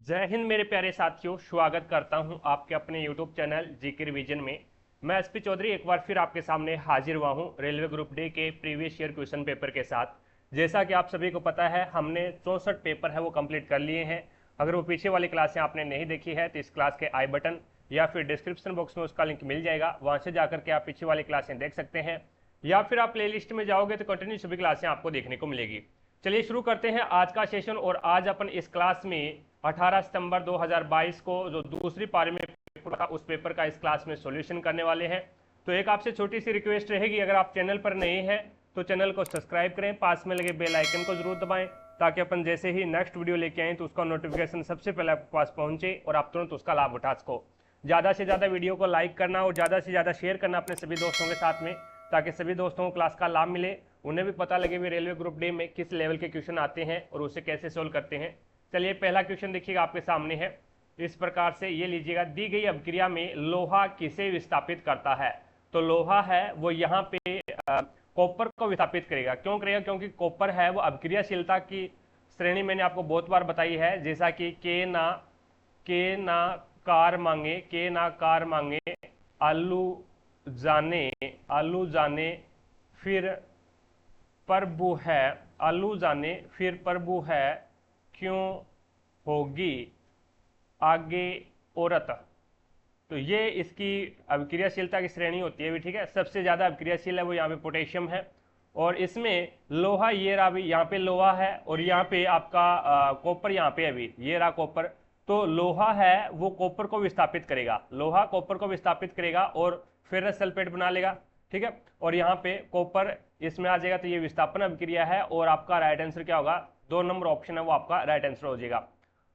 जय हिंद मेरे प्यारे साथियों, स्वागत करता हूं आपके अपने YouTube चैनल जीके रिवीजन में। मैं एसपी चौधरी एक बार फिर आपके सामने हाजिर हुआ हूं रेलवे ग्रुप डी के प्रीवियस ईयर क्वेश्चन पेपर के साथ। जैसा कि आप सभी को पता है, हमने 64 पेपर है वो कंप्लीट कर लिए हैं। अगर वो पीछे वाली क्लासें आपने नहीं देखी है तो इस क्लास के आई बटन या फिर डिस्क्रिप्शन बॉक्स में उसका लिंक मिल जाएगा, वहाँ से जाकर के आप पीछे वाली क्लासें देख सकते हैं, या फिर आप प्ले लिस्ट में जाओगे तो कंटिन्यू सभी क्लासें आपको देखने को मिलेगी। चलिए शुरू करते हैं आज का सेशन। और आज अपन इस क्लास में 18 सितंबर 2022 को जो दूसरी पारी में पेपर था उस पेपर का इस क्लास में सॉल्यूशन करने वाले हैं। तो एक आपसे छोटी सी रिक्वेस्ट रहेगी, अगर आप चैनल पर नए हैं तो चैनल को सब्सक्राइब करें, पास में लगे बेल आइकन को जरूर दबाएं, ताकि अपन जैसे ही नेक्स्ट वीडियो लेके आएँ तो उसका नोटिफिकेशन सबसे पहले आपके पास पहुंचे और आप तुरंत उसका लाभ उठा सको। ज़्यादा से ज़्यादा वीडियो को लाइक करना और ज़्यादा से ज़्यादा शेयर करना अपने सभी दोस्तों के साथ में, ताकि सभी दोस्तों को क्लास का लाभ मिले, उन्हें भी पता लगे भी रेलवे ग्रुप डी में किस लेवल के क्वेश्चन आते हैं और उसे कैसे सोल्व करते हैं। चलिए पहला क्वेश्चन देखिएगा, आपके सामने है इस प्रकार से, ये लीजिएगा। दी गई अभिक्रिया में लोहा किसे विस्थापित करता है? तो लोहा है वो यहाँ पे कॉपर को विस्थापित करेगा। क्यों करेगा? क्योंकि कॉपर है वो अभिक्रियाशीलता की श्रेणी मैंने आपको बहुत बार बताई है, जैसा कि के ना कार मांगे आलू जाने फिर प्रभु है क्यों होगी आगे औरत। तो ये इसकी अभिक्रियाशीलता की श्रेणी होती है भी, ठीक है। सबसे ज्यादा अभिक्रियाशील है वो यहाँ पे पोटेशियम है, और इसमें लोहा ये रहा भी, यहाँ पे लोहा है और यहाँ पे आपका कॉपर यहाँ पे अभी ये रहा कॉपर। तो लोहा है वो कॉपर को विस्थापित करेगा, लोहा कॉपर को विस्थापित करेगा और फेरस सल्फेट बना लेगा, ठीक है। और यहाँ पे कॉपर इसमें आ जाएगा, तो ये विस्थापन अभिक्रिया है और आपका राइट आंसर क्या होगा? 2 नंबर ऑप्शन है वो आपका राइट आंसर हो जाएगा।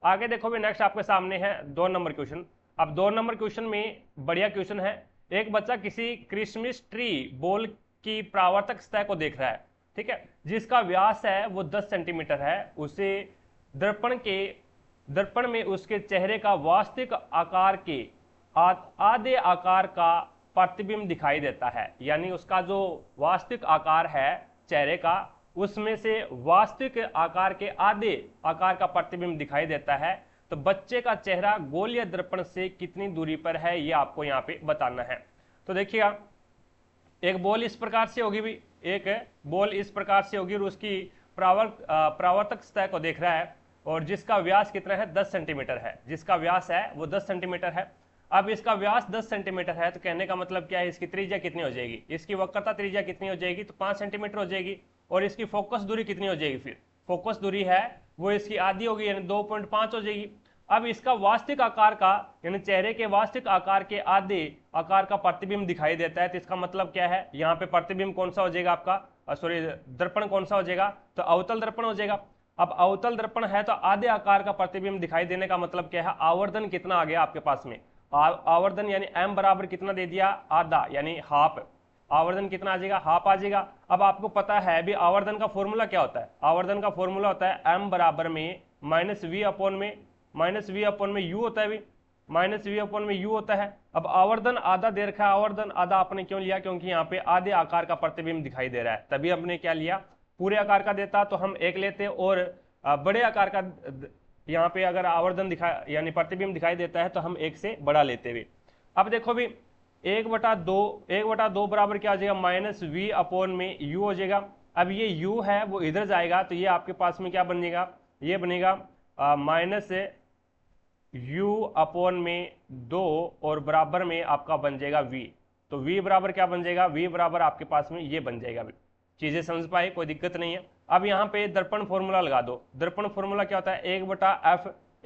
आगे देखो भी, नेक्स्ट आपके सामने है 2 नंबर क्वेश्चन। अब 2 नंबर क्वेश्चन में बढ़िया क्वेश्चन है। एक बच्चा किसी क्रिसमस ट्री बॉल की परावर्तक सतह को देख रहा है, ठीक है, जिसका व्यास है वो 10 सेंटीमीटर है। उसे दर्पण में उसके चेहरे का वास्तविक आकार के आधे आकार का प्रतिबिंब दिखाई देता है। यानी उसका जो वास्तविक आकार है चेहरे का, उसमें से वास्तविक आकार के आधे आकार का प्रतिबिंब दिखाई देता है। तो बच्चे का चेहरा गोलीय दर्पण से कितनी दूरी पर है, ये आपको यहाँ पे बताना है। तो देखिएगा, एक बॉल इस प्रकार से होगी भी, एक बॉल इस प्रकार से होगी और उसकी परावर्तक सतह को देख रहा है, और जिसका व्यास कितना है? 10 सेंटीमीटर है। जिसका व्यास है वो 10 सेंटीमीटर है। अब इसका व्यास 10 सेंटीमीटर है, तो कहने का मतलब क्या है? इसकी त्रिज्या कितनी हो जाएगी? इसकी वक्रता त्रिज्या कितनी हो जाएगी? तो 5 सेंटीमीटर हो जाएगी। और इसकी फोकस दूरी कितनी हो जाएगी? फिर फोकस दूरी है वो इसकी आधी होगी, यानी 2.5 हो जाएगी। अब इसका वास्तविक आकार का, यानी चेहरे के वास्तविक आकार के आधे आकार का प्रतिबिंब दिखाई देता है। तो इसका मतलब क्या है? यहाँ पे प्रतिबिंब कौन सा हो जाएगा आपका? दर्पण कौन सा हो जाएगा? तो अवतल दर्पण हो जाएगा। अब अवतल दर्पण है तो आधे आकार का प्रतिबिंब दिखाई देने का मतलब क्या है? आवर्धन कितना आ गया आपके पास में? आवर्धन यानी m बराबर कितना दे दिया? आधा, यानी हाफ। आवर्धन कितना आ जाएगा? हाफ आ जाएगा। अब आपको पता है भी आवर्धन का फॉर्मूला क्या होता है? आवर्धन का फॉर्मूला होता है m बराबर में माइनस वी अपॉन में u होता है भी, माइनस वी अपॉन में u होता है। अब आवर्धन आधा दे रखा है, आवर्धन आधा आपने क्यों लिया? क्योंकि यहाँ पे आधे आकार का प्रतिबिंब दिखाई दे रहा है, तभी हमने क्या लिया? पूरे आकार का देता तो हम 1 लेते, और बड़े आकार का यहाँ पे अगर आवर्धन यानी प्रतिबिंब दिखाई देता है तो हम 1 से बड़ा लेते हुए। अब देखो भी, 1/2 बराबर क्या हो जाएगा? माइनस वी अपॉन में u हो जाएगा। अब ये u है वो इधर जाएगा, तो ये आपके पास में क्या बनेगा? ये बनेगा माइनस u अपॉन में 2 और बराबर में आपका बन जाएगा v। तो v बराबर क्या बन जाएगा? v बराबर आपके पास में ये बन जाएगा। चीजें समझ पाए? कोई दिक्कत नहीं है। अब यहाँ पे दर्पण फॉर्मूला लगा दो। दर्पण फॉर्मूला क्या होता है?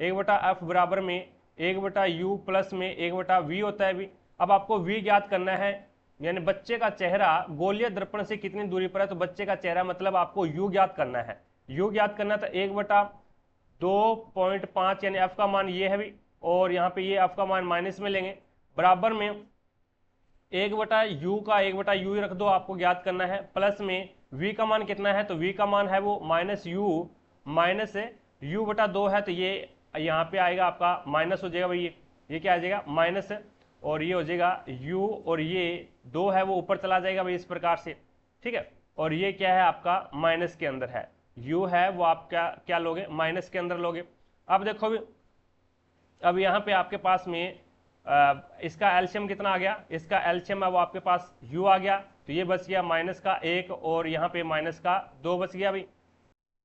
1/f बराबर में 1/u प्लस में 1/v होता है भी। अब आपको v ज्ञात करना है, यानी बच्चे का चेहरा गोलीय दर्पण से कितनी दूरी पर है। तो बच्चे का चेहरा मतलब आपको u ज्ञात करना है। u ज्ञात करना तो 1/2.5 यानी f का मान ये है भी, और यहाँ पे ये f का मान माइनस में लेंगे, बराबर में 1/u का 1/u रख दो, आपको ज्ञात करना है, प्लस में v का मान कितना है? तो v का मान है वो माइनस u/2 है, तो ये यहाँ पे आएगा आपका माइनस हो जाएगा भाई, ये क्या आ जाएगा? माइनस, और ये हो जाएगा u, और ये 2 है वो ऊपर चला जाएगा भाई इस प्रकार से, ठीक है। और ये क्या है आपका? माइनस के अंदर है, u है वो आप क्या लोगे? माइनस के अंदर लोगे। अब देखो भी, अब यहाँ पे आपके पास में इसका एलसीएम कितना आ गया, इसका एलसीएम अब आपके पास u आ गया, तो ये बच गया माइनस का 1 और यहाँ पे माइनस का 2 बच गया भाई।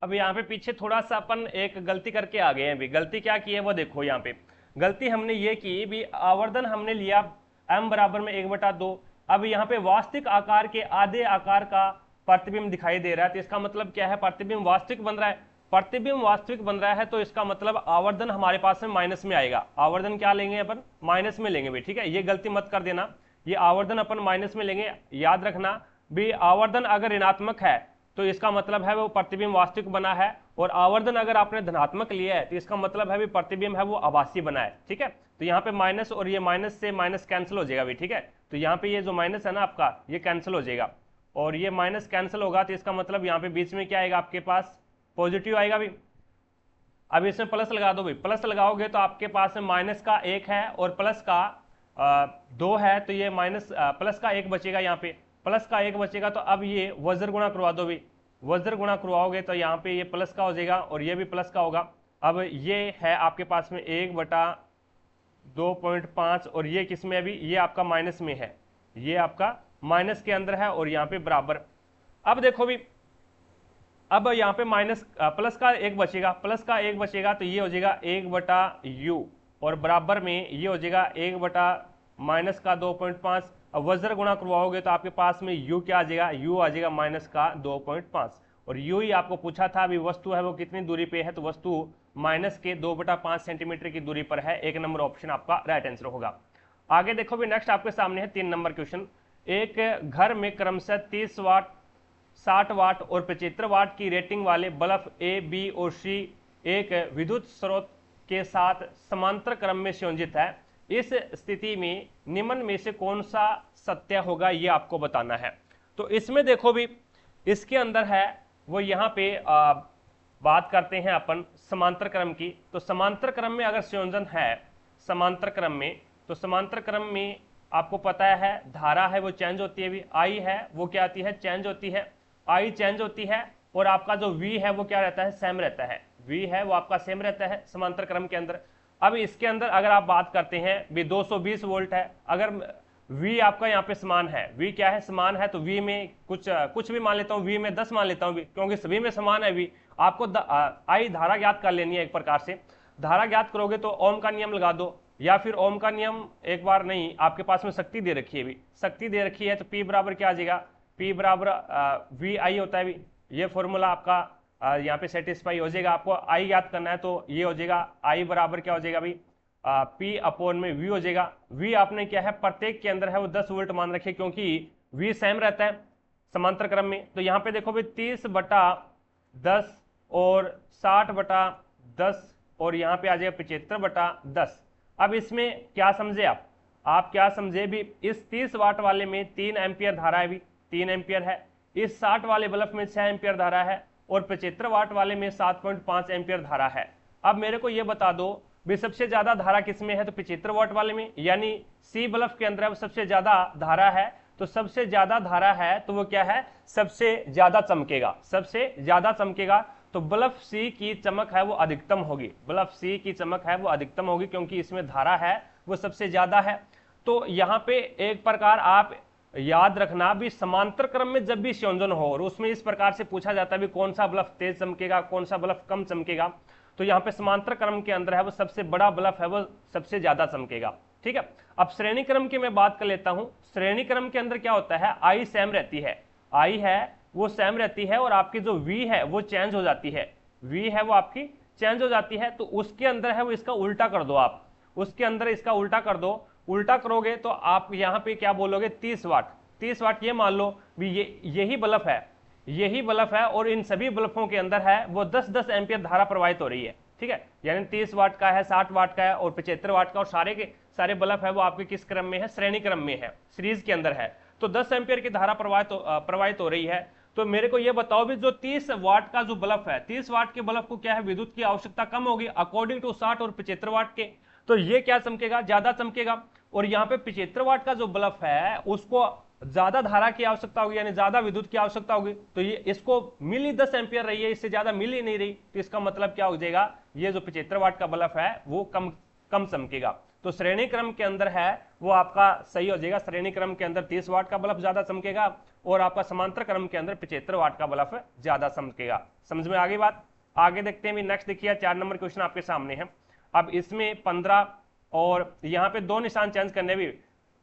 अब यहाँ पे पीछे थोड़ा सा अपन एक गलती करके आ गए हैं भी। गलती क्या की है वो देखो, यहाँ पे गलती हमने ये की भी, आवर्धन हमने लिया m बराबर में 1/2। अब यहाँ पे वास्तविक आकार के आधे आकार का प्रतिबिंब दिखाई दे रहा है, तो इसका मतलब क्या है, प्रतिबिंब वास्तविक बन रहा है। प्रतिबिंब वास्तविक बन रहा है तो इसका मतलब आवर्धन हमारे पास में माइनस में आएगा। आवर्धन क्या लेंगे अपन, माइनस में लेंगे भी, ठीक है, ये गलती मत कर देना। ये आवर्धन अपन माइनस में लेंगे, याद रखना भी। आवर्धन अगर ऋणात्मक है तो इसका मतलब है वो प्रतिबिंब वास्तविक बना है, और आवर्धन अगर आपने धनात्मक लिया है तो इसका मतलब है भी प्रतिबिंब है वो आभासी बना है, ठीक है। तो यहाँ पे माइनस और ये माइनस से माइनस कैंसिल हो जाएगा भी, ठीक है। तो यहाँ पे ये जो माइनस है ना आपका, ये कैंसिल हो जाएगा, और ये माइनस कैंसिल होगा, तो इसका मतलब यहाँ पे बीच में क्या आएगा आपके पास, पॉजिटिव आएगा भी। अब इसमें प्लस लगा दो भाई, प्लस लगाओगे तो आपके पास में माइनस का 1 है और प्लस का 2 है, तो ये माइनस प्लस का 1 बचेगा, यहाँ पे प्लस का 1 बचेगा। तो अब ये वज्र गुणा करवा दो भी, वज्र गुणा करवाओगे तो यहाँ पे ये प्लस का हो जाएगा और ये भी प्लस का होगा। अब ये है आपके पास में 1/2.5, और ये किस में, अभी ये आपका माइनस में है, ये आपका माइनस के अंदर है, और यहाँ पे बराबर। अब देखो भी, अब यहाँ पे माइनस प्लस का 1 बचेगा, प्लस का 1 बचेगा, तो ये हो जाएगा 1/u, और बराबर में ये हो जाएगा 1/माइनस का 2.5। अब वज्र गुणा करवाओगे तो आपके पास में u क्या आ जाएगा, u आ जाएगा माइनस का 2.5, और u ही आपको पूछा था अभी वस्तु है वो कितनी दूरी पे है, तो वस्तु माइनस के 2/5 सेंटीमीटर की दूरी पर है। 1 नंबर ऑप्शन आपका राइट आंसर होगा। आगे देखो भी, नेक्स्ट आपके सामने है 3 नंबर क्वेश्चन। एक घर में क्रमशः 30 वाट, 60 वाट और 75 वाट की रेटिंग वाले बल्ब ए, बी और सी एक विद्युत स्रोत के साथ समांतर क्रम में संयोजित है। इस स्थिति में निम्न में से कौन सा सत्य होगा, ये आपको बताना है। तो इसमें देखो भी, इसके अंदर है वो यहाँ पे बात करते हैं अपन समांतर क्रम की। तो समांतर क्रम में अगर संयोजन है समांतर क्रम में, तो समांतर क्रम में आपको पता है धारा है वो चेंज होती है भी, आई है वो क्या आती है, चेंज होती है, आई चेंज होती है, और आपका जो V है वो क्या रहता है, सेम रहता है। V है वो आपका सेम रहता है समांतर क्रम के अंदर। अब इसके अंदर अगर आप बात करते हैं भी 220 वोल्ट है, अगर V आपका यहाँ पे समान है, V क्या है, समान है, तो V में कुछ भी मान लेता हूँ, V में 10 मान लेता हूँ, क्योंकि सभी में समान है V। आपको आई धारा ज्ञात कर लेनी है एक प्रकार से। धारा ज्ञात करोगे तो ओम का नियम लगा दो, या फिर ओम का नियम एक बार नहीं, आपके पास में शक्ति दे रखी है भी, शक्ति दे रखी है, तो P बराबर क्या आ जाएगा, P बराबर VI होता है भी। ये फॉर्मूला आपका यहाँ पे सेटिस्फाई हो जाएगा। आपको I याद करना है तो ये हो जाएगा I बराबर क्या हो जाएगा भाई, P अपॉन में V हो जाएगा। V आपने क्या है, प्रत्येक के अंदर है वो 10 वोल्ट मान रखे, क्योंकि V सेम रहता है समांतर क्रम में। तो यहाँ पे देखो भाई 30/10 और 60/10, और यहाँ पे आ जाएगा 75/10। अब इसमें क्या समझे आप क्या समझे भी, इस 30 वाट वाले में 3 एम्पियर धारा है भी, 3 एम्पियर है। इस 60 वाले बल्ब में 6 एम्पियर धारा है, और 75 वाट वाले में 7.5 एम्पियर धारा है। अब मेरे को ये बता दो भी सबसे ज्यादा धारा किस में है, तो 75 वाट वाले में, यानी सी बल्ब के अंदर है वो सबसे ज्यादा धारा है। तो सबसे ज्यादा धारा है तो वो क्या है, सबसे ज्यादा चमकेगा, सबसे ज्यादा चमकेगा। तो बल्ब सी की चमक है वो अधिकतम होगी, बल्ब सी की चमक है वो अधिकतम होगी, क्योंकि इसमें धारा है वो सबसे ज्यादा है। तो यहाँ पे एक प्रकार आप याद रखना भी, समांतर क्रम में जब भी संयोजन हो और उसमें इस प्रकार से पूछा जाता है भी कौन सा बल्ब तेज चमकेगा, कौन सा बल्ब कम चमकेगा, तो यहाँ पे समांतर क्रम के अंदर है वो सबसे बड़ा बल्ब है वो सबसे ज्यादा चमकेगा, ठीक है। अब श्रेणी क्रम की मैं बात कर लेता हूं। श्रेणी क्रम के अंदर क्या होता है, आई सेम रहती है, आई है वो सेम रहती है, और आपकी जो V है वो चेंज हो जाती है, V है वो आपकी चेंज हो जाती है। तो उसके अंदर है वो इसका उल्टा कर दो, आप उसके अंदर इसका उल्टा कर दो। उल्टा करोगे तो आप यहाँ पे क्या बोलोगे, 30 वाट, 30 वाट ये मान लो भी, यही बल्ब है, यही बल्ब है, और इन सभी बल्बों के अंदर है वो 10-10 एम्पियर धारा प्रवाहित हो रही है, ठीक है। यानी 30 वाट का है, 60 वाट का है और 75 वाट का, और सारे के सारे बल्ब है वो आपके किस क्रम में है, श्रेणी क्रम में है, सीरीज के अंदर है। तो 10 एम्पियर की धारा प्रवाहित हो रही है। तो मेरे को ये बताओ भी, जो 30 वाट का जो बल्ब है, 30 वाट के बल्ब को क्या है, विद्युत की आवश्यकता कम होगी अकॉर्डिंग टू 60 और 75 वाट के, तो ये क्या चमकेगा, ज्यादा चमकेगा। और यहाँ पे 75 वाट का जो बल्ब है उसको ज्यादा धारा की आवश्यकता होगी, यानी ज्यादा विद्युत की आवश्यकता होगी। तो ये इसको मिल ही 10 एम्पियर रही है, इससे ज्यादा मिल ही नहीं रही, तो इसका मतलब क्या हो जाएगा, ये जो 75 वाट का बल्ब है वो कम कम चमकेगा। तो श्रेणी क्रम के अंदर है वो आपका सही हो जाएगा, श्रेणी क्रम के अंदर 30 वाट का बल्ब ज्यादा चमकेगा और आपका समांतर क्रम के अंदर 75 वाट का बल्ब ज्यादा चमकेगा। समझ में आ गई बात। आगे देखते हैं। नेक्स्ट देखिए 4 नंबर क्वेश्चन आपके सामने है। अब इसमें 15 और यहाँ पे 2 निशान चेंज करने भी,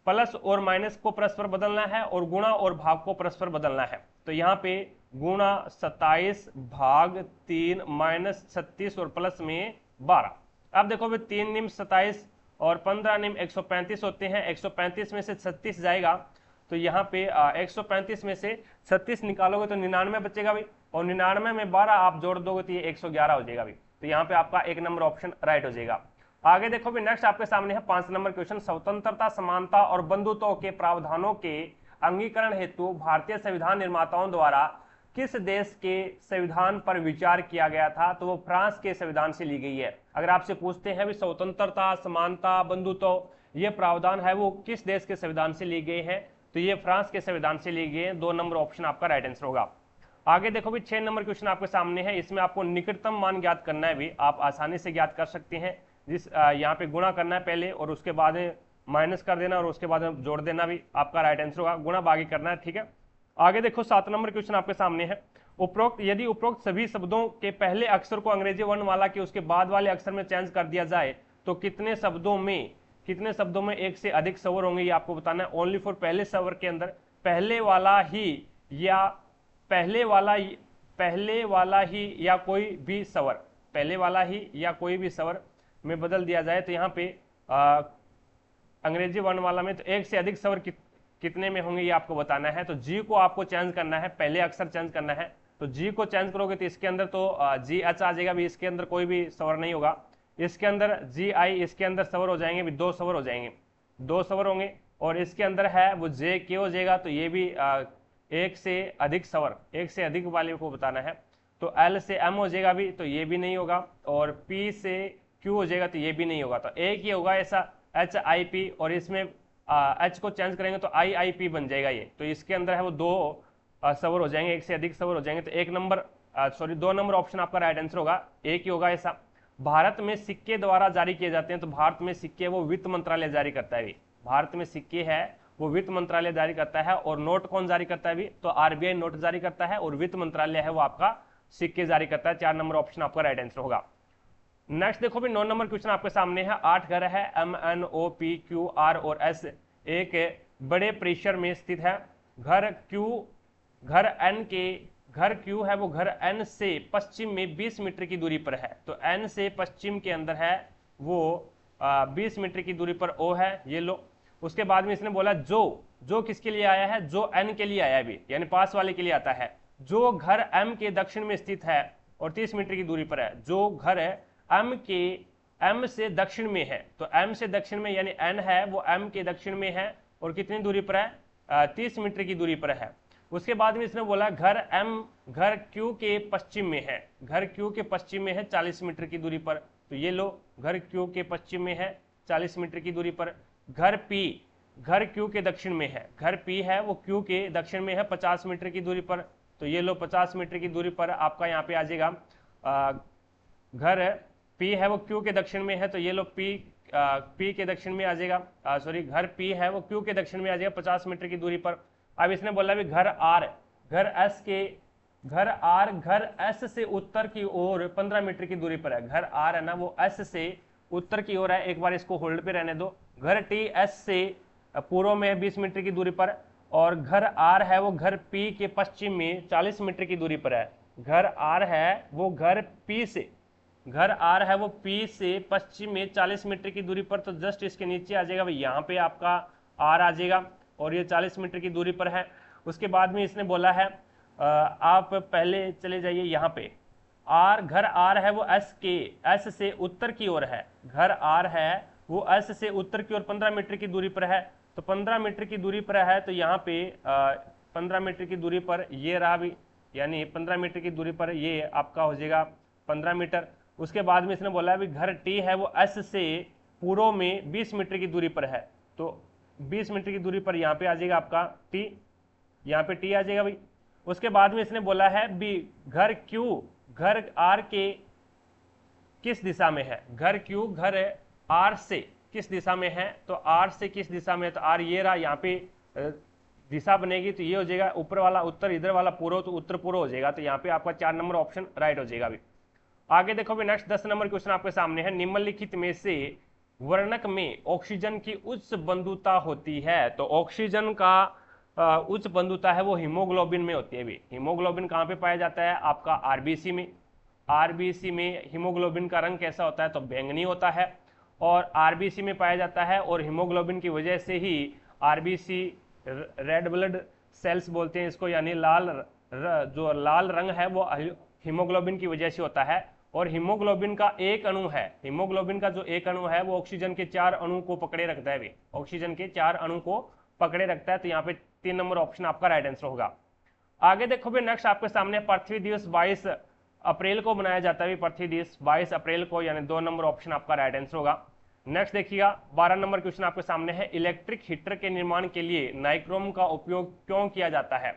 प्लस और माइनस को परस्पर बदलना है और गुणा और भाग को परस्पर बदलना है। तो यहाँ पे गुणा 27 भाग 3 माइनस 36 और प्लस में 12। अब देखो भाई 3 निम 27 और 15 निम 135 होते हैं। 135 में से 36 जाएगा तो यहाँ पे 135 में से 36 निकालोगे तो 99 बचेगा भाई, और 99 में 12 आप जोड़ दोगे तो ये 111 हो जाएगा भाई। तो यहाँ पे आपका 1 नंबर ऑप्शन राइट हो जाएगा। आगे देखो भी नेक्स्ट आपके सामने है 5 नंबर क्वेश्चन। स्वतंत्रता, समानता और बंधुत्व के प्रावधानों के अंगीकरण हेतु भारतीय संविधान निर्माताओं द्वारा किस देश के संविधान पर विचार किया गया था? तो वो फ्रांस के संविधान से ली गई है। अगर आपसे पूछते हैं भी स्वतंत्रता, समानता, बंधुत्व ये प्रावधान है वो किस देश के संविधान से ली गए हैं? तो ये फ्रांस के संविधान से ली गए हैं। 2 नंबर ऑप्शन आपका राइट आंसर होगा। आगे देखो भी 6 नंबर क्वेश्चन आपके सामने है। इसमें आपको निकटतम मान ज्ञात करना है भी, आप आसानी से ज्ञात कर सकते हैं। जिस यहाँ पे गुणा करना है पहले और उसके बाद माइनस कर देना और उसके बाद जोड़ देना भी आपका राइट आंसर होगा। गुणा बागी करना है, ठीक है। आगे देखो 7 नंबर क्वेश्चन आपके सामने है। यदि उपरोक्त सभी शब्दों के पहले अक्षर को अंग्रेजी वर्णमाला के उसके बाद वाले अक्षर में चेंज कर दिया जाए तो कितने शब्दों में एक से अधिक स्वर होंगे? ये आपको बताना है। ओनली फॉर पहले स्वर के अंदर पहले वाला ही या कोई भी स्वर, पहले वाला ही या कोई भी स्वर में बदल दिया जाए तो यहाँ पे अंग्रेजी वर्णमाला में तो एक से अधिक स्वर कितने में होंगे ये आपको बताना है। तो जी को आपको चेंज करना है, पहले अक्षर चेंज करना है। तो जी को चेंज करोगे तो इसके अंदर तो जी एच आ जाएगा भी, इसके अंदर कोई भी स्वर नहीं होगा। इसके अंदर जी आई, इसके अंदर स्वर हो जाएंगे भी, 2 स्वर हो जाएंगे, 2 स्वर होंगे। और इसके अंदर है वो जे के हो जाएगा तो ये भी एक से अधिक स्वर, एक से अधिक वाले को बताना है। तो एल से एम हो जाएगा भी, तो ये भी नहीं होगा। और पी से क्यू हो जाएगा तो ये भी नहीं होगा। तो एक ही होगा ऐसा एच आई पी, और इसमें एच को चेंज करेंगे तो आई आई पी बन जाएगा ये। तो इसके अंदर है वो 2 स्वर हो जाएंगे, एक से अधिक स्वर हो जाएंगे। तो 2 नंबर ऑप्शन आपका राइट आंसर होगा, एक ही होगा ऐसा। भारत में सिक्के द्वारा जारी किए जाते हैं। तो भारत में सिक्के वो वित्त मंत्रालय जारी करता है भी। भारत में सिक्के है वो वित्त मंत्रालय जारी करता है। और नोट कौन जारी करता है भी? तो आरबीआई नोट जारी करता है और वित्त मंत्रालय है वो आपका सिक्के जारी करता है। 4 नंबर ऑप्शन आपका राइट आंसर होगा। नेक्स्ट देखो भी 9 नंबर क्वेश्चन आपके सामने है। 8 घर है, M N O P Q R और एस एक बड़े परिसर में स्थित है। घर क्यू है वो घर एन से पश्चिम में 20 मीटर की दूरी पर है। तो एन से पश्चिम के अंदर है वो 20 मीटर की दूरी पर ओ है, ये लो। उसके बाद में इसने बोला जो किसके लिए आया है? जो एन के लिए आया है भी, यानी पास वाले के लिए आता है। जो घर एम के दक्षिण में स्थित है और 30 मीटर की दूरी पर है। जो घर एम से दक्षिण में है, तो एम से दक्षिण में यानी एन है वो एम के दक्षिण में है और कितनी दूरी पर है? 30 मीटर की दूरी पर है। उसके बाद में इसने बोला घर क्यू के पश्चिम में है। घर क्यू के पश्चिम में है 40 मीटर की दूरी पर। तो ये लो, घर क्यू के पश्चिम में है 40 मीटर की दूरी पर। घर क्यू के दक्षिण में है। घर पी है वो क्यू के दक्षिण में है 50 मीटर की दूरी पर। तो ये लो, 50 मीटर की दूरी पर आपका यहाँ पे आ जाएगा। घर पी है वो क्यू के दक्षिण में है, तो ये लो पी के दक्षिण में आ जाएगा। सॉरी, घर पी है वो क्यू के दक्षिण में आ जाएगा 50 मीटर की दूरी पर। अब इसने बोला भी घर एस से उत्तर की ओर 15 मीटर की दूरी पर है। घर आर है ना वो एस से उत्तर की ओर है। एक बार इसको होल्ड पे रहने दो। घर टी एस से पूर्व में 20 मीटर की दूरी पर, और घर आर है वो घर पी के पश्चिम में 40 मीटर की दूरी पर है। घर आर है वो घर पी से पश्चिम में 40 मीटर की दूरी पर। तो जस्ट इसके नीचे आ जाएगा भाई, यहाँ पे आपका आर आ जाएगा और ये 40 मीटर की दूरी पर है। उसके बाद में इसने बोला है आप पहले चले जाइए यहाँ पे। घर आर है वो एस से उत्तर की ओर है। घर आर है वो एस से उत्तर की ओर 15 मीटर की दूरी पर है। तो 15 मीटर की दूरी पर है, तो यहाँ पे 15 मीटर की दूरी पर ये रहा भी, यानी 15 मीटर की दूरी पर ये आपका हो जाएगा 15 मीटर। उसके बाद में इसने बोला है घर टी है वो एस से पूर्व में 20 मीटर की दूरी पर है। तो 20 मीटर की दूरी पर यहाँ पे आ जाएगा आपका टी, यहाँ पे टी आ जाएगा भाई। उसके बाद में इसने बोला है बी घर आर के किस दिशा में है? घर आर से किस दिशा में है, तो आर से किस दिशा में है, तो आर ये रहा, यहाँ पे दिशा बनेगी तो ये हो जाएगा ऊपर वाला उत्तर, इधर वाला पूर्व तो उत्तर पूर्व हो जाएगा, तो यहाँ पे आपका 4 नंबर ऑप्शन राइट हो जाएगा। अभी आगे देखो भी नेक्स्ट 10 नंबर क्वेश्चन आपके सामने है, निम्नलिखित में से वर्णक में ऑक्सीजन की उच्च बंधुता होती है, तो ऑक्सीजन का उच्च बंधुता है वो हीमोग्लोबिन में होती है। भी हीमोग्लोबिन कहाँ पे पाया जाता है, आपका आरबीसी में। आरबीसी में हीमोग्लोबिन का रंग कैसा होता है, तो बैंगनी होता है, और आरबीसी में पाया जाता है, और हीमोग्लोबिन की वजह से ही आरबीसी रेड ब्लड सेल्स बोलते हैं इसको, यानी जो लाल रंग है वो हीमोग्लोबिन की वजह से होता है। और हीमोग्लोबिन का एक अणु है, हीमोग्लोबिन का जो एक अणु है वो ऑक्सीजन के 4 अणु को पकड़े रखता है। भी ऑक्सीजन के 4 अणु को पकड़े रखता है, तो यहाँ पे 3 नंबर ऑप्शन आपका राइट आंसर होगा। आगे देखो भी नेक्स्ट आपके सामने पृथ्वी दिवस 22 अप्रैल को मनाया जाता है। पृथ्वी दिवस 22 अप्रैल को, यानी 2 नंबर ऑप्शन आपका राइट आंसर होगा। नेक्स्ट देखिएगा 12 नंबर क्वेश्चन आपके सामने है, इलेक्ट्रिक हीटर के निर्माण के लिए नाइक्रोम का उपयोग क्यों किया जाता है,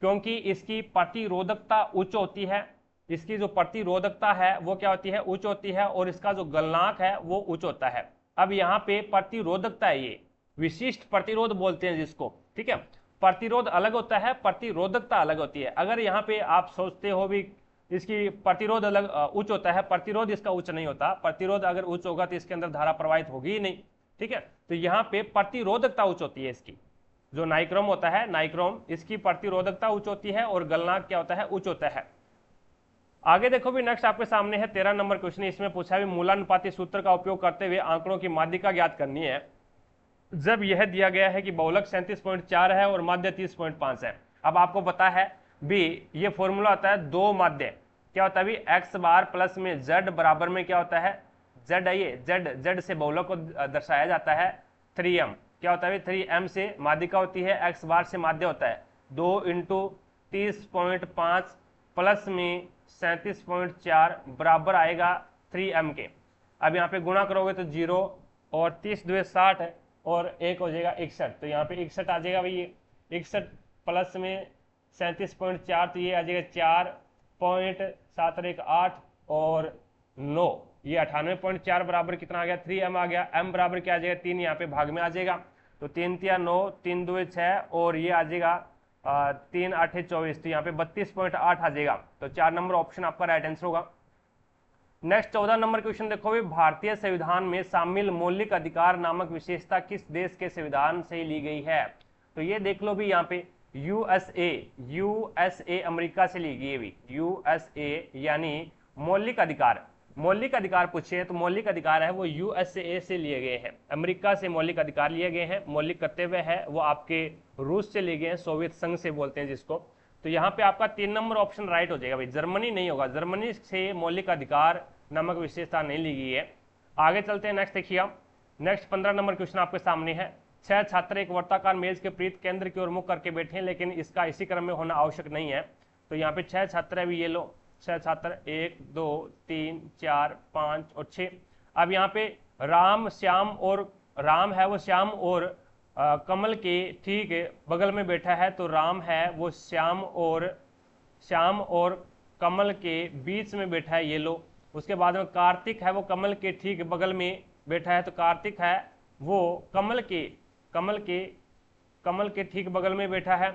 क्योंकि इसकी प्रतिरोधकता उच्च होती है। इसकी जो प्रतिरोधकता है वो क्या होती है, उच्च होती है, और इसका जो गलनांक है वो उच्च होता है। अब यहाँ पे प्रतिरोधकता है, ये विशिष्ट प्रतिरोध बोलते हैं जिसको, ठीक है। प्रतिरोध अलग होता है, प्रतिरोधकता अलग होती है। अगर यहाँ पे आप सोचते हो भी इसकी प्रतिरोध अलग उच्च होता है, प्रतिरोध इसका उच्च नहीं होता। प्रतिरोध अगर उच्च होगा तो इसके अंदर धारा प्रवाहित होगी ही नहीं, ठीक है। तो यहाँ पे प्रतिरोधकता उच्च होती है इसकी, जो नाइक्रोम होता है, नाइक्रोम, इसकी प्रतिरोधकता उच्च होती है और गलनांक क्या होता है, उच्च होता है। आगे देखो भी नेक्स्ट आपके सामने है 13 नंबर क्वेश्चन। इसमें पूछा है मूलानुपाती सूत्र का उपयोग करते हुए आंकड़ों की माध्यिका ज्ञात करनी है। जब यह दिया गया है कि बहुलक 37.4 है और माध्य 30.5 है। अब आपको पता है भी ये फॉर्मूला होता है दो माध्य, क्या होता है भी एक्स बार प्लस में जेड बराबर में क्या होता है, जेड है, ये जेड से बहुलक को दर्शाया जाता है 3m। क्या होता है 3m से माध्यिका होती है, एक्स बार से माध्य होता है 2 × 30.5 प्लस में 37.4 बराबर आएगा 3m के। अब यहाँ पे गुणा करोगे तो 0 और 30 2 60 है और 1 हो जाएगा 61, तो यहाँ पे 61 आ जाएगा भाई। ये 61 प्लस में 37.4 तो ये आ जाएगा 4.718 और 9, ये 98.4 बराबर कितना आ गया, 3m आ गया। m बराबर क्या आ जाएगा 3, यहाँ पे भाग में आ जाएगा, तो 3 × 9 3 2 6 और ये आ जाएगा 3 8 24, तो यहाँ पे 32.8 आ जाएगा। तो 4 नंबर ऑप्शन आपका राइट आंसर होगा। नेक्स्ट 14 नंबर क्वेश्चन देखो भी, भारतीय संविधान में शामिल मौलिक अधिकार नामक विशेषता किस देश के संविधान से ली गई है, तो ये देख लो भी यहाँ पे यूएसए अमेरिका से ली गई है भी। यूएसए यानी मौलिक अधिकार, मौलिक अधिकार पूछे तो मौलिक अधिकार है वो यूएसए से लिए गए हैं, अमेरिका से मौलिक अधिकार लिए गए हैं। मौलिक कर्तव्य है वो आपके रूस से लिए गए हैं, सोवियत संघ से बोलते हैं जिसको। तो यहाँ पे आपका 3 नंबर ऑप्शन राइट हो जाएगा भाई, जर्मनी नहीं होगा, जर्मनी से मौलिक अधिकार नामक विशेषता नहीं ली गई है। आगे चलते हैं, नेक्स्ट देखिए। नेक्स्ट 15 नंबर क्वेश्चन आपके सामने है, 6 छात्र एक वर्ताकार मेज के विपरीत केंद्र की ओर मुख करके बैठे हैं, लेकिन इसका इसी क्रम में होना आवश्यक नहीं है। तो यहाँ पे 6 छात्र है, ये लो 6 छात्र, 1 2 3 4 5 और 6। अब यहाँ पे राम श्याम, और राम है वो श्याम और कमल के ठीक बगल में बैठा है, तो राम है वो श्याम और कमल के बीच में बैठा है, ये लो। उसके बाद में कार्तिक है वो कमल के ठीक बगल में बैठा है, तो कार्तिक है वो कमल के ठीक बगल में बैठा है।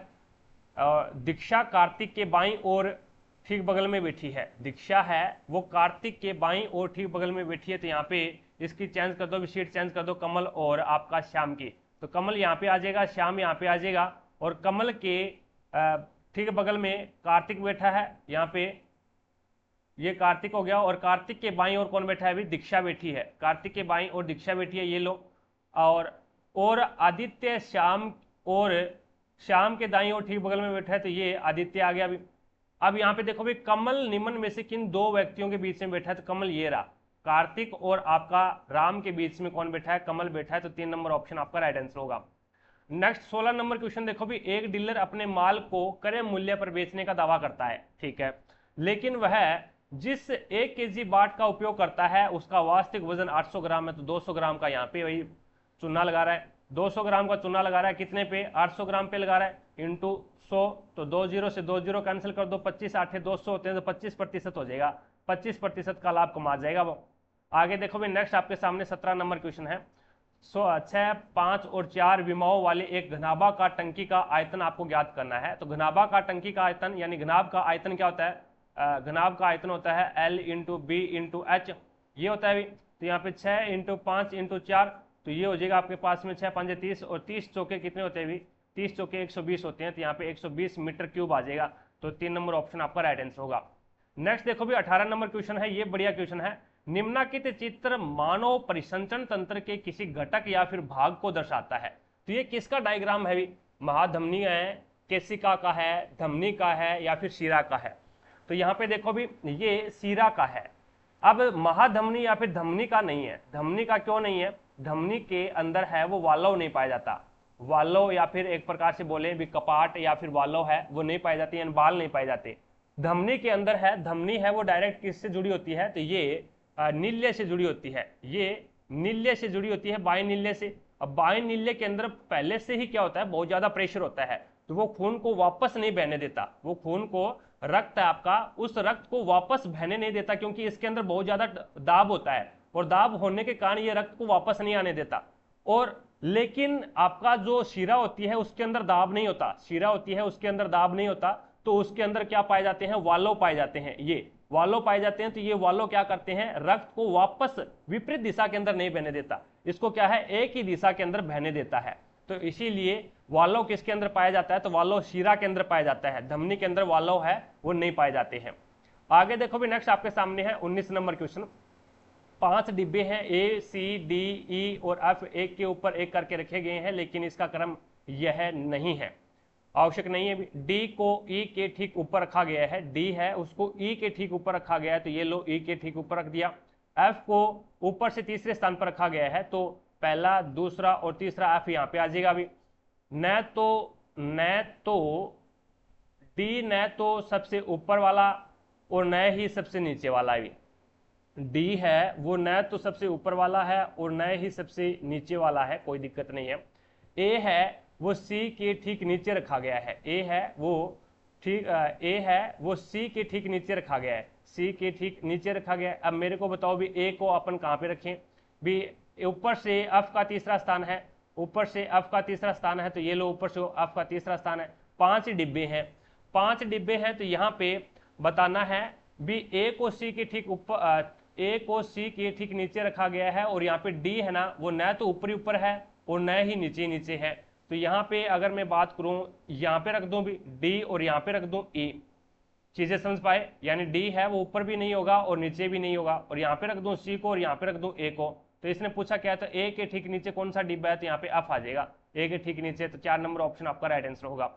दीक्षा कार्तिक के बाईं ओर ठीक बगल में बैठी है, दीक्षा है वो कार्तिक के बाईं ओर ठीक बगल में बैठी है। तो यहाँ पे इसकी चेंज कर दो, शीट चेंज कर दो, कमल और आपका श्याम की, तो कमल यहाँ पे आ जाएगा, श्याम यहाँ पे आ जाएगा, और कमल के ठीक बगल में कार्तिक बैठा है, यहाँ पे ये कार्तिक हो गया, और कार्तिक के बाईं ओर कौन बैठा है, अभी दीक्षा बैठी है, कार्तिक के बाईं ओर दीक्षा बैठी है, ये लो। और आदित्य श्याम और श्याम के दाईं ओर ठीक बगल में बैठा है, तो ये आदित्य आ गया अभी। अब यहाँ पे देखो भी कमल निम्न में से किन दो व्यक्तियों के बीच में बैठा है, तो कमल ये रहा, कार्तिक और आपका राम के बीच में कौन बैठा है, कमल बैठा है। तो 3 नंबर ऑप्शन आपका राइट आंसर होगा। नेक्स्ट 16 नंबर क्वेश्चन देखो भी, एक डीलर अपने माल को क्रय मूल्य पर बेचने का दावा करता है, ठीक है, लेकिन वह जिस 1 kg बाट का उपयोग करता है उसका वास्तविक वजन 800 ग्राम है। तो 200 ग्राम का यहाँ पे वही चूना लगा रहा है, 200 ग्राम का चूना लगा रहा है, कितने पे, 800 ग्राम पे लगा रहा है, इंटू 100, तो 20 से 20 कैंसिल कर दो, 25 8 200 होते हैं, तो 25% हो जाएगा, 25% का लाभ कमा जाएगा वो। आगे देखो भाई नेक्स्ट आपके सामने 17 नंबर क्वेश्चन है। 6, 5 और 4 विमाओं वाले एक घनाभाकार टंकी का आयतन आपको ज्ञात करना है। तो घनाभाकार टंकी का आयतन यानी घनाभ का आयतन क्या होता है? घनाभ का आयतन होता है L into B into H, ये होता है। तो यहाँ पे 6 इंटू 5 इंटू 4, तो ये हो जाएगा आपके पास में 6 5 30 और 30 चौके कितने होते हैं? 30 चौके 120 होते हैं, तो यहाँ पे 120 मीटर क्यूब आ जाएगा। तो 3 नंबर ऑप्शन आपका राइट आंसर होगा। नेक्स्ट देखो भी 18 नंबर क्वेश्चन है, ये बढ़िया क्वेश्चन है। निम्नलिखित चित्र मानव परिसंचरण तंत्र के किसी घटक या फिर भाग को दर्शाता है। तो ये किसका डायग्राम है? महाधमनी है, केशिका का है, धमनी का है या फिर शिरा का है? तो यहाँ पे देखो भी ये शिरा का है। अब महाधमनी या फिर धमनी का नहीं है। धमनी का क्यों नहीं है? धमनी के अंदर है वो वाल्व नहीं पाया जाता। वाल्व या फिर एक प्रकार से बोले भी कपाट या फिर वाल्व है वो नहीं पाए जाते, यानी बाल नहीं पाए जाते। धमनी के अंदर है, धमनी है वो डायरेक्ट किससे जुड़ी होती है? तो ये नील्य से जुड़ी होती है। ये नील्य से जुड़ी होती है, बाएं नील्य से। अब बाएं नील्य के अंदर पहले से ही क्या होता है? बहुत ज्यादा प्रेशर होता है, तो वो खून को वापस नहीं बहने देता। वो खून को, रक्त है आपका, उस रक्त को वापस बहने नहीं देता, क्योंकि इसके अंदर बहुत ज्यादा दाब होता है और दाब होने के कारण ये रक्त को वापस नहीं आने देता। और लेकिन आपका जो शिरा होती है उसके अंदर दाब नहीं होता। शिरा होती है उसके अंदर दाब नहीं होता, तो उसके अंदर क्या पाए जाते हैं? वाल्व पाए जाते हैं। ये वाल्व पाए जाते हैं। तो ये वाल्व क्या करते हैं? रक्त को वापस विपरीत दिशा के अंदर नहीं बहने देता, इसको क्या है? एक ही दिशा के अंदर बहने देता है। तो इसीलिए वाल्व किसके अंदर पाया जाता है? तो वाल्व शिरा के अंदर पाया जाता है। धमनी के अंदर वाल्व है वो नहीं पाए जाते हैं। आगे देखो भी नेक्स्ट आपके सामने है 19 नंबर क्वेश्चन। 5 डिब्बे हैं, ए सी डी ई और एफ, एक के ऊपर एक करके रखे गए हैं, लेकिन इसका क्रम यह नहीं है, आवश्यक नहीं है। डी को ई के ठीक ऊपर रखा गया है। डी है उसको ई के ठीक ऊपर रखा गया है, तो ये लो ई के ठीक ऊपर रख दिया। एफ को ऊपर से तीसरे स्थान पर रखा गया है, तो पहला, दूसरा और तीसरा एफ यहाँ पे आ जाएगा। अभी न तो डी न तो सबसे ऊपर वाला और न ही सबसे नीचे वाला। भी डी है वो न तो सबसे ऊपर वाला है और न ही सबसे नीचे वाला है, कोई दिक्कत नहीं है। ए है वो सी के ठीक नीचे रखा गया है। ए है वो सी के ठीक नीचे रखा गया है। सी के ठीक नीचे रखा गया है। अब मेरे को बताओ भी ए को अपन कहाँ पे रखें? भी ऊपर से एफ का तीसरा स्थान है, ऊपर से एफ का तीसरा स्थान है, तो ये लो ऊपर से एफ का तीसरा स्थान है। 5 डिब्बे हैं, 5 डिब्बे हैं, तो यहाँ पे बताना है भी ए को सी के ठीक ऊपर, ए को सी के ठीक नीचे रखा गया है, और यहाँ पे डी है ना वो न तो ऊपर ही ऊपर है और न ही नीचे नीचे है। तो यहाँ पे अगर मैं बात करूं, यहाँ पे रख दूं भी डी और यहाँ पे रख दूं ई, चीजें समझ पाए? यानी डी है वो ऊपर भी नहीं होगा और नीचे भी नहीं होगा, और यहाँ पे रख दूं सी को और यहाँ पे रख दूं ए को। तो इसने पूछा क्या है? तो ए के ठीक नीचे कौन सा डिब्बा है? तो यहाँ पे एफ आ जाएगा, ए के ठीक नीचे। तो 4 नंबर ऑप्शन आपका राइट आंसर होगा।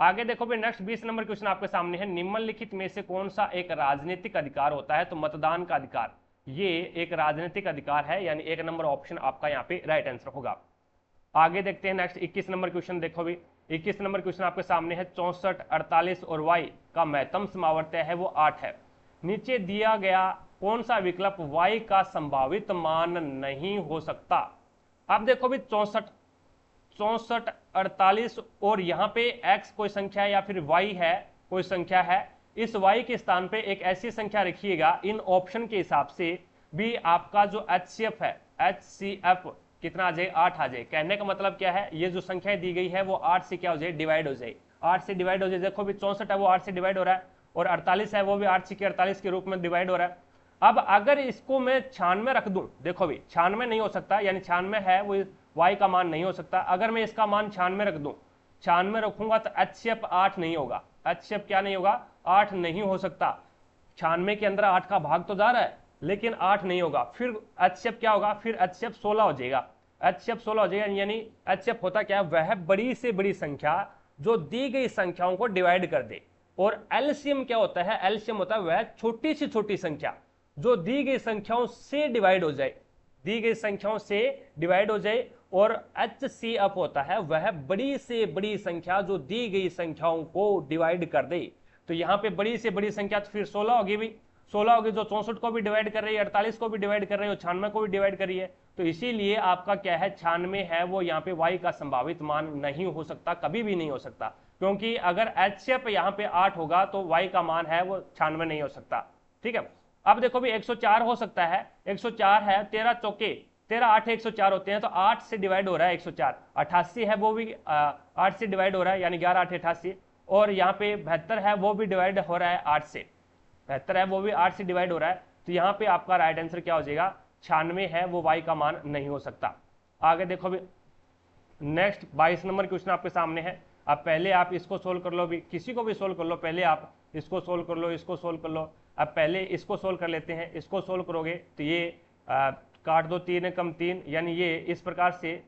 आगे देखो भाई नेक्स्ट 20 नंबर क्वेश्चन आपके सामने है। निम्नलिखित में से कौन सा एक राजनीतिक अधिकार होता है? तो मतदान का अधिकार, ये एक राजनीतिक अधिकार है, यानी 1 नंबर ऑप्शन आपका यहाँ पे राइट आंसर होगा। आगे देखते हैं नेक्स्ट 21 नंबर क्वेश्चन। देखो भी 21 नंबर क्वेश्चन आपके सामने है। 64, 48 और y का महत्तम समावर्त्य है वो 8 है। नीचे दिया गया कौन सा विकल्प y का संभावित मान नहीं हो सकता? अब देखो भी 64, 48 और यहाँ पे x कोई संख्या है या फिर y है कोई संख्या है। इस y के स्थान पे एक ऐसी संख्या रखिएगा इन ऑप्शन के हिसाब से भी आपका जो HCF है, HCF कितना आ जाए? 8 आ जाए। कहने का मतलब क्या है? ये जो संख्या दी गई है वो 8 से क्या हो जाए? डिवाइड हो जाए। 8 से डिवाइड हो जाए। देखो भी 64 है वो 8 से डिवाइड हो रहा है, और 48 है वो भी 8 से 48 के रूप में डिवाइड हो रहा है। अब अगर इसको मैं 96 रख दूं, देखो भी 96 नहीं हो सकता, यानी 96 है वो y का मान नहीं हो सकता। अगर मैं इसका मान 96 रख दूं, 96 रखूंगा तो HCF 8 नहीं होगा। HCF क्या नहीं होगा? 8 नहीं हो सकता। 96 के अंदर 8 का भाग तो जा रहा है लेकिन 8 नहीं होगा। फिर HCF क्या होगा? फिर HCF 16 हो जाएगा। HCF 16 हो जाएगा, यानी HCF होता क्या है? वह बड़ी से बड़ी संख्या जो दी गई संख्याओं को डिवाइड कर दे। और एलसीएम क्या होता है? एलसीएम होता है वह छोटी से छोटी संख्या जो दी गई संख्याओं से डिवाइड हो जाए, दी गई संख्याओं से डिवाइड हो जाए। और HCF होता है वह बड़ी से बड़ी संख्या जो दी गई संख्याओं को डिवाइड कर दे। तो यहाँ पे बड़ी से बड़ी संख्या तो फिर 16 होगी भी, 16 होगी जो 64 को भी डिवाइड कर रही है, 48 को भी डिवाइड कर रही है और 96 को भी डिवाइड कर रही है। तो इसीलिए आपका क्या है? 96 है वो यहाँ पे y का संभावित मान नहीं हो सकता, कभी भी नहीं हो सकता, क्योंकि अगर HCF यहाँ पे 8 होगा तो y का मान है वो 96 नहीं हो सकता। ठीक है। अब देखो भी 104 हो सकता है, 104 है, 13 चौके 13 8 104 होते हैं, तो 8 से डिवाइड हो रहा है 104। 88 है वो भी 8 से डिवाइड हो रहा है, यानी 11 8 88। और यहाँ पे 72 है वो भी डिवाइड हो रहा है 8 से, 72 है वो भी 8 से डिवाइड हो रहा है। तो यहाँ पे आपका राइट आंसर क्या हो जाएगा, 96 है, वो y का मान नहीं हो सकता। आगे देखो भी नेक्स्ट 22 नंबर क्वेश्चन आपके सामने है। अब पहले आप इसको सोल्व कर लो, भी किसी को भी सोल्व कर लो, पहले आप इसको सोल्व कर लो, इसको सोल्व कर लो। अब पहले इसको सोल्व कर लेते हैं, इसको सोल्व करोगे तो ये काट दो, 3 कम 3, यानी ये इस प्रकार से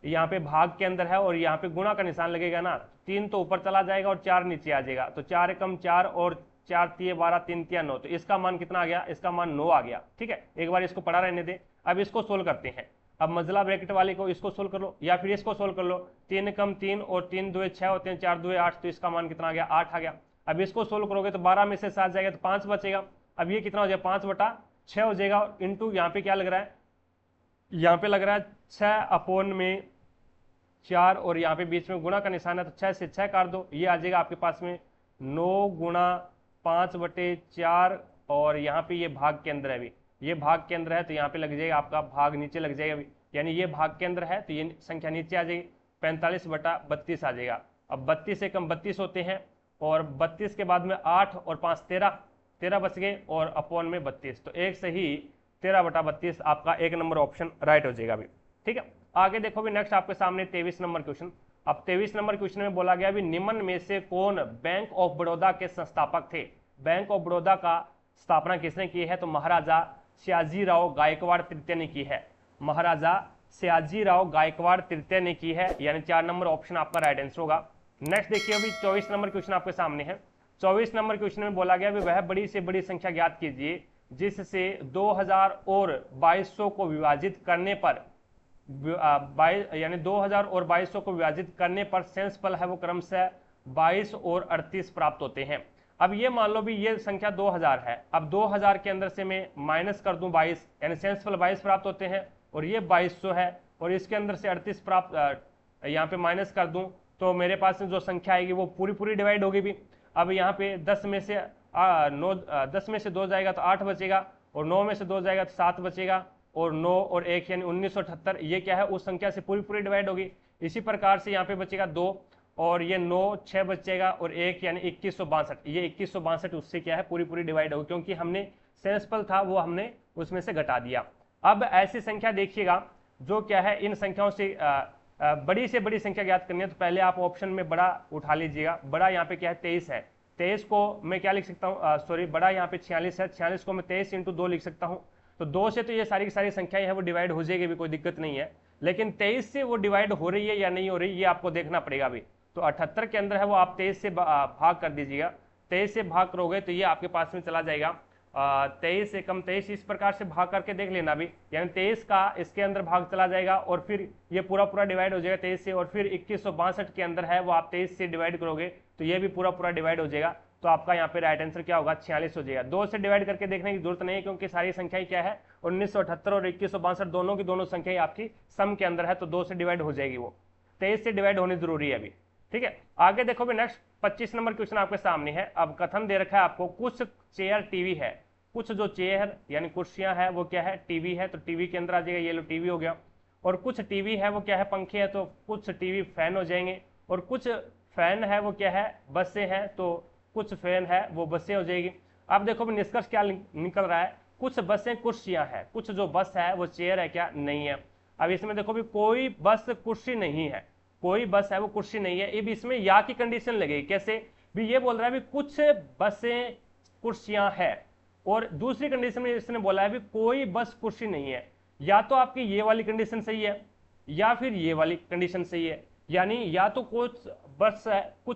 यहाँ पे भाग के अंदर है और यहाँ पे गुणा का निशान लगेगा ना, 3 तो ऊपर चला जाएगा और 4 नीचे आ जाएगा, तो 4 कम 4 और 4 3 12, 3 3 9, तो इसका मान कितना आ गया, इसका मान 9 आ गया। ठीक है, एक बार इसको पढ़ा रहने दे। अब इसको सोल्व करते हैं, अब मजला ब्रैकेट वाले को इसको सोल्व कर लो या फिर इसको सोल्व कर लो। 3 कम 3 और 3 2 6 होते हैं, 4 2 8, तो इसका मान कितना आ गया, 8 आ गया। अब इसको सोल्व करोगे तो 12 में से 7 जाएगा तो 5 बचेगा। अब ये कितना हो जाएगा, 5/6 हो जाएगा, इंटू यहाँ पे क्या लग रहा है, यहाँ पे लग रहा है 6/4 और यहाँ पे बीच में गुणा का निशान है, तो 6 से 6 काट दो, ये आ जाएगा आपके पास में 9 गुणा 5/4 और यहाँ पे ये भाग के अंदर है, अभी ये भाग के अंदर है तो यहाँ पे लग जाएगा आपका भाग नीचे लग जाएगा, यानी ये भाग के अंदर है तो ये संख्या नीचे आ जाएगी, 45/32 आ जाएगा। अब 32 से कम 32 होते हैं और 32 के बाद में 8 और 5 13 बच गए और अपॉन में 32, तो एक से ही 13/32 आपका 1 नंबर ऑप्शन राइट हो जाएगा अभी। ठीक है, आगे देखो भी नेक्स्ट आपके सामने 23 नंबर क्वेश्चन। अब 23 नंबर क्वेश्चन में बोला गया भी निम्न में से कौन बैंक ऑफ बड़ौदा के संस्थापक थे। बैंक ऑफ बड़ौदा का स्थापना किसने की है, तो महाराजा सयाजीराव गायकवाड़ तृतीय ने की है, महाराजा सयाजीराव गायकवाड़ तृतीय ने की है, यानी 4 नंबर ऑप्शन आपका राइट आंसर होगा। नेक्स्ट देखिए अभी 24 नंबर क्वेश्चन आपके सामने है। 24 नंबर क्वेश्चन में बोला गया वह बड़ी से बड़ी संख्या ज्ञात कीजिए जिससे 2000 और 2200 को विभाजित करने पर यानी 2000 और 2200 को विभाजित करने पर शेषफल है वो क्रमशः 22 और 38 प्राप्त होते हैं। अब ये मान लो भी ये संख्या 2000 है, अब 2000 के अंदर से मैं माइनस कर दूं 22, यानी शेषफल 22 प्राप्त होते हैं, और ये 2200 है और इसके अंदर से 38 प्राप्त यहाँ पे माइनस कर दूं तो मेरे पास में जो संख्या आएगी वो पूरी डिवाइड होगी भी। अब यहाँ पे 10 में से 10 में से 2 जाएगा तो 8 बचेगा और 9 में से 2 जाएगा तो 7 बचेगा और 9 और 1 यानी 1978, ये क्या है उस संख्या से पूरी डिवाइड होगी। इसी प्रकार से यहाँ पे बचेगा 2 और ये 9 6 बचेगा और 1 यानी 2162, ये 2162 उससे क्या है पूरी डिवाइड होगी, क्योंकि हमने शेषफल था वो हमने उसमें से घटा दिया। अब ऐसी संख्या देखिएगा जो क्या है इन संख्याओं से बड़ी से बड़ी संख्या ज्ञात करनी है, तो पहले आप ऑप्शन में बड़ा उठा लीजिएगा। बड़ा यहाँ पे क्या है 23 है, 23 को मैं क्या लिख सकता हूँ, सॉरी बड़ा यहाँ पे 46 है, 46 को मैं 23 × 2 लिख सकता हूँ, तो 2 से तो ये सारी की सारी संख्याएं हैं वो डिवाइड हो जाएगी भी, कोई दिक्कत नहीं है। लेकिन 23 से वो डिवाइड हो रही है या नहीं हो रही ये आपको देखना पड़ेगा अभी। तो 78 के अंदर है वो आप 23 से भाग कर दीजिएगा, 23 से भाग करोगे तो ये आपके पास में चला जाएगा 23 से कम 23, इस प्रकार से भाग करके देख लेना भी, यानी 23 का इसके अंदर भाग चला जाएगा और फिर ये पूरा डिवाइड हो जाएगा 23 से, और फिर 2162 के अंदर है वो आप 23 से डिवाइड करोगे तो ये भी पूरा डिवाइड हो जाएगा। तो आपका यहाँ पे राइट आंसर क्या होगा 46 हो जाएगा। 2 से डिवाइड करके देखने की जरूरत नहीं है क्योंकि सारी संख्याएं क्या है 1978 और 2162 दोनों की दोनों संख्याएं आपकी सम के अंदर है, तो 2 से डिवाइड हो जाएगी, वो 23 से डिवाइड होनी जरूरी है अभी। ठीक है, आगे देखो भी नेक्स्ट 25 नंबर क्वेश्चन आपके सामने है। अब कथन दे रखा है आपको कुछ चेयर टीवी है, कुछ जो चेयर यानी कुर्सियां है वो क्या है टीवी है, तो टीवी के अंदर आ जाएगा, ये लो टीवी हो गया। और कुछ टीवी है वो क्या है पंखे है, तो कुछ टीवी फैन हो जाएंगे, और कुछ फैन है वो क्या है बसें हैं, तो कुछ फैन है वो बसें हो जाएगी। अब देखो भी निष्कर्ष क्या निकल रहा है, कुछ बसें कुर्सियां हैं, कुछ जो बस है वो चेयर है क्या, नहीं है। अब इसमें देखो भी कोई बस कुर्सी नहीं है, कोई बस है वो कुर्सी नहीं है। अब इसमें या की कंडीशन लगेगी, कैसे भी ये बोल रहा है भी कुछ बसें कुर्सियां हैं, और दूसरी कंडीशन में इसने बोला है भी कोई बस कुर्सी नहीं है। या तो आपकी ये वाली कंडीशन सही है या फिर ये वाली कंडीशन सही है, यानी या तो कुछ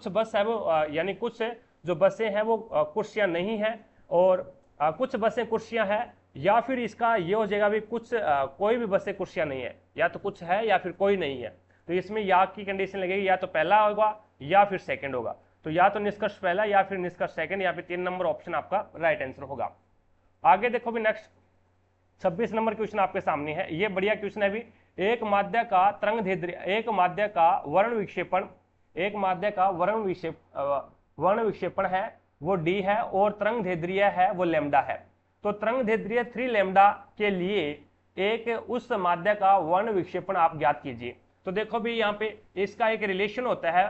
बस है वो यानी कुछ जो बसें हैं वो कुर्सियां नहीं है और कुछ बसें कुर्सियां हैं, या फिर इसका ये हो जाएगा भी कुछ कोई भी बसें कुर्सियां नहीं है, या तो कुछ है या फिर कोई नहीं है। तो इसमें या की कंडीशन लगेगी, या तो पहला होगा या फिर सेकंड होगा, तो या तो निष्कर्ष पहला या फिर निष्कर्ष सेकंड, या फिर 3 नंबर ऑप्शन आपका राइट आंसर होगा। आगे देखो भी नेक्स्ट 26 नंबर क्वेश्चन आपके सामने है, ये बढ़िया क्वेश्चन है भी। एक माध्य का एक माध्य का वर्ण विक्षेपण है वो d है और तरंग दैर्ध्य है वो लैम्डा है। तो तरंगदैर्ध्य 3 लैम्डा के लिए एक उस माध्य का वर्ण विक्षेपण आप ज्ञात कीजिए। तो देखो भी यहाँ पे इसका एक रिलेशन होता है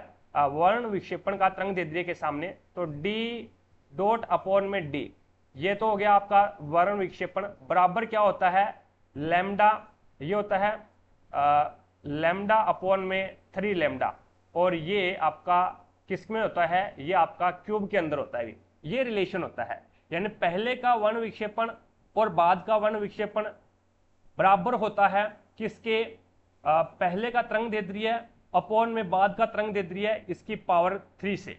वर्ण विक्षेपण का तरंगदैर्ध्य के सामने, तो डी डॉट अपॉन में डी, ये तो हो गया आपका वर्ण विक्षेपण, बराबर क्या होता है लैम्डा, ये होता है लैम्डा अपॉन में 3 लैम्डा, और ये आपका किस में होता है, ये आपका क्यूब के अंदर होता है। ये रिलेशन होता है, यानी पहले का वर्ण विक्षेपण और बाद का वर्ण विक्षेपण बराबर होता है किसके, पहले का तरंगदैर्ध्य अपॉन में बाद का तरंगदैर्ध्य इसकी पावर 3 से,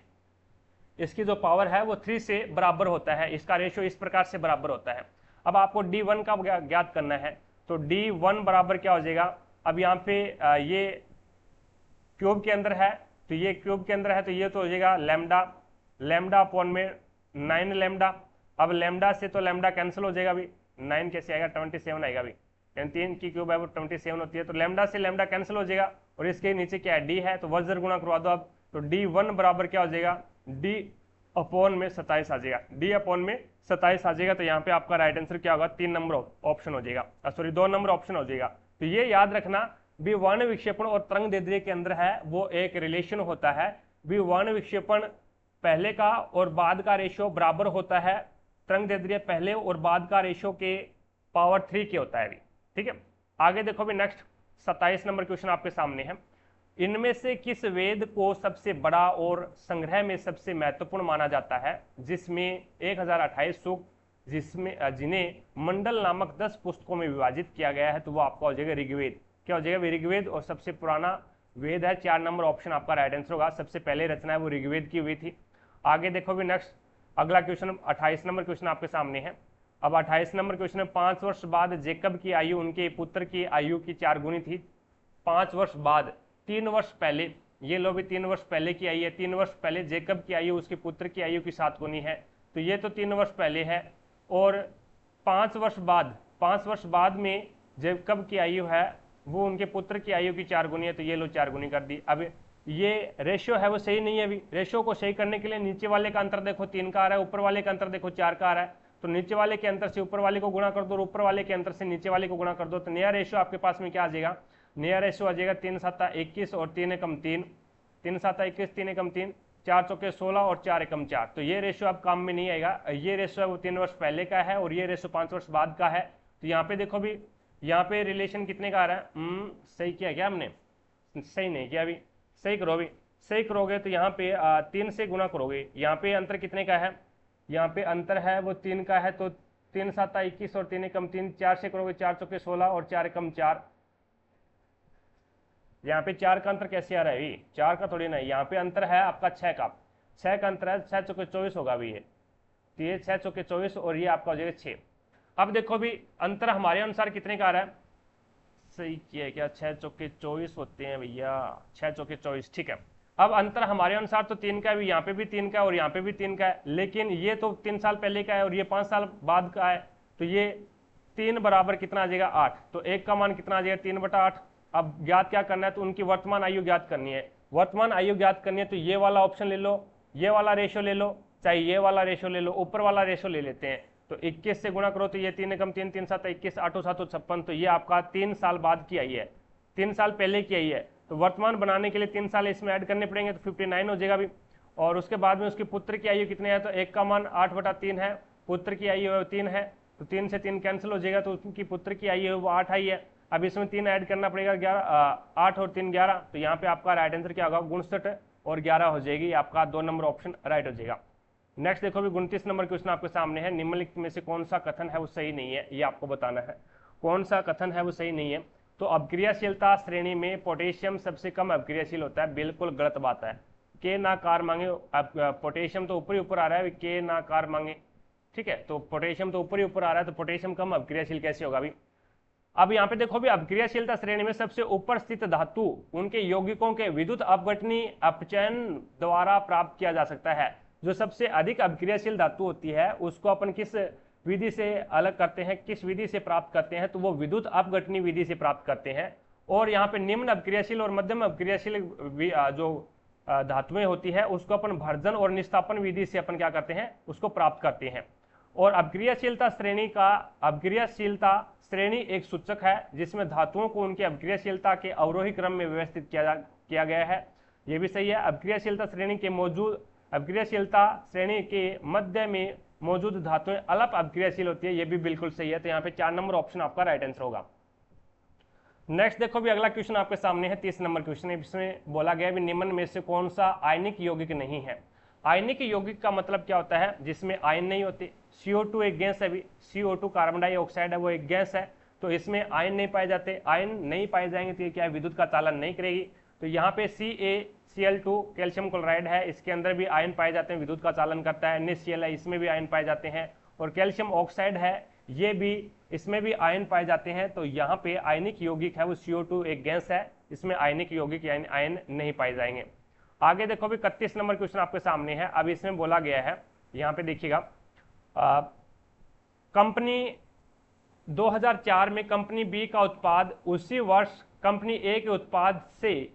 इसकी जो पावर है वो 3 से बराबर होता है, इसका रेशियो इस प्रकार से बराबर होता है। अब आपको D1 का ज्ञात करना है, तो D1 बराबर क्या हो जाएगा, अब यहाँ पे ये क्यूब के अंदर है, तो ये क्यूब के अंदर है, तो ये तो हो जाएगा लैम्डा, लैम्डा अपॉन में 9 लैम्डा। अब लैम्डा से तो लैम्डा कैंसिल हो जाएगा अभी, 9 कैसे आएगा, 27 आएगा अभी, 3 की क्यूब है वो 27 होती है, तो लैम्डा से लैम्डा कैंसिल हो जाएगा, और इसके नीचे क्या है डी है, तो वर्ग गुणा करवा दो अब, तो D1 बराबर क्या हो जाएगा, डी अपॉन में 27 आ जाएगा, डी अपॉन में 27 आ जाएगा। तो यहाँ पे आपका राइट आंसर क्या होगा, 3 नंबर ऑप्शन हो जाएगा, सॉरी 2 नंबर ऑप्शन हो जाएगा। तो ये याद रखना भी वर्ण विक्षेपण और तरंगदैर्ध्य के अंदर है वो एक रिलेशन होता है, भी वर्ण विक्षेपण पहले का और बाद का रेशियो बराबर होता है तरंगदैर्ध्य पहले और बाद का रेशियो के पावर 3 के होता है भी, ठीक है। आगे देखो भी नेक्स्ट 27 नंबर क्वेश्चन आपके सामने है, इनमें से किस वेद को सबसे बड़ा और संग्रह में सबसे महत्वपूर्ण माना जाता है, जिसमें 1028 सूक्त जिन्हें मंडल नामक 10 पुस्तकों में विभाजित किया गया है, तो वो आपका हो जाएगा ऋग्वेद। क्या हो जाएगा, ऋग्वेद, और सबसे पुराना वेद है, 4 नंबर ऑप्शन आपका राइट आंसर होगा, सबसे पहले रचना है वो ऋग्वेद की हुई थी। आगे देखो भी नेक्स्ट अगला क्वेश्चन 28 नंबर क्वेश्चन आपके सामने है। अब 28 नंबर क्वेश्चन में 5 वर्ष बाद जेकब की आयु उनके पुत्र की आयु की 4 गुनी थी। 5 वर्ष बाद, 3 वर्ष पहले, ये लो भी 3 वर्ष पहले की आई है, 3 वर्ष पहले जेकब की आयु उसके पुत्र की आयु की 7 गुनी है, तो ये तो 3 वर्ष पहले है। और 5 वर्ष बाद, 5 वर्ष बाद में जेकब की आयु है वो उनके पुत्र की आयु की 4 गुनी है, तो ये लो 4 गुनी कर दी। अब ये रेशियो है वो सही नहीं है, अभी रेशियो को सही करने के लिए नीचे वाले का अंतर देखो 3 का आ रहा है, ऊपर वाले का अंतर देखो 4 का आ रहा है, तो नीचे वाले के अंतर से ऊपर वाले को गुणा कर दो और ऊपर वाले के अंतर से नीचे वाले को गुणा कर दो, तो नया रेशियो आपके पास में क्या आ जाएगा, नया रेशियो आ जाएगा 3 7 21 और 3 एकम 3, 3 7 21 3 एकम 3, 4 चौके 16 और 4 एकम 4, तो ये रेशियो अब काम में नहीं आएगा। ये रेशियो है वो 3 वर्ष पहले का है और ये रेशियो 5 वर्ष बाद का है। तो यहाँ पे देखो भी यहाँ पे रिलेशन कितने का आ रहा है, सही किया क्या हमने, सही नहीं किया, अभी सही करो, अभी सही करोगे तो यहाँ पे 3 से गुणा करोगे, यहाँ पे अंतर कितने का है, यहाँ पे अंतर है वो 3 का है, तो 3 7 21 और 3 एकम 3, 4 से करोगे 4 चौके 16 और 4 एकम 4, यहाँ पे 4 का अंतर कैसे आ रहा है, 4 का थोड़ी नहीं, यहाँ पे अंतर है आपका 6 का अंतर है, 6 चौके 24 होगा अभी ये, तो ये 6 चौके 24 और ये आपका हो जाएगा 6। अब देखो भी अंतर हमारे अनुसार कितने का आ रहा है, सही किया क्या, 6 चौके 24 होते हैं भैया, 6 चौके 24, ठीक है। अब अंतर हमारे अनुसार तो 3 का है, यहाँ पे भी 3 का है और यहाँ पे भी 3 का है, लेकिन ये तो 3 साल पहले का है और ये 5 साल बाद का है, तो ये 3 बराबर कितना आ जाएगा 8, तो 1 का मान कितना आ जाएगा 3/8। अब ज्ञात क्या करना है, तो उनकी वर्तमान आयु ज्ञात करनी है, वर्तमान आयु ज्ञात करनी है, तो ये वाला ऑप्शन ले लो, ये वाला रेशियो ले लो, चाहे ये वाला रेशियो ले लो, ऊपर वाला रेशियो ले लेते हैं, तो 21 से गुणा करो तो ये 3 एकम 3, 3 7 21, 8 7 56, तो ये आपका 3 साल बाद की आई है, 3 साल पहले की आई है, तो वर्तमान बनाने के लिए 3 साल इसमें ऐड करने पड़ेंगे, तो 59 हो जाएगा भी। और उसके बाद में उसके पुत्र की आयु कितने है, तो 1 का मान 8/3 है, पुत्र की आयु 3 है, तो 3 से 3 कैंसिल हो जाएगा, तो उनकी पुत्र की आयु है वो 8 आई है। अब इसमें 3 ऐड करना पड़ेगा, 8 और 3 11, तो यहाँ पे आपका राइट आंसर क्या होगा 59 और 11 हो जाएगी, आपका 2 नंबर ऑप्शन राइट हो जाएगा। नेक्स्ट देखो भी 29 नंबर क्वेश्चन आपके सामने है, निम्नलिखित में से कौन सा कथन है वो सही नहीं है, ये आपको बताना है कौन सा कथन है वो सही नहीं है। तो अभिक्रियाशीलता श्रेणी में पोटेशियम सबसे कम अभिक्रियाशील होता है, बिल्कुल गलत बात है, के ना कार मांगे, पोटेशियम तो ऊपर ही ऊपर आ रहा है, के ना कार मांगे, ठीक है, तो पोटेशियम तो ऊपर ही ऊपर आ रहा है, तो पोटेशियम कम अभिक्रियाशील कैसे होगा अभी। अब यहाँ पे देखो भी अभिक्रियाशीलता श्रेणी में सबसे ऊपर स्थित धातु उनके यौगिकों के विद्युत अपघटनी अपचयन द्वारा प्राप्त किया जा सकता है। जो सबसे अधिक अभिक्रियाशील धातु होती है उसको अपन किस विधि से अलग करते हैं, किस विधि से प्राप्त करते हैं, तो वो विद्युत अपघटनी विधि से प्राप्त करते हैं। और यहाँ पे निम्न अभिक्रियाशील और मध्यम अभिक्रियाशील जो धातुएं होती है उसको अपन भर्जन और निस्तापन विधि से अपन क्या करते हैं, उसको प्राप्त करते हैं। और अपक्रियाशीलता श्रेणी एक सूचक है जिसमें धातुओं को उनकी अपक्रियाशीलता के अवरोही क्रम में व्यवस्थित किया गया है। यह भी सही है। अपक्रियाशीलता श्रेणी के मध्य में मौजूद धातुएं अल्प अपक्रियाशील होती है, यह भी बिल्कुल सही है। तो यहाँ पे 4 नंबर ऑप्शन आपका राइट आंसर होगा। नेक्स्ट देखो भी अगला क्वेश्चन आपके सामने है, 30 नंबर क्वेश्चन है। इसमें बोला गया है निम्न में से कौन सा आयनिक यौगिक नहीं है। आयनिक यौगिक का मतलब क्या होता है, जिसमें आयन नहीं होते। CO2 एक गैस है, CO2 कार्बन डाइऑक्साइड है, वो एक गैस है, तो इसमें आयन नहीं पाए जाते। आयन नहीं पाए जाएंगे तो ये क्या है, विद्युत का चालन नहीं करेगी। तो यहाँ पे CaCl2 कैल्शियम क्लोराइड है, इसके अंदर भी आयन पाए जाते हैं, विद्युत का चालन करता है। NaCl है, इसमें भी आयन पाए जाते हैं। और कैल्शियम ऑक्साइड है, ये भी, इसमें भी आयन पाए जाते हैं। तो यहाँ पे आयनिक यौगिक है वो CO2 एक गैस है, इसमें आयनिक यौगिक यानी आयन नहीं पाए जाएंगे। आगे देखो भी 31 नंबर क्वेश्चन आपके सामने है। अब इसमें बोला गया है, यहाँ पे देखिएगा, कंपनी 2004 में कंपनी बी का उत्पाद उसी वर्ष कंपनी ए के उत्पाद से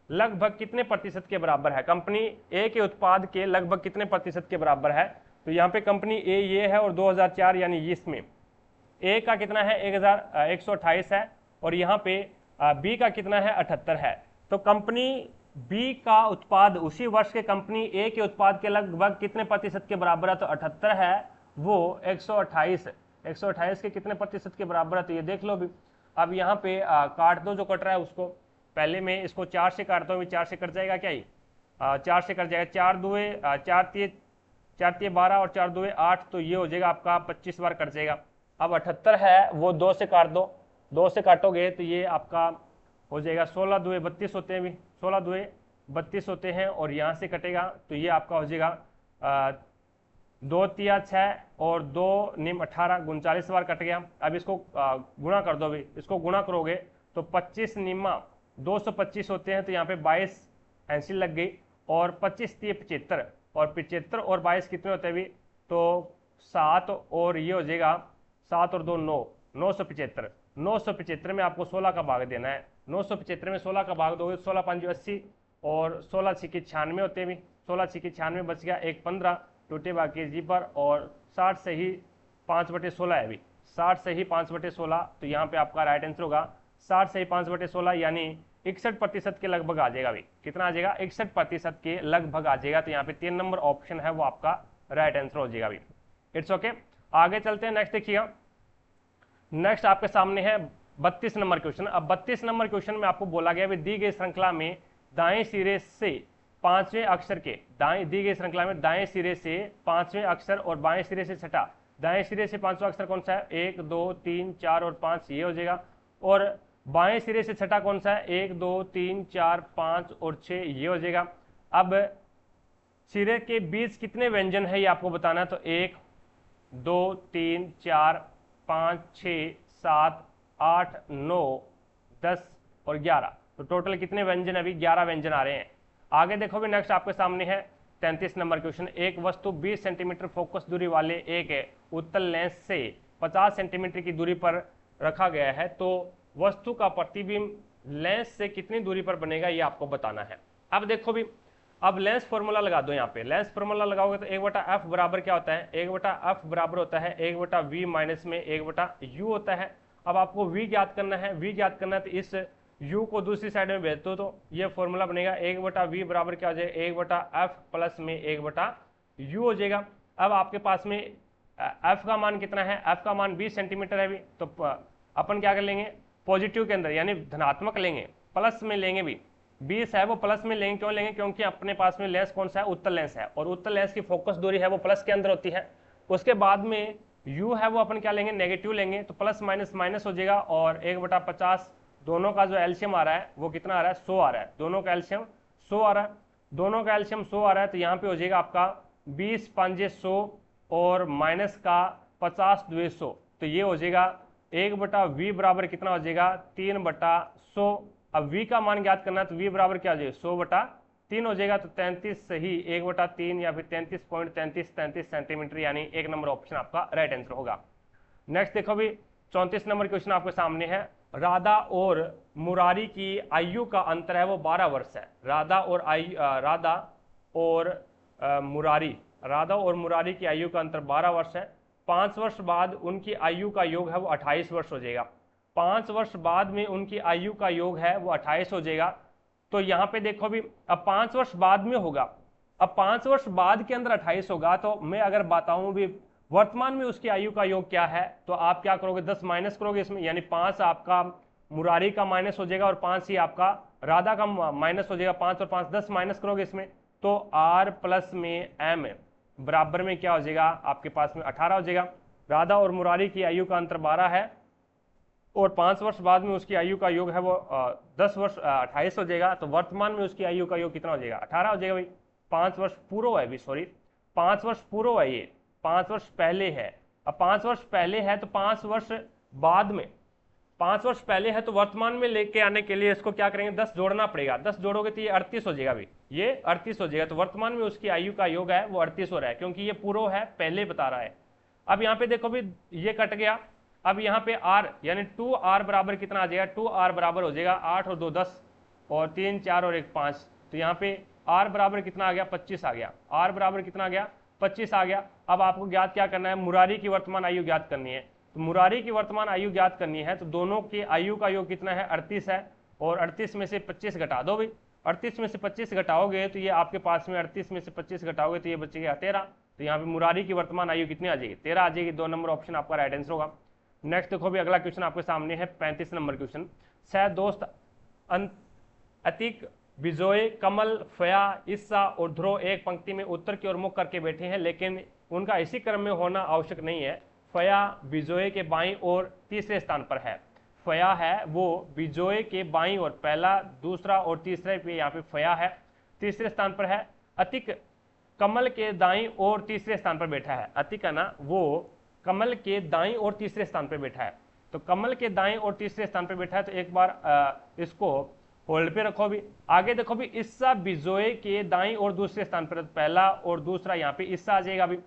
लगभग कितने प्रतिशत के बराबर है। कंपनी ए के उत्पाद के लगभग कितने प्रतिशत के बराबर है। तो यहाँ पे कंपनी ए ये है और 2004 यानी इसमें ए का कितना है 1128 है और यहाँ पे बी का कितना है 78 है। तो कंपनी बी का उत्पाद उसी वर्ष के कंपनी ए के उत्पाद के लगभग कितने प्रतिशत के बराबर है। तो 78 है, वो 128 के कितने प्रतिशत के बराबर है। तो ये देख लो भी। अब यहाँ पे काट दो जो कट रहा है उसको, पहले मैं इसको 4 से काटता हूँ, 4 से कट जाएगा क्या ये, 4 से कट जाएगा। 4 तिये 12 और 4 दुए 8, तो ये हो जाएगा आपका 25 बार कट जाएगा। अब 78 है, वो 2 से काट दो, 2 से काटोगे तो ये आपका हो जाएगा 16 दुए 32 होते हैं भी, 16 दुए 32 होते हैं। और यहाँ से कटेगा तो ये आपका हो जाएगा 2 तिया 6 और 2 निम 18, 39 बार कट गया। अब इसको गुणा कर दो भी, इसको गुणा करोगे तो 25 निम्मा 225 होते हैं। तो यहाँ पे 22 एंसिल लग गई और 25 तिये 75 और 75 और 22 कितने होते हैं भी, तो 7 और ये हो जाएगा 7 और 2 9, 975। 975 में आपको 16 का भाग देना है। 975 में 16 का भाग दोगे, 16 5 80 और 16 6 96 होते हैं भी, 16 6 96 बच गया, 1 15 टूटे भाग के जी पर। और 60 से ही 5/16 है भी, 60 से ही 5/16। तो यहाँ पे आपका राइट आंसर होगा 60 से ही 5/16 यानी 61% के लगभग आ जाएगा भी। कितना आ जाएगा, 61% के लगभग आ जाएगा। तो यहाँ पे 3 नंबर ऑप्शन है वो आपका राइट आंसर हो जाएगा भी। It's okay. आगे चलते हैं, नेक्स्ट देखिएगा। नेक्स्ट आपके सामने है 32 नंबर क्वेश्चन। अब 32 नंबर क्वेश्चन में आपको बोला गया दी गई श्रृंखला में दाएं सिरे से 5वें अक्षर के दी गई श्रृंखला में दाएं सिरे से 5वें अक्षर और बाएं सिरे से छठा, दाएं सिरे से 5वां अक्षर कौन सा है, 1 2 3 4 और 5, ये हो जाएगा। और बाएं सिरे से छठा कौन सा है, 1 2 3 4 5 और 6, ये हो जाएगा। अब सिरे के बीच कितने व्यंजन है ये आपको बताना है। तो 1 2 3 4 5 6 7 8 9 10 और 11, तो टोटल कितने व्यंजन, अभी 11 व्यंजन आ रहे हैं। आगे देखो भी, नेक्स्ट आपके सामने है 33 नंबर क्वेश्चन। एक वस्तु 20 सेंटीमीटर फोकस दूरी वाले एक उत्तल लेंस से 50 सेंटीमीटर की दूरी पर रखा गया है, तो वस्तु का प्रतिबिंब लेंस से कितनी दूरी पर बनेगा ये आपको बताना है। अब देखो भी, अब लेंस फॉर्मूला लगा दो। यहाँ पे लेंस फॉर्मूला लगाओगे तो 1/f बराबर क्या होता है, 1/f बराबर होता है 1/v माइनस में 1/u होता है। अब आपको v ज्ञात करना है, v ज्ञात करना है तो इस u को दूसरी साइड में भेज दो, तो ये फॉर्मूला बनेगा 1/v बराबर क्या हो जाएगा, 1/f प्लस में 1/u हो जाएगा। अब आपके पास में f का मान कितना है, f का मान 20 सेंटीमीटर है भी, तो अपन क्या कर लेंगे, पॉजिटिव के अंदर यानी धनात्मक लेंगे, प्लस में लेंगे भी। 20 है वो प्लस में लेंगे, क्यों लेंगे, क्योंकि अपने पास में लेंस कौन सा है, उत्तल लेंस है, और उत्तल लेंस की फोकस दूरी है वो प्लस के अंदर होती है। उसके बाद में u है वो अपन क्या लेंगे, नेगेटिव लेंगे, तो प्लस माइनस माइनस हो जाएगा। और 1/50 दोनों का जो एल्शियम आ रहा है वो कितना आ रहा है, 100 आ रहा है, दोनों का एल्शियम 100 आ रहा है, दोनों का एल्शियम 100 आ रहा है। तो यहाँ पे हो जाएगा आपका 20 5 100 और माइनस का 50 2 100, तो ये हो जाएगा 1/v बराबर कितना हो जाएगा, 3/100। अब v का मान ज्ञात करना है तो v बराबर क्या हो जाएगा, 100/3 हो जाएगा। तो 33 सही 1/3 या फिर 33.33 सेंटीमीटर, यानी 1 नंबर ऑप्शन आपका राइट आंसर होगा। नेक्स्ट देखो भी, 34 नंबर क्वेश्चन आपके सामने है। राधा और मुरारी की आयु का अंतर है वो 12 वर्ष है। राधा और मुरारी की आयु का अंतर 12 वर्ष है। 5 वर्ष बाद उनकी आयु का योग है वो 28 वर्ष हो जाएगा। 5 वर्ष बाद में उनकी आयु का योग है वो 28 हो जाएगा। तो यहाँ पे देखो भी, अब 5 वर्ष बाद में होगा, अब 5 वर्ष बाद के अंदर 28 होगा, तो मैं अगर बताऊं भी वर्तमान में उसकी आयु का योग क्या है, तो आप क्या करोगे, 10 माइनस करोगे इसमें, यानी 5 आपका मुरारी का माइनस हो जाएगा और 5 ही आपका राधा का माइनस हो जाएगा। 5 और 5 10 माइनस करोगे इसमें, तो आर प्लस में एम बराबर में क्या हो जाएगा आपके पास में 18 हो जाएगा। राधा और मुरारी की आयु का अंतर 12 है और 5 वर्ष बाद में उसकी आयु का योग है वो 10 वर्ष 28 हो जाएगा। तो वर्तमान में उसकी आयु का योग कितना हो जाएगा, 18 हो जाएगा भाई। 5 वर्ष पूर्व है भी, सॉरी 5 वर्ष पूर्व है, ये 5 वर्ष पहले है। अब 5 वर्ष पहले है तो 5 वर्ष बाद में, 5 वर्ष पहले है तो वर्तमान में लेके आने के लिए इसको क्या करेंगे, 10 जोड़ना पड़ेगा। 10 जोड़ोगे तो ये 38 हो जाएगा भाई, ये 38 हो जाएगा। तो वर्तमान में उसकी आयु का योग है वो 38 हो रहा है, क्योंकि ये पूर्व है, पहले बता रहा है। अब यहाँ पे देखो भी ये कट गया, अब यहाँ पे r यानी 2r बराबर कितना आ जाएगा, 2r बराबर हो जाएगा 8 और 2 10 और 3 4 और 1 5। तो यहाँ पे r बराबर कितना आ गया, 25 आ गया। r बराबर कितना आ गया, 25 आ गया। अब आपको ज्ञात क्या करना है, मुरारी की वर्तमान आयु ज्ञात करनी है। तो मुरारी की वर्तमान आयु ज्ञात करनी है, तो दोनों की आयु का योग कितना है, 38 है। और 38 में से 25 घटा दो भाई, 38 में से 25 घटाओगे तो ये आपके पास में 38 में से 25 घटाओगे तो ये बचेगा 13। तो यहाँ पे मुरारी की वर्तमान आयु कितनी आ जाएगी, 13 आ जाएगी। 2 नंबर ऑप्शन आपका राइट आंसर होगा। नेक्स्ट देखो भी अगला क्वेश्चन आपके सामने है, 35 नंबर क्वेश्चन। सह दोस्त अतिक, बिजोय, कमल, फया, ईसा और ध्रुव एक पंक्ति में उत्तर की ओर मुख करके बैठे हैं, लेकिन उनका इसी क्रम में होना आवश्यक नहीं है। फया बिजोय के बाईं ओर तीसरे स्थान पर है। फया है वो बिजोय के बाईं ओर, पहला दूसरा और तीसरे पे यहाँ पे फया है, तीसरे स्थान पर है। अतिक कमल के दाईं ओर तीसरे स्थान पर बैठा है। अतिक है ना, वो कमल के दाईं ओर तीसरे स्थान पर बैठा है। तो कमल के दाईं ओर तीसरे स्थान पर बैठा है, तो एक बार इसको होल्ड पे रखो भी। आगे देखो भी, ईसा बिजोय के दाईं ओर दूसरे स्थान पर, पहला और दूसरा यहाँ पे ईसा आ जाएगा भी।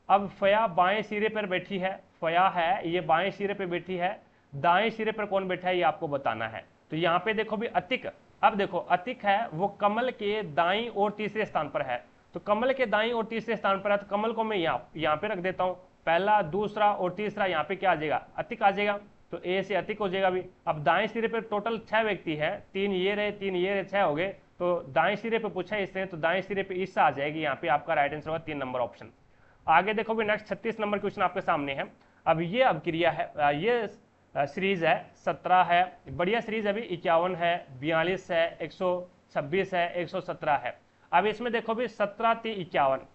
अब फया बाएं सिरे पर बैठी है, फया है ये बाएं सिरे पे बैठी है, दाएं सिरे पर कौन बैठा है ये आपको बताना है। तो यहाँ पे देखो भी अतिक, अब देखो अतिक है वो कमल के दाईं ओर तीसरे स्थान पर है। तो कमल के दाईं ओर तीसरे स्थान पर है, तो कमल को मैं यहाँ पे रख देता हूँ। पहला दूसरा और तीसरा यहाँ पे क्या आ जाएगा, अतिक आ जाएगा। तो ए से अतिक हो जाएगा भी। अब दाएं सिरे पे टोटल 6 व्यक्ति है, 3 ये रहे 3 ये रहे, 6 हो गए। तो दाएं सिरे पे पूछा है इसने, तो दाएं सिरे पे ईसा आ जाएगी। यहाँ पे आपका राइट आंसर होगा 3 नंबर ऑप्शन। आगे देखो भी नेक्स्ट 36 नंबर क्वेश्चन आपके सामने है। अब ये अब क्रिया है, ये सीरीज है 17 है, बढ़िया सीरीज है भी। 51 है, 42 है, 126 है, 117 है। अब इसमें देखो भी 17 × 51,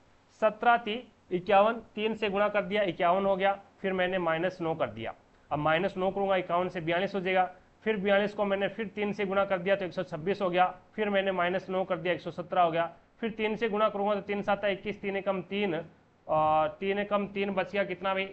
17 × 51, 3 से गुणा कर दिया 51 हो गया, फिर मैंने -9 कर दिया। अब -9 करूंगा 51 से 42 हो जाएगा, फिर 42 को मैंने फिर 3 से गुणा कर दिया तो 126 हो गया, फिर मैंने -9 कर दिया 117 हो गया, फिर 3 से गुणा करूंगा तो 3 7 21, 3 एकम 3 और 3 एकम 3 बच गया कितना भाई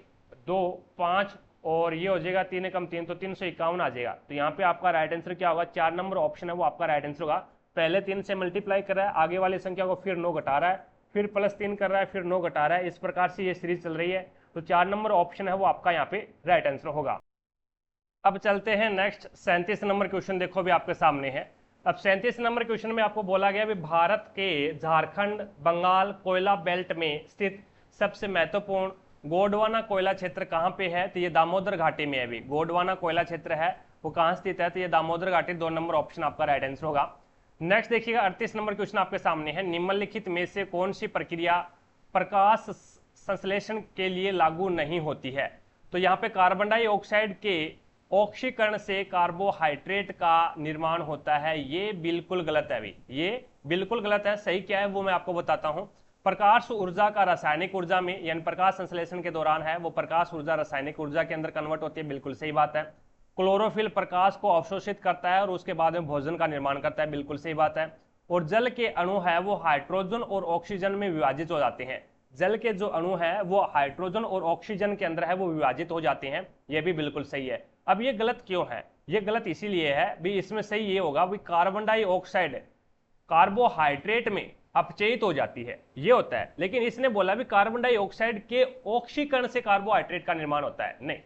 2 5 और ये हो जाएगा 3 एकम 3 तो 351 आ जाएगा। तो यहाँ पे आपका राइट आंसर क्या होगा, 4 नंबर ऑप्शन है वो आपका राइट आंसर होगा। पहले 3 से मल्टीप्लाई कर रहा है, आगे वाली संख्या को फिर 9 घटा रहा है, फिर +3 कर रहा है, फिर 9 घटा रहा है, इस प्रकार से ये सीरीज चल रही है। तो 4 नंबर ऑप्शन है वो आपका यहाँ पे राइट आंसर होगा। अब चलते हैं नेक्स्ट 37 नंबर क्वेश्चन, देखो भी आपके सामने है। अब 37 नंबर क्वेश्चन में आपको बोला गया भी भारत के झारखंड बंगाल कोयला बेल्ट में स्थित सबसे महत्वपूर्ण गोंडवाना कोयला क्षेत्र कहाँ पे है, तो ये दामोदर घाटी में है भी। गोंडवाना कोयला क्षेत्र है वो कहाँ स्थित है, तो ये दामोदर घाटी, 2 नंबर ऑप्शन आपका राइट आंसर होगा। नेक्स्ट देखिएगा 38 नंबर क्वेश्चन आपके सामने है। निम्नलिखित में से कौन सी प्रक्रिया प्रकाश संश्लेषण के लिए लागू नहीं होती है। तो यहाँ पे कार्बन डाइऑक्साइड के ऑक्सीकरण से कार्बोहाइड्रेट का निर्माण होता है, ये बिल्कुल गलत है भाई, ये बिल्कुल गलत है। सही क्या है वो मैं आपको बताता हूँ। प्रकाश ऊर्जा का रासायनिक ऊर्जा में, यानी प्रकाश संश्लेषण के दौरान है वो प्रकाश ऊर्जा रासायनिक ऊर्जा के अंदर कन्वर्ट होती है, बिल्कुल सही बात है। क्लोरोफिल प्रकाश को अवशोषित करता है और उसके बाद में भोजन का निर्माण करता है, बिल्कुल सही बात है। और जल के अणु है वो हाइड्रोजन और ऑक्सीजन में विभाजित हो जाते हैं, जल के जो अणु है वो हाइड्रोजन और ऑक्सीजन के अंदर है वो विभाजित हो जाते हैं, ये भी बिल्कुल सही है। अब ये गलत क्यों है, ये गलत इसीलिए है भी, इसमें सही ये होगा भी कार्बन डाइऑक्साइड कार्बोहाइड्रेट में अपचयित हो जाती है, ये होता है। लेकिन इसने बोला भी कार्बन डाइऑक्साइड के ऑक्सीकरण से कार्बोहाइड्रेट का निर्माण होता है, नहीं।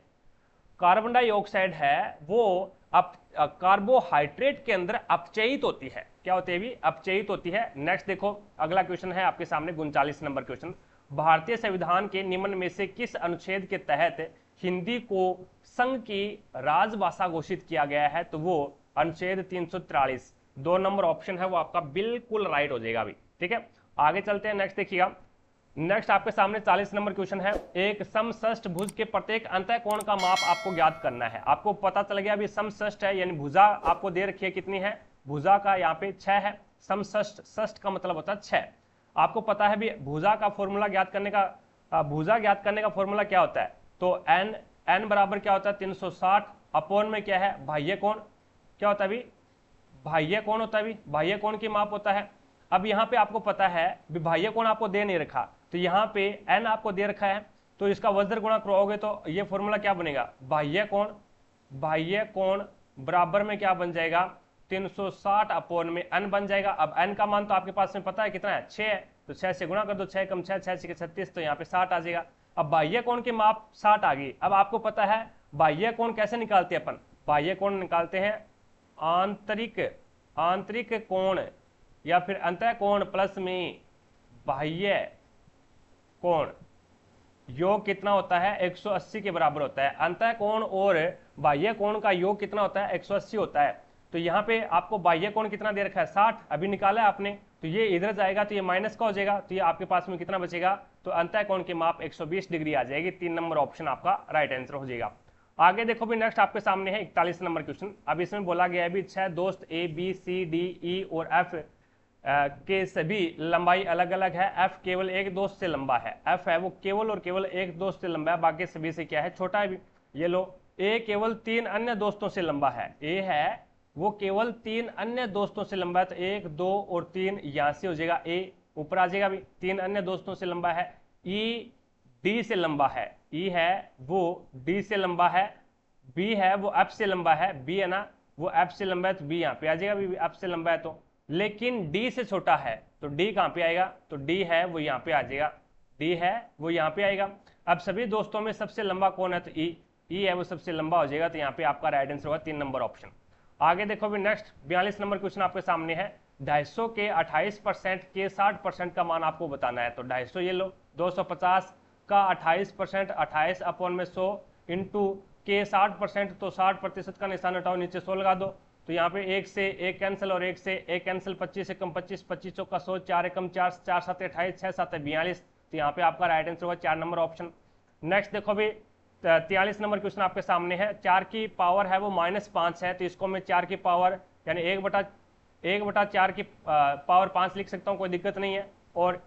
कार्बन डाइऑक्साइड है वो कार्बोहाइड्रेट के अंदर अपचयित होती है, क्या होती है भी, अपचयित होती है। नेक्स्ट देखो अगला क्वेश्चन है आपके सामने 39 नंबर क्वेश्चन। भारतीय संविधान के निम्न में से किस अनुच्छेद के तहत हिंदी को संघ की राजभाषा घोषित किया गया है? तो वो अनुच्छेद 343, 2 नंबर ऑप्शन है वो आपका बिल्कुल राइट हो जाएगा अभी। ठीक है, आगे चलते हैं। नेक्स्ट देखिएगा, नेक्स्ट आपके सामने 40 नंबर क्वेश्चन है। एक समषष्ठभुज के प्रत्येक अंतः कोण का माप आपको ज्ञात करना है। आपको पता चल गया अभी समषष्ठ है, यानी भुजा आपको दे रखी है, कितनी है भुजा का यहाँ पे 6 है। समषष्ठ, षष्ठ का मतलब होता है 6। आपको पता है भी भुजा का फॉर्मूला ज्ञात करने का, भुजा ज्ञात करने का फॉर्मूला क्या होता है? तो एन बराबर क्या होता है 360 अपॉन में क्या है बाह्य कोण, क्या होता है अभी बाह्य कोण होता है, अभी बाह्य कोण की माप होता है। अब यहाँ पे आपको पता है बाह्य कोण आपको दे नहीं रखा, तो यहाँ पे एन आपको दे रखा है, तो इसका वज्र गुणा करोगे तो ये फॉर्मूला क्या बनेगा बाह्य कोण बराबर में क्या बन जाएगा 360 अपॉन में एन बन जाएगा। अब एन का मान तो आपके पास में पता है कितना है 6 है, तो 6 से गुणा कर दो, 6 कम 6 6 36, तो यहाँ पे 60 आ जाएगा। अब बाह्य कोण की माप 60 आ गई। अब आपको पता है बाह्य कोण कैसे निकालते हैं अपन? बाह्य कोण निकालते हैं आंतरिक कोण या फिर अंतः कोण प्लस में बाह्य कोण, योग कितना होता है 180 के बराबर होता है। अंतः कोण और बाह्य कोण का योग कितना होता है 180 होता है। तो यहाँ पे आपको बाह्य कोण कितना दे रखा है 60, अभी निकाला है आपने, तो ये इधर जाएगा तो ये माइनस का हो जाएगा, तो ये आपके पास में कितना बचेगा? तो अंतः कोण की माप 120 डिग्री आ जाएगी। 3 नंबर ऑप्शन आपका राइट आंसर हो जाएगा। आगे देखो भी, नेक्स्ट आपके सामने है 41 नंबर क्वेश्चन। अब इसमें बोला गया है भी 6 दोस्त A B C D E और एफ के सभी लंबाई अलग अलग है। एफ केवल एक दोस्त से लंबा है, एफ है वो केवल और केवल एक दोस्त से लंबा है, बाकी सभी से क्या है छोटा है भी। ये लो, ए केवल 3 अन्य दोस्तों से लंबा है, ए है वो केवल 3 अन्य दोस्तों से लंबा है, तो 1 2 और 3 यहां से हो जाएगा, ए ऊपर आ जाएगा भी, 3 अन्य दोस्तों से लंबा है। ई डी से लंबा है, ई है वो डी से लंबा है, बी है वो एफ से लंबा है, बी है ना वो एफ से लंबा है, तो बी यहाँ पे आ जाएगा, भी एफ से लंबा है तो। लेकिन डी से छोटा है, तो डी कहाँ पे आएगा? तो डी है वो यहाँ पे आ जाएगा, डी है वो यहाँ पे आएगा। अब सभी दोस्तों में सबसे लंबा कौन है? तो ई है वो सबसे लंबा हो जाएगा, तो यहाँ पे आपका राइट आंसर होगा 3 नंबर ऑप्शन। आगे देखो भी, नेक्स्ट 42 नंबर क्वेश्चन आपके सामने है। 250 के 28% के 60% का मान आपको बताना है। तो 250 ये लो, 250 का 28%, 28 अपॉन में 100 इंटू के 60%, तो 60% का निशान हटाओ, नीचे 100 लगा दो, तो यहाँ पे 1 से 1 कैंसिल और 1 से 1 कैंसिल, 25 एकम 25, 25 चौका 100, 4 एकम 4, 4 7 28, 6 7 42, तो यहाँ पे आपका राइट आंसर होगा 4 नंबर ऑप्शन। नेक्स्ट देखो भी 43 नंबर क्वेश्चन आपके सामने है। 4 की पावर है वो -5 है, तो इसको मैं 4 की पावर यानी 1/4 की पावर 5 लिख सकता हूँ, कोई दिक्कत नहीं है। और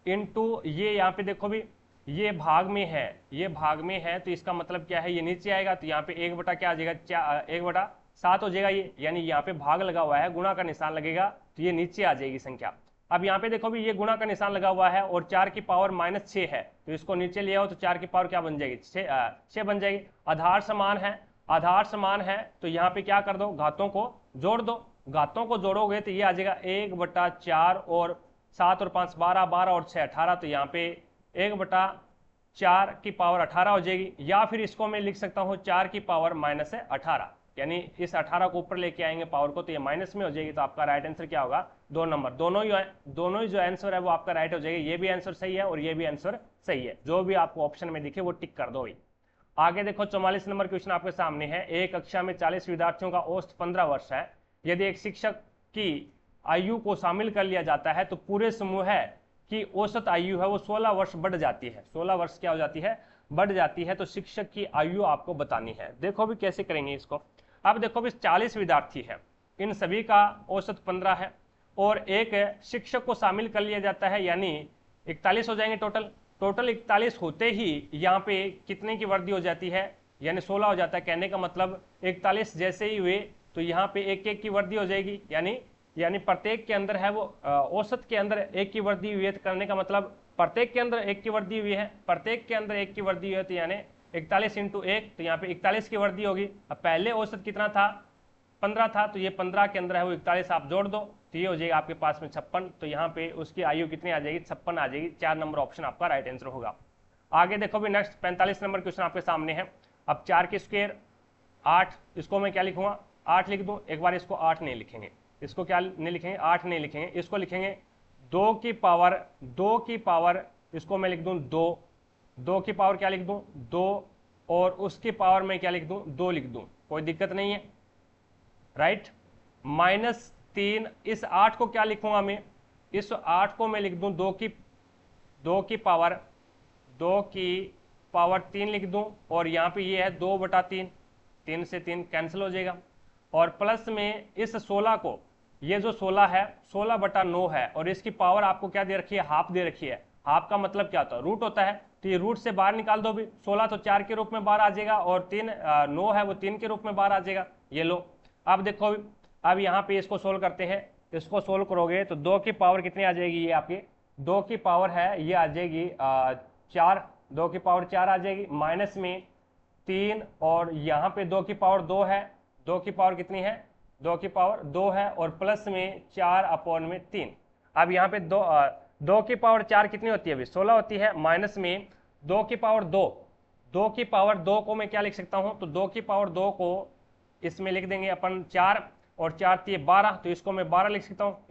इंटू ये यहाँ पे देखो भी ये भाग में है, ये भाग में है, तो इसका मतलब क्या है ये नीचे आएगा, तो यहाँ पे 1 क्या आ जाएगा 1/7 हो जाएगा ये, यानी यहाँ पे भाग लगा हुआ है, गुणा का निशान लगेगा, तो ये नीचे आ जाएगी संख्या। अब यहाँ पे देखो भी ये गुणा का निशान लगा हुआ है और 4 की पावर -6 है, तो इसको नीचे ले आओ, तो 4 की पावर क्या बन जाएगी 6 बन जाएगी। आधार समान है, तो यहाँ पे क्या कर दो घातों को जोड़ दो, घातों को जोड़ोगे तो ये आ जाएगा 1/4 और 7 और 5 12, 12 और 6 18, तो यहाँ पे 1/4 की पावर 18 हो जाएगी। या फिर इसको मैं लिख सकता हूँ 4 की पावर -18, यानी इस 18 को ऊपर लेके आएंगे पावर को, तो ये माइनस में हो जाएगी, तो आपका राइट आंसर क्या होगा 2 नंबर। दोनों ही जो आंसर है वो आपका राइट हो जाएगा, ये भी आंसर सही है और ये भी आंसर सही है, जो भी आपको ऑप्शन में दिखे वो टिक कर दो। आगे देखो 44 नंबर क्वेश्चन आपके सामने है। एक कक्षा में 40 विद्यार्थियों का औसत 15 वर्ष है। यदि एक शिक्षक की आयु को शामिल कर लिया जाता है तो पूरे समूह की औसत आयु है वो 16 वर्ष बढ़ जाती है। 16 वर्ष क्या हो जाती है? बढ़ जाती है। तो शिक्षक की आयु आपको बतानी है। देखो भी कैसे करेंगे इसको। अब देखो भी 40 विद्यार्थी है, इन सभी का औसत 15 है और एक शिक्षक को शामिल कर लिया जाता है, यानी 41 हो जाएंगे टोटल 41 होते ही यहाँ पे कितने की वृद्धि हो जाती है, यानी 16 हो जाता है। कहने का मतलब 41 जैसे ही हुए तो यहाँ पे 1 की वृद्धि हो जाएगी, यानी प्रत्येक के अंदर है वो औसत के अंदर 1 की वृद्धि हुई है। करने का मतलब प्रत्येक के अंदर 1 की वृद्धि हुई है, प्रत्येक के अंदर 1 की वृद्धि हुई है, तो यानी 41 × 1, तो यहाँ पे 41 की वृद्धि होगी। अब पहले औसत कितना था? 15 था, तो ये 15 के अंदर है वो 41 आप जोड़ दो, तो ये हो जाएगा आपके पास में 56। तो यहाँ पे उसकी आयु कितनी आ जाएगी? 56 आ जाएगी। 4 नंबर ऑप्शन आपका राइट आंसर होगा। आगे देखो भी नेक्स्ट 45 नंबर क्वेश्चन आपके सामने है। अब 4 की स्क्वायर 8, इसको मैं क्या लिखूंगा? 8 लिख दूं। एक बार इसको 8 नहीं लिखेंगे, इसको क्या नहीं लिखेंगे? 8 नहीं लिखेंगे, इसको लिखेंगे 2 की पावर इसको मैं लिख दूं 2, 2 की पावर क्या लिख दूं 2, और उसकी पावर में क्या लिख दूं 2 लिख दूं, कोई दिक्कत नहीं है, राइट। -3, इस 8 को क्या लिखूंगा मैं, इस 8 को मैं लिख दूं 2 की पावर 3 लिख दूं, और यहाँ पे ये है 2/3, 3 से 3 कैंसिल हो जाएगा, और प्लस में इस 16 को, ये जो 16 है 16/9 है, और इसकी पावर आपको क्या दे रखी है, हाफ दे रखी है। हाफ का मतलब क्या होता है, रूट होता है, तो ये रूट से बाहर निकाल दो भी, 16 तो 4 के रूप में बाहर आ जाएगा, और 9 है वो 3 के रूप में बाहर आ जाएगा। ये लो, अब देखो अभी, अब यहाँ पे इसको सोल्व करते हैं, इसको सोल्व करोगे तो 2 की पावर कितनी आ जाएगी, ये आपकी 2 की पावर है, ये आ जाएगी 4, 2 की पावर 4 आ जाएगी, माइनस में 3, और यहाँ पे 2 की पावर 2 है, 2 की पावर कितनी है, 2 की पावर 2 है, और प्लस में 4/3। अब यहाँ पे 2 की पावर 4 कितनी होती है अभी, 16 होती है, माइनस में 2 की पावर 2, 2 की पावर 2 को मैं क्या लिख सकता हूँ, तो 2 की पावर 2 को इसमें लिख देंगे अपन 4, और 4 3 12, तो इसको मैं 12 लिख सकता हूँ।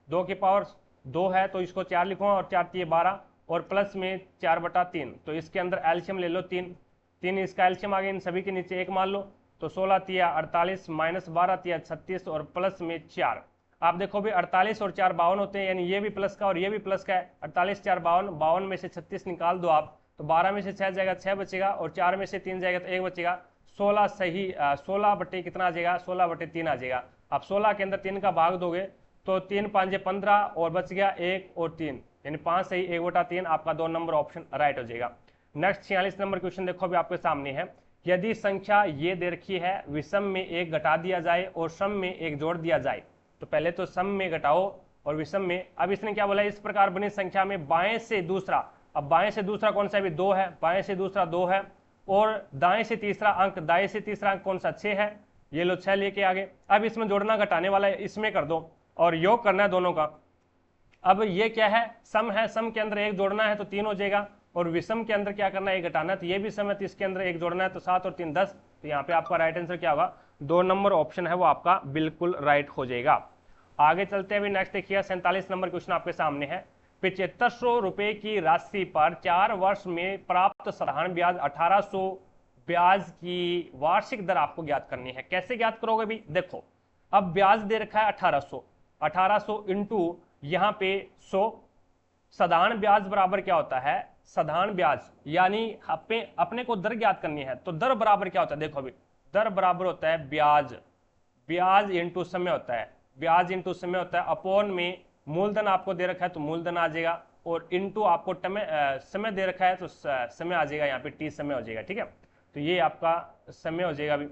2 की पावर 2 है तो इसको 4 लिखूंगा, और 4 3 12, और प्लस में 4/3, तो इसके अंदर एल्शियम ले लो 3, इसका एल्शियम आ गया, इन सभी के नीचे 1 मान लो, तो 16 तिया 48, -12 तिया 36, और प्लस में 4। आप देखो भी 48 और 4 52 होते हैं, यानी ये भी प्लस का और ये भी प्लस का है, 48 4 52, 52 में से 36 निकाल दो आप, तो 12 में से 6 जाएगा 6 बचेगा, और 4 में से 3 जाएगा तो 1 बचेगा, 16 सही 16 बटे कितना आ जाएगा, 16/3 आ जाएगा। आप 16 के अंदर 3 का भाग दोगे तो 3 5 15, और बच गया 1 और 3, यानी 5 सही 1/3, आपका 2 नंबर ऑप्शन राइट हो जाएगा। नेक्स्ट 46 नंबर क्वेश्चन देखो अभी आपके सामने है, यदि संख्या ये दे रखी है, विषम में 1 घटा दिया जाए और सम में 1 जोड़ दिया जाए, तो पहले तो सम में घटाओ और विषम में। अब इसने क्या बोला, इस प्रकार बनी संख्या में बाएं से दूसरा, अब बाएं से दूसरा कौन सा, भी 2 है, बाएं से दूसरा 2 है, और दाएं से तीसरा अंक, दाएं से तीसरा अंक कौन सा, 6 है, ये लो 6 लेके आगे। अब इसमें जोड़ना घटाने वाला है, इसमें कर दो, और योग करना है दोनों का। अब ये क्या है, सम है, सम के अंदर 1 जोड़ना है तो 3 हो जाएगा, और विषम के अंदर क्या करना है, 1 घटाना है, तो ये भी सम है, तो इसके अंदर 1 जोड़ना है, तो 7 और 3 10, तो यहाँ पे आपका राइट आंसर क्या होगा, 2 नंबर ऑप्शन है वो आपका बिल्कुल राइट हो जाएगा। आगे चलते हैं, नेक्स्ट देखिए 47 नंबर क्वेश्चन आपके सामने है, 7500 रुपए की राशि पर 4 वर्ष में प्राप्त साधारण ब्याज 1800 ब्याज की वार्षिक दर आपको ज्ञात करनी है। कैसे ज्ञात करोगे भी, देखो अब ब्याज दे रखा है 1800 इंटू यहाँ पे 100, साधारण ब्याज बराबर क्या होता है, साधारण ब्याज यानी अपने को दर ज्ञात करनी है, तो दर बराबर क्या होता है, देखो अभी दर बराबर होता है ब्याज इंटू समय होता है, ब्याज इंटू समय होता है, अपॉन में मूलधन आपको दे रखा है तो मूलधन आ जाएगा, और इंटू आपको समय दे रखा है तो समय आ जाएगा, यहाँ पे टी समय हो जाएगा, ठीक है, तो ये आपका समय हो जाएगा। अभी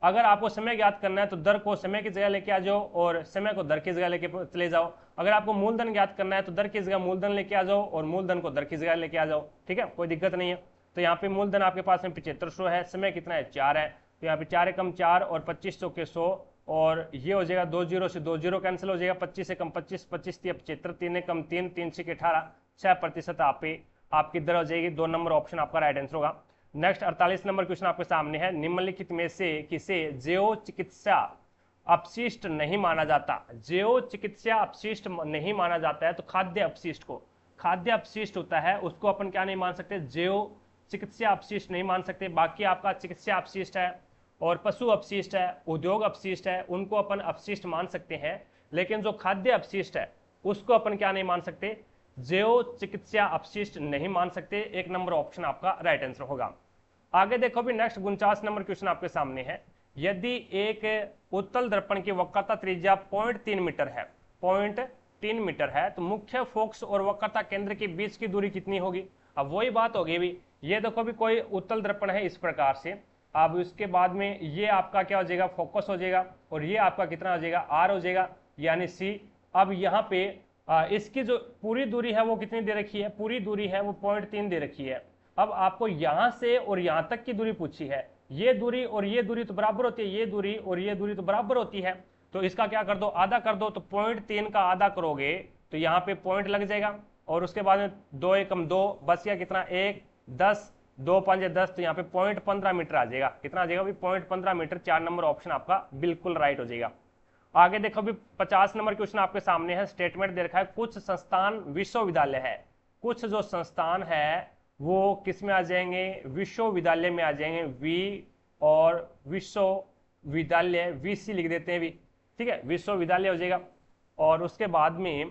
अगर आपको समय ज्ञात करना है तो दर को समय की जगह लेके आ जाओ और समय को दर की जगह लेके चले जाओ। अगर आपको मूलधन ज्ञात करना है तो दर की जगह मूलधन लेके आ जाओ और मूलधन को दर की जगह लेके आ जाओ, ठीक है, कोई दिक्कत नहीं है। तो यहाँ पे मूलधन आपके पास में 7500 है, समय कितना है 4 है, तो यहाँ पे 4 एकम 4 और 2500 के 100, और ये हो जाएगा 2 0 से 2 0 कैंसिल हो जाएगा, 25 एकम 25, 25 75, 3 एकम 3, 3 6 18, 6% आपकी दर हो जाएगी। 2 नंबर ऑप्शन आपका राइट आंसर होगा। नेक्स्ट 48 नंबर क्वेश्चन आपके सामने है, निम्नलिखित में से किसे जैव चिकित्सा अपशिष्ट नहीं माना जाता, जैव चिकित्सा अपशिष्ट नहीं माना जाता है, तो खाद्य अपशिष्ट को, खाद्य अपशिष्ट होता है उसको अपन क्या नहीं मान सकते, जैव चिकित्सा अपशिष्ट नहीं मान सकते। बाकी आपका चिकित्सा अपशिष्ट है और पशु अपशिष्ट है, उद्योग अपशिष्ट है, उनको अपन अपशिष्ट मान सकते हैं, लेकिन जो खाद्य अपशिष्ट है उसको अपन क्या नहीं मान सकते, जैव चिकित्सा अपशिष्ट नहीं मान सकते। 1 नंबर ऑप्शन आपका राइट आंसर होगा। आगे देखो भी नेक्स्ट 49 नंबर क्वेश्चन आपके सामने है, यदि एक उत्तल दर्पण की वक्रता त्रिज्या 0.3 मीटर है, 0.3 मीटर है, तो मुख्य फोकस और वक्रता केंद्र के बीच की दूरी कितनी होगी। अब वही बात होगी भी, ये देखो भी कोई उत्तल दर्पण है इस प्रकार से, अब उसके बाद में ये आपका क्या हो जाएगा, फोकस हो जाएगा, और ये आपका कितना हो जाएगा, आर हो जाएगा, यानी सी। अब यहाँ पे इसकी जो पूरी दूरी है वो कितनी दे रखी है, पूरी दूरी है वो 0.3 दे रखी है। अब आपको यहां से और यहां तक की दूरी पूछी है, ये दूरी और ये दूरी तो बराबर होती है, ये दूरी और ये दूरी तो बराबर होती है, तो इसका क्या कर दो, आधा कर दो, तो 0.3 का आधा करोगे तो यहाँ पे पॉइंट लग जाएगा, और उसके बाद में 2 एकम 2 बस गया कितना 1 10, 2 5 10, तो यहाँ पे 0.15 मीटर आ जाएगा, कितना आ जाएगा भी 0.15 मीटर। 4 नंबर ऑप्शन आपका बिल्कुल राइट हो जाएगा। आगे देखो भी 50 नंबर क्वेश्चन आपके सामने है, स्टेटमेंट दे रखा है, कुछ संस्थान विश्वविद्यालय है कुछ जो संस्थान है वो किस में आ जाएंगे, विश्वविद्यालय में आ जाएंगे। वी और विश्वविद्यालय, वीसी लिख देते हैं भी, ठीक है, विश्वविद्यालय हो जाएगा। और उसके बाद में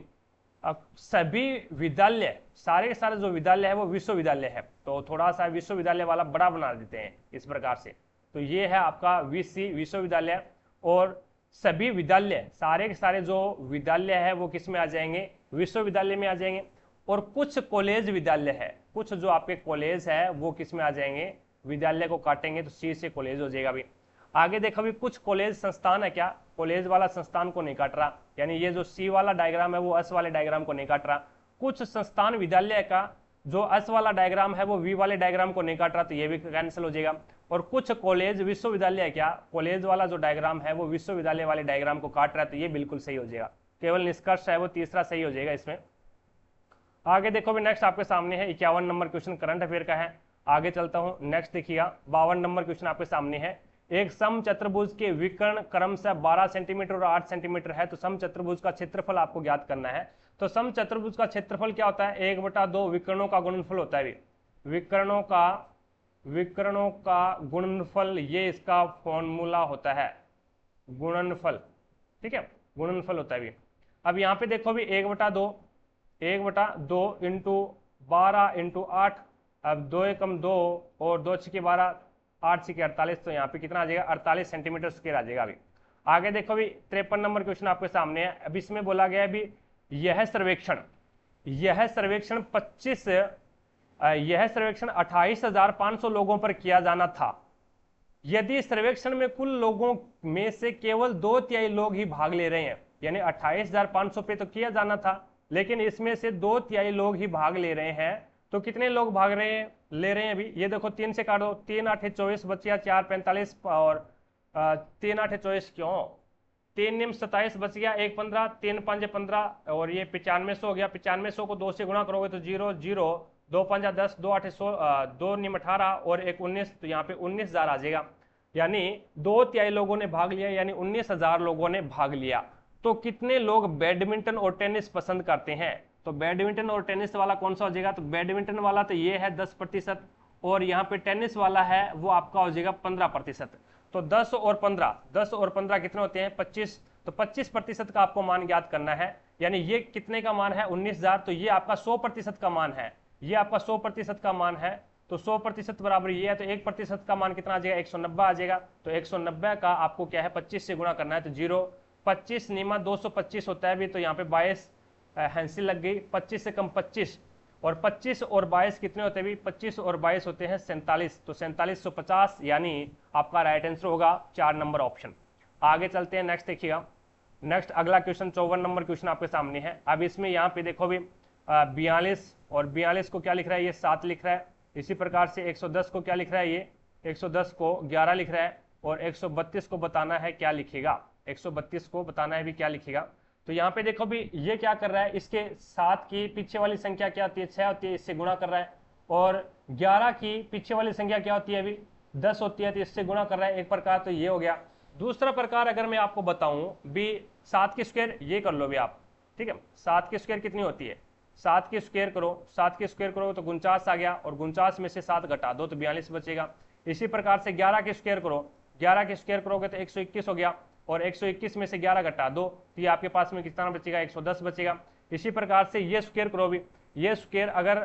सभी विद्यालय, सारे के सारे जो विद्यालय है वो विश्वविद्यालय है, तो थोड़ा सा विश्वविद्यालय वाला बड़ा बना देते हैं इस प्रकार से। तो ये है आपका वीसी, विश्वविद्यालय। और सभी विद्यालय, सारे के सारे जो विद्यालय है वो किस में आ जाएंगे, विश्वविद्यालय में आ जाएंगे। और कुछ कॉलेज विद्यालय है, कुछ जो आपके कॉलेज है वो किस में आ जाएंगे, विद्यालय को काटेंगे तो सी से कॉलेज हो जाएगा। भी आगे देखो भी कुछ कॉलेज संस्थान है, क्या कॉलेज वाला संस्थान को नहीं काट रहा, यानी ये जो सी वाला डायग्राम है वो एस वाले डायग्राम को नहीं काट रहा। कुछ संस्थान विद्यालय का जो एस वाला डायग्राम है वो वी वाले डायग्राम को नहीं काट रहा, तो ये भी कैंसिल हो जाएगा। और कुछ कॉलेज विश्वविद्यालय, क्या कॉलेज वाला जो डायग्राम है वो विश्वविद्यालय वाले डायग्राम को काट रहा है, तो ये बिल्कुल सही हो जाएगा। केवल निष्कर्ष है वो तीसरा सही हो जाएगा इसमें। आगे देखो भी नेक्स्ट आपके सामने है 51 नंबर क्वेश्चन करंट अफेयर का है। आगे चलता हूं, नेक्स्ट देखिएगा 52 नंबर क्वेश्चन आपके सामने है। एक समचतुर्भुज के विकर्ण क्रमशः 12 सेंटीमीटर और 8 सेंटीमीटर है, तो समचतुर्भुज का क्षेत्रफल आपको ज्ञात करना है। तो समचतुर्भुज का क्षेत्रफल क्या होता है, 1/2 विकर्णों का गुणनफल होता है। विकर्णों का गुणनफल, ये इसका फॉर्मूला होता है, गुणनफल, ठीक है, गुणनफल होता है। अब यहाँ पे देखो भी 1/2 इंटू 12 इंटू 8, अब 2 एकम 2 और 2 छके 12, 8 छके 48, तो यहाँ पे कितना आ जाएगा, 48 सेंटीमीटर स्क्वायर आ जाएगा। अभी आगे देखो भी 53 नंबर क्वेश्चन आपके सामने है। अब इसमें बोला गया है भी यह सर्वेक्षण 28,500 लोगों पर किया जाना था। यदि सर्वेक्षण में कुल लोगों में से केवल 2/3 लोग ही भाग ले रहे हैं, यानी 28,500 पे तो किया जाना था, लेकिन इसमें से 2/3 लोग ही भाग ले रहे हैं, तो कितने लोग भाग रहे हैं, ले रहे हैं अभी, ये देखो 3 से काटो, 3 8 24 बचिया, 4 45 और 3 8 24 क्यों, 3 निम 27 बच गया, 1 15, 3 5 15 और ये 9500 हो गया। 9500 को 2 से गुणा करोगे तो 0 0, 2 5 10, 2 8 2 निम 18 और 1 19, तो यहाँ पे 19,000 आ जाएगा। यानी 2/3 लोगों ने भाग लिया, यानी 19,000 लोगों ने भाग लिया। तो कितने लोग बैडमिंटन और टेनिस पसंद करते हैं, तो बैडमिंटन और टेनिस वाला कौन सा हो जाएगा, तो बैडमिंटन वाला तो ये है 10%, और यहाँ पे टेनिस वाला है वो आपका हो जाएगा 15%। तो 10 और 15 कितने होते हैं, 25, तो 25% का आपको मान ज्ञात करना है। यानी ये कितने का मान है, 19,000, तो ये आपका 100% का मान है, ये आपका 100% का मान है। तो 100% बराबर ये है, तो 1% का मान कितना आ जाएगा, 190 आ जाएगा। तो 190 का आपको क्या है 25 से गुणा करना है, तो 0 25 निमा 225 होता है भी, तो यहाँ पे 22 हैंसी लग गई, 25 से कम 25, और 25 और 22 कितने होते हैं भी, 25 और 22 होते हैं 47, तो 4750, यानी आपका राइट आंसर होगा 4 नंबर ऑप्शन। आगे चलते हैं, नेक्स्ट देखिएगा। नेक्स्ट अगला क्वेश्चन 54 नंबर क्वेश्चन आपके सामने है। अब इसमें यहाँ पे देखो भी 42 और 42 को क्या लिख रहा है, ये 7 लिख रहा है। इसी प्रकार से 110 को क्या लिख रहा है, ये 110 को 11 लिख रहा है, और 132 को बताना है क्या लिखेगा, 132 को बताना है भी क्या लिखेगा। तो यहाँ पे देखो भी ये क्या कर रहा है, इसके 7 की पीछे वाली संख्या क्या होती है, 6 होती है, इससे गुणा कर रहा है। और 11 की पीछे वाली संख्या क्या होती है, अभी 10 होती है, तो इससे गुणा कर रहा है एक प्रकार, तो ये हो गया। दूसरा प्रकार अगर मैं आपको बताऊं भी 7 की स्क्वायर, ये कर लो भी आप, ठीक है, 7 की स्क्वायर कितनी होती है, 7 की स्क्वायर करो, 7 की स्क्वायर करो तो 49 आ गया, और 49 में से 7 घटा दो तो 42 बचेगा। इसी प्रकार से 11 की स्क्वायर करो, 11 की स्क्वायर करोगे तो 121 हो गया, और 121 में से 11 घटा दो तो ये आपके पास में कितना बचेगा, 110 बचेगा। इसी प्रकार से ये स्क्वायर करो भी, ये स्क्वायर अगर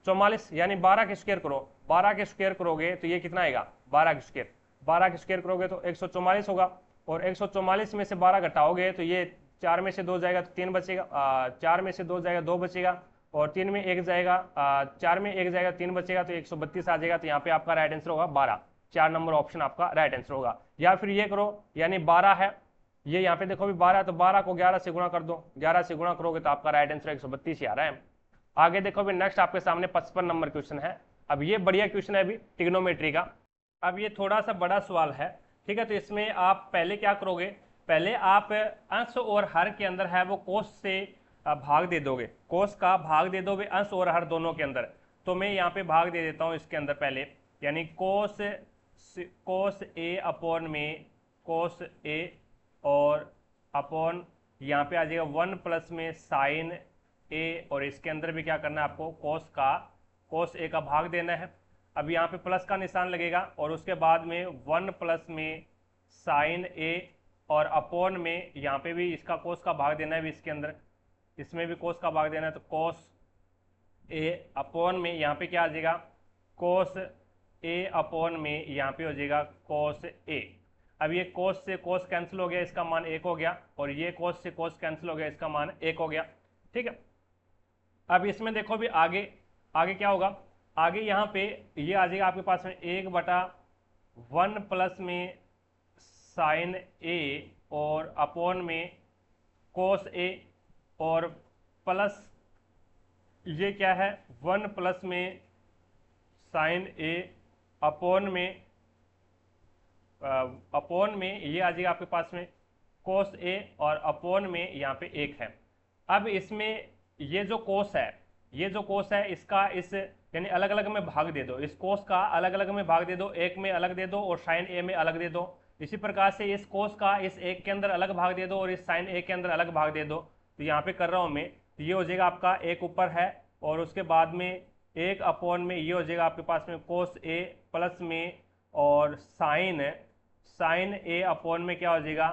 44 यानी 12 की स्क्वायर करो, 12 की स्क्वायर करोगे तो ये कितना आएगा, 12 की स्क्वायर करोगे तो 144 होगा, और 144 में से 12 घटाओगे तो ये 4 में से 2 जाएगा तो 3 बचेगा, 4 में से 2 जाएगा 2 बचेगा, और 3 में 1 जाएगा, 4 में 1 जाएगा 3 बचेगा, तो 132 आ जाएगा। तो यहाँ पे आपका राइट आंसर होगा 12, 4 नंबर ऑप्शन आपका राइट आंसर होगा। या फिर ये करो, यानी 12 है, ये यहाँ पे देखो भी 12 है, तो 12 को 11 से गुणा कर दो, 11 से गुणा करोगे तो आपका राइट आंसर 132 ही आ रहा है। आगे देखो भी नेक्स्ट आपके सामने 55 नंबर क्वेश्चन है। अब ये बढ़िया क्वेश्चन है अभी ट्रिग्नोमेट्री का। अब ये थोड़ा सा बड़ा सवाल है, ठीक है, तो इसमें आप पहले क्या करोगे, पहले आप अंश और हर के अंदर है वो कोस से भाग दे दोगे, कोस का भाग दे दोगे अंश और हर दोनों के अंदर। तो मैं यहाँ पे भाग दे देता हूँ इसके अंदर पहले, यानी कोस ए अपॉन में कोस ए, और अपॉन यहाँ पे आ जाएगा 1 प्लस में साइन ए, और इसके अंदर भी क्या करना है आपको, cos ए का भाग देना है। अब यहाँ पे प्लस का निशान लगेगा और उसके बाद में 1 प्लस में साइन ए, और अपॉन में यहाँ पे भी इसका कोस का भाग देना है भी इसके अंदर, इसमें भी कोस का भाग देना है, तो कोस ए अपॉन में यहाँ पे क्या आ जाएगा, कोस ए अपॉन में यहाँ पे हो जाएगा कोस ए। अब ये कोस से कोस कैंसिल हो गया, इसका मान 1 हो गया, और ये कोस से कोस कैंसिल हो गया, इसका मान 1 हो गया। ठीक है, अब इसमें देखो भी आगे आगे क्या होगा, आगे यहाँ पे ये आ जाएगा आपके पास में 1/1 प्लस में साइन ए और अपॉन में कोस ए, और प्लस ये क्या है 1 प्लस में साइन ए अपॉन में ये आ जाएगा आपके पास में कोस ए, और अपॉन में यहाँ पे 1 है। अब इसमें ये जो कोस है इसका इस यानी अलग अलग में भाग दे दो, इस कोस का अलग अलग में भाग दे दो, एक में अलग दे दो और साइन ए में अलग दे दो। इसी प्रकार से इस कोस का इस एक के अंदर अलग भाग दे दो और इस साइन ए के अंदर अलग भाग दे दो। तो यहाँ पे कर रहा हूँ मैं, तो ये हो जाएगा आपका 1 ऊपर है, और उसके बाद में 1 अपॉन में ये हो जाएगा आपके पास में कोस ए प्लस में और साइन ए अपॉन में क्या हो जाएगा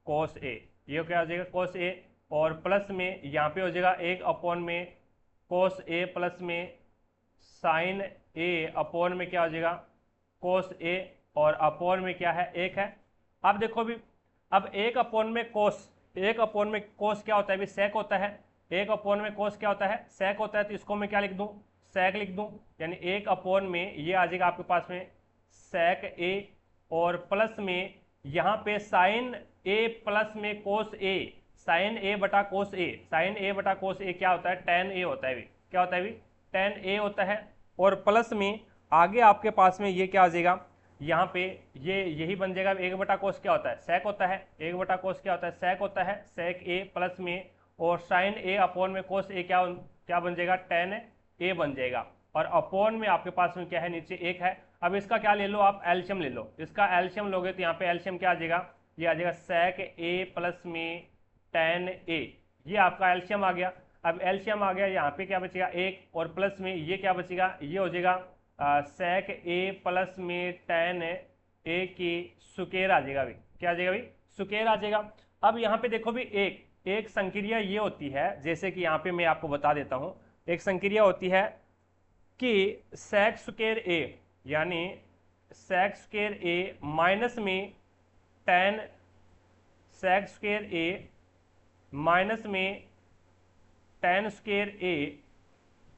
कोस ए, ये क्या हो जाएगा कोस ए, और प्लस में यहाँ पे हो जाएगा 1 अपॉन में कोस ए प्लस में साइन ए अपॉन में क्या हो जाएगा कोस ए, और अपॉन में क्या है 1 है। अब देखो भी, अब 1 अपॉन में कोस क्या होता है भी, सेक होता है। 1 अपॉन में कोस क्या होता है, सेक होता है, तो इसको मैं क्या लिख दूं, सेक लिख दूं, यानी 1 अपॉन में ये आ जाएगा आपके पास में सेक ए, और प्लस में यहाँ पे साइन ए प्लस में कोस ए, साइन ए बटा कोस ए क्या होता है, टेन ए होता है भी, क्या होता है भी टेन ए होता है। और प्लस में आगे आपके पास में ये क्या आ जाएगा, यहाँ पे ये यही बन जाएगा 1 बटा कोस क्या होता है, सेक होता है, 1 बटा कोस क्या होता है, सेक होता है, सेक ए प्लस में और साइन ए अपॉन में कोस ए क्या बन जाएगा, टेन ए बन जाएगा, और अपॉन में आपके पास में क्या है नीचे 1 है। अब इसका क्या ले लो आप, एल्शियम ले लो, इसका एल्शियम लोगे तो यहाँ पे एल्शियम क्या आ जाएगा, ये आ जाएगा सेक ए प्लस में टेन ए, ये आपका एल्शियम आ गया। अब एल्शियम आ गया, यहाँ पे क्या बचेगा 1, और प्लस में ये क्या बचेगा, ये हो जाएगा सेक ए प्लस में टेन ए की सुकेर आ जाएगा भी, क्या आ जाएगा भी सुकेर आ जाएगा। अब यहाँ पे देखो भी एक संक्रिया ये होती है, जैसे कि यहाँ पे मैं आपको बता देता हूँ, एक संक्रिया होती है कि सेक स्क्वायर ए, यानी सेक स्क्वायर ए माइनस में टेन सेक स्क्वायर ए माइनस में टेन स्क्वायर ए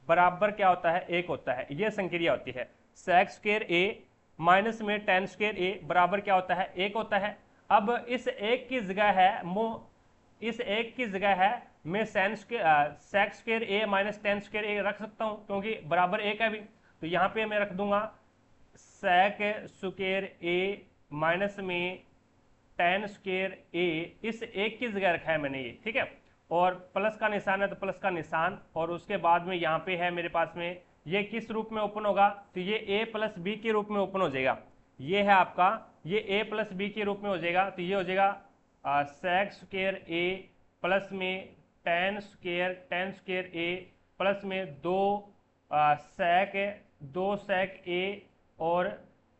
बराबर क्या होता है, 1 होता है। यह संक्रिया होती है, सेक स्क्वायर ए माइनस में टेन स्क्वायर ए बराबर क्या होता है, 1 होता है। अब इस एक की जगह है मैं सेक स्क्वायर ए माइनस टेन स्क्वायर ए रख सकता हूं, क्योंकि बराबर 1 है भी। तो यहां पे मैं रख दूंगा सेक स्क्वायर ए माइनस में टेन स्क्वायर ए, इस एक की जगह रखा है मैंने ये, ठीक है। और प्लस का निशान है तो प्लस का निशान, और उसके बाद में यहाँ पे है मेरे पास में ये किस रूप में ओपन होगा, तो ये a प्लस बी के रूप में ओपन हो जाएगा। ये है आपका, ये a प्लस बी के रूप में हो जाएगा, तो ये हो जाएगा सेक स्क्वायर ए प्लस में टेन स्क्वायर ए प्लस में दो सेक ए और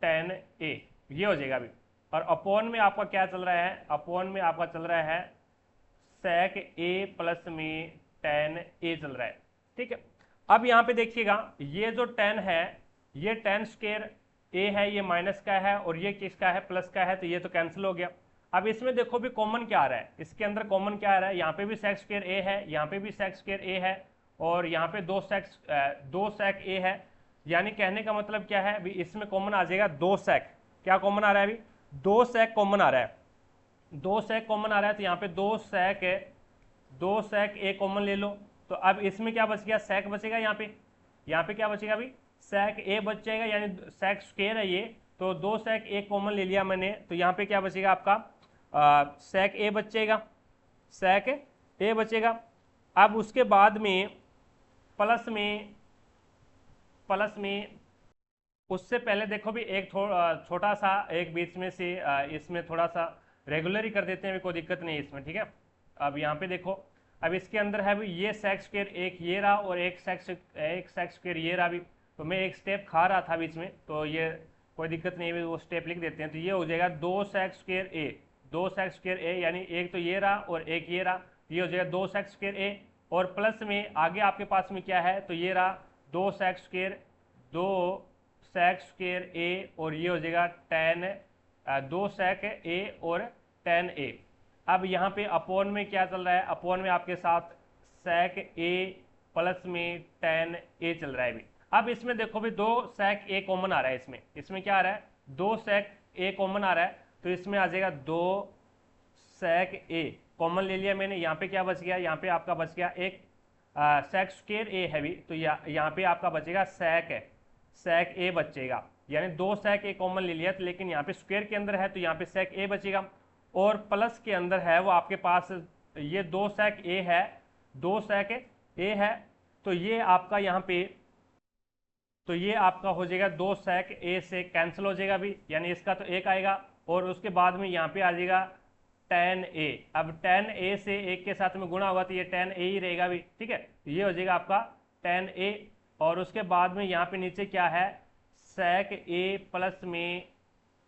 टेन ए, ये हो जाएगा अभी। और अपॉन में आपका क्या चल रहा है, अपॉन में आपका चल रहा है सेक ए प्लस में टेन ए चल रहा है, ठीक है। अब यहाँ पे देखिएगा, ये जो टेन है ये टेन स्क्वायर ए है, ये माइनस का है, और ये किसका है, प्लस का है, तो ये तो कैंसिल हो गया। अब इसमें देखो भी कॉमन क्या आ रहा है, इसके अंदर कॉमन क्या आ रहा है, यहाँ पे भी सेक स्क्वायर ए है, यहाँ पे भी सेक स्क्वायर ए है, और यहाँ पे दो सेक ए है। यानी कहने का मतलब क्या है, अभी इसमें कॉमन आ जाएगा 2 सेक, क्या कॉमन आ रहा है अभी, 2 सेक कॉमन आ रहा है, 2 सेक कॉमन आ रहा है, तो यहाँ पे 2 सेक ए कॉमन ले लो। तो अब इसमें क्या बच गया, सेक बचेगा, यहाँ पे क्या बचेगा अभी, सेक ए बच जाएगा, यानी सेक स्क्वायर है ये, तो 2 सेक ए कॉमन ले लिया मैंने, तो यहाँ पे क्या बचेगा आपका सेक ए बचेगा। अब उसके बाद में प्लस में उससे पहले देखो भी एक छोटा सा एक बीच में से इसमें थोड़ा सा रेगुलर ही कर देते हैं, कोई दिक्कत नहीं है इसमें, ठीक है। अब यहाँ पे देखो, अब इसके अंदर है भी ये सेक स्क्वायर एक ये रहा और एक सेक स्क्वायर ये रहा भी। तो मैं एक स्टेप खा रहा था बीच में, तो ये कोई दिक्कत नहीं है, वो स्टेप लिख देते हैं। तो ये हो जाएगा 2 सेक स्क्वायर ए, 2 सेक स्क्वायर ए, यानी एक तो ये रहा और एक ये रहा, ये हो जाएगा 2 सेक स्क्वायर ए। और प्लस में आगे आपके पास में क्या है, तो ये रहा 2 सेक स्क्वायर, 2 सेक स्क्वायर ए, और ये हो जाएगा 2 सेक ए और 10 ए। अब यहाँ पे अपोन में क्या चल रहा है, अपोन में आपके साथ सेक ए प्लस में 10 ए चल रहा है भी। अब इसमें देखो भी 2 सेक ए कॉमन आ रहा है, इसमें क्या आ रहा है, 2 सेक ए कॉमन आ रहा है, तो इसमें आ जाएगा 2 सेक ए कॉमन ले लिया मैंने। यहाँ पे क्या बच गया, यहाँ पे आपका बच गया एक सेक स्क्वायर ए है भी, तो यहाँ पे आपका बचेगा सेक ए बचेगा, यानी 2 सेक ए कॉमन ले लिया, तो लेकिन यहाँ पे स्क्वायर के अंदर है तो यहाँ पे सेक ए बचेगा, और प्लस के अंदर है वो आपके पास ये 2 सेक ए है, 2 सेक ए है, तो ये आपका यहाँ पे, तो ये आपका हो जाएगा 2 सेक ए से कैंसिल हो जाएगा भी, यानी इसका तो एक आएगा, और उसके बाद में यहाँ पे आ जाएगा 10 ए। अब 10 ए से एक के साथ में गुणा होगा तो ये 10 ए ही रहेगा भी, ठीक है, ये हो जाएगा आपका 10 ए। और उसके बाद में यहाँ पे नीचे क्या है, सेक ए प्लस में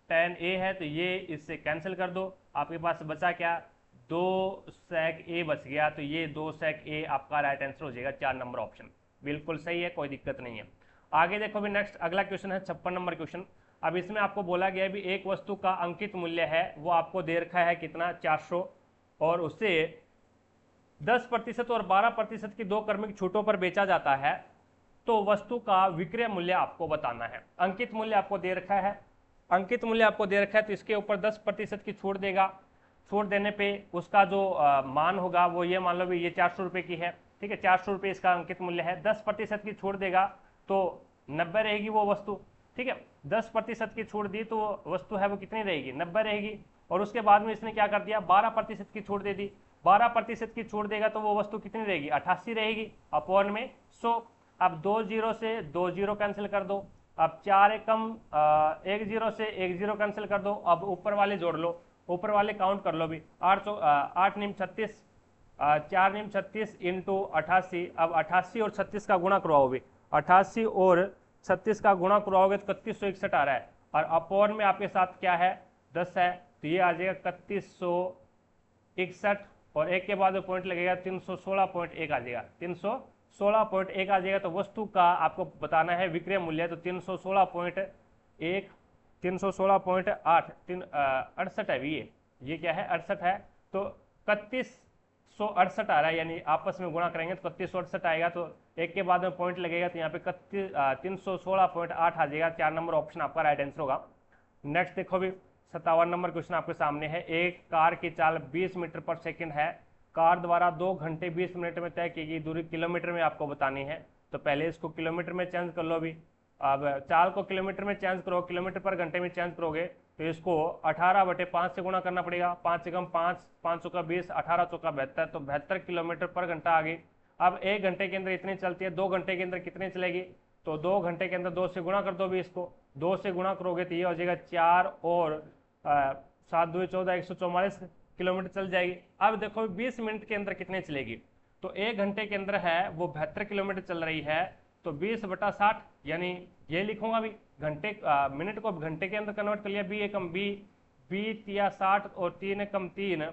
10 ए है, तो ये इससे कैंसिल कर दो, आपके पास बचा क्या, 2 सेक ए बच गया, तो ये 2 सेक ए आपका राइट आंसर हो जाएगा, 4 नंबर ऑप्शन बिल्कुल सही है, कोई दिक्कत नहीं है। आगे देखो भी नेक्स्ट अगला क्वेश्चन है 56 नंबर क्वेश्चन। अब इसमें आपको बोला गया है भी एक वस्तु का अंकित मूल्य है वो आपको दे रखा है कितना, 400, और उससे 10% और 12% की 2 क्रमिक छूटों पर बेचा जाता है, तो वस्तु का विक्रय मूल्य आपको बताना है। अंकित मूल्य आपको दे रखा है, अंकित मूल्य आपको दे रखा है, तो इसके ऊपर 10% की छूट देगा, छूट देने पे उसका जो मान होगा वो ये मान लो भी ये 400 रुपये की है, ठीक है, 400 रुपये इसका अंकित मूल्य है, 10% की छूट देगा तो 90 रहेगी वो वस्तु, ठीक है, 10% की छूट दी तो वस्तु है वो कितनी रहेगी, 90 रहेगी। और उसके बाद में इसने क्या कर दिया, 12% की छूट दे दी, 12% की छूट देगा तो वो वस्तु कितनी रहेगी, 88 रहेगी, अपॉन में 100। अब 2 जीरो से 2 जीरो कैंसिल कर दो, अब 4 एकम 1 जीरो से 1 जीरो कैंसिल कर दो, अब ऊपर वाले जोड़ लो, ऊपर वाले काउंट कर लो भी, 8 नीम 36, 4 नीम 36 इंटू 88। अब 88 और 36 का गुणा करवाओ भी, 88 और 36 का गुणा करवाओगे तो 3161 आ रहा है, और अपॉन में आपके साथ क्या है, 10 है, तो ये आ जाएगा 3161, और एक के बाद पॉइंट लगेगा 316.1 आ जाएगा, 316.1 आ जाएगा। तो वस्तु का आपको बताना है विक्रय मूल्य, तो 316.1, 316.8, 68 है भी, ये क्या है 68 है, तो 3168 आ रहा है, यानी आपस में गुणा करेंगे तो 3168 आएगा, तो एक के बाद में पॉइंट लगेगा तो यहाँ पे 316.8 आ जाएगा, 4 नंबर ऑप्शन आपका राइट आंसर होगा। नेक्स्ट देखो भी 57 नंबर क्वेश्चन आपके सामने है। एक कार की चाल 20 मीटर पर सेकंड है, कार द्वारा 2 घंटे 20 मिनट में तय की गई दूरी किलोमीटर में आपको बतानी है, तो पहले इसको किलोमीटर में चेंज कर लो भी। अब चाल को किलोमीटर में चेंज करो, किलोमीटर पर घंटे में चेंज करोगे तो इसको 18/5 से गुणा करना पड़ेगा, 5 एकम 5, 5 चौका 20, 18 चौका 72, तो 72 किलोमीटर पर घंटा आ गई। अब 1 घंटे के अंदर इतनी चलती है, 2 घंटे के अंदर कितनी चलेगी, तो 2 घंटे के अंदर 2 से गुणा कर दो भी, इसको 2 से गुणा करोगे तो ये हो जाएगा 4 और 7 2 14, 144 किलोमीटर चल जाएगी। अब देखो 20 मिनट के अंदर कितने चलेगी, तो 1 घंटे के अंदर है वो 72 किलोमीटर चल रही है, तो 20/60, यानी ये लिखूंगा भी, घंटे मिनट को घंटे के अंदर कन्वर्ट कर लिया, बी एकम बी, बी तिया 60 और 3 एकम 3,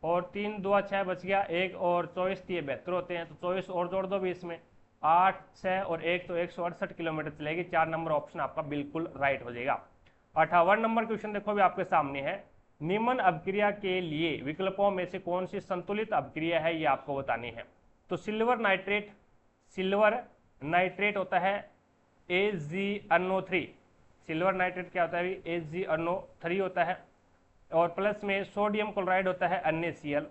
और 3 2 6 बच गया, 1 और 24 3 72 होते हैं, तो 24 और जोड़ दो भी इसमें, 8 6 और 1 तो 168 किलोमीटर चलेगी, 4 नंबर ऑप्शन आपका बिल्कुल राइट हो जाएगा। 58 नंबर क्वेश्चन देखो भी आपके सामने है। निम्न अभिक्रिया के लिए विकल्पों में से कौन सी संतुलित अभिक्रिया है, ये आपको बतानी है। तो सिल्वर नाइट्रेट होता है AgNO3, सिल्वर नाइट्रेट क्या होता है, AgNO3 होता है, और प्लस में सोडियम क्लोराइड होता है NaCl,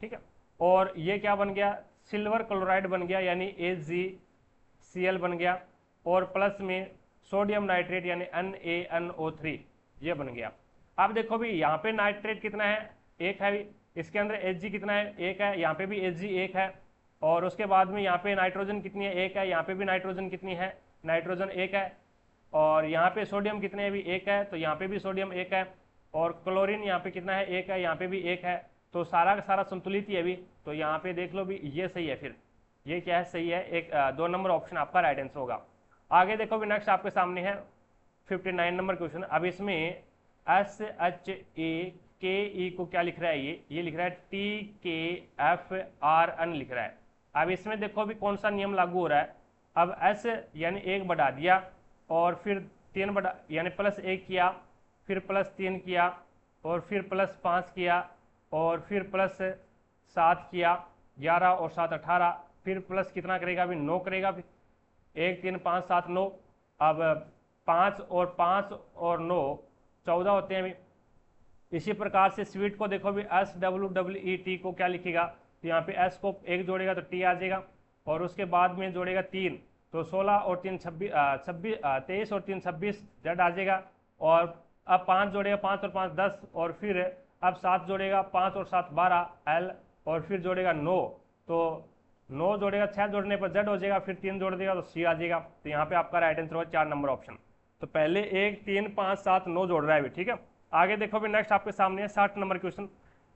ठीक है, और ये क्या बन गया, सिल्वर क्लोराइड बन गया, यानी AgCl बन गया, और प्लस में सोडियम नाइट्रेट यानी NaNO3 ये बन गया। अब देखो भी यहाँ पे नाइट्रेट कितना है, 1 है भी, इसके अंदर Hg कितना है, 1 है, यहाँ पे भी Hg 1 है, और उसके बाद में यहाँ पे नाइट्रोजन कितनी है, 1 है, यहाँ पे भी नाइट्रोजन कितनी है, नाइट्रोजन 1 है, और यहाँ पे सोडियम कितने है भी 1 है, तो यहाँ पे भी सोडियम 1 है, और क्लोरीन यहाँ पे कितना है, 1 है, यहाँ पे भी 1 है, तो सारा का सारा संतुलित ही है अभी, तो यहाँ पे देख लो भी ये सही है, फिर ये क्या है, सही है, एक 2 नंबर ऑप्शन आपका राइट आंसर होगा। आगे देखो भी नेक्स्ट आपके सामने है 59 नंबर क्वेश्चन। अब इसमें एस एच ए के ई को क्या लिख रहा है, ये लिख रहा है टी के एफ आर एन लिख रहा है। अब इसमें देखो अभी कौन सा नियम लागू हो रहा है। अब एस यानी 1 बढ़ा दिया और फिर 3 बढ़ा यानी +1 किया, फिर +3 किया और फिर +5 किया और फिर +7 किया, 11 और 7 18, फिर प्लस कितना करेगा अभी 9 करेगा, फिर 1 3 5 7 9। अब 5 और 9 14 होते हैं अभी। इसी प्रकार से स्वीट को देखो भी SWWET को क्या लिखेगा, तो यहाँ पे S को 1 जोड़ेगा तो T आ जाएगा और उसके बाद में जोड़ेगा 3 तो 16 और 3 23 और 3 26 Z आ जाएगा। और अब 5 जोड़ेगा, 5 और 5 10 और फिर अब 7 जोड़ेगा, 5 और 7 12 L और फिर जोड़ेगा 9 तो 9 जोड़ेगा, 6 जोड़ने पर Z हो जाएगा, फिर 3 जोड़ देगा तो C आ जाएगा। तो यहाँ पे आपका राइट आंसर होगा 4 नंबर ऑप्शन। तो पहले 1 3 5 7 9 जोड़ रहा है अभी, ठीक है। आगे देखो भी नेक्स्ट आपके सामने है 60 नंबर क्वेश्चन।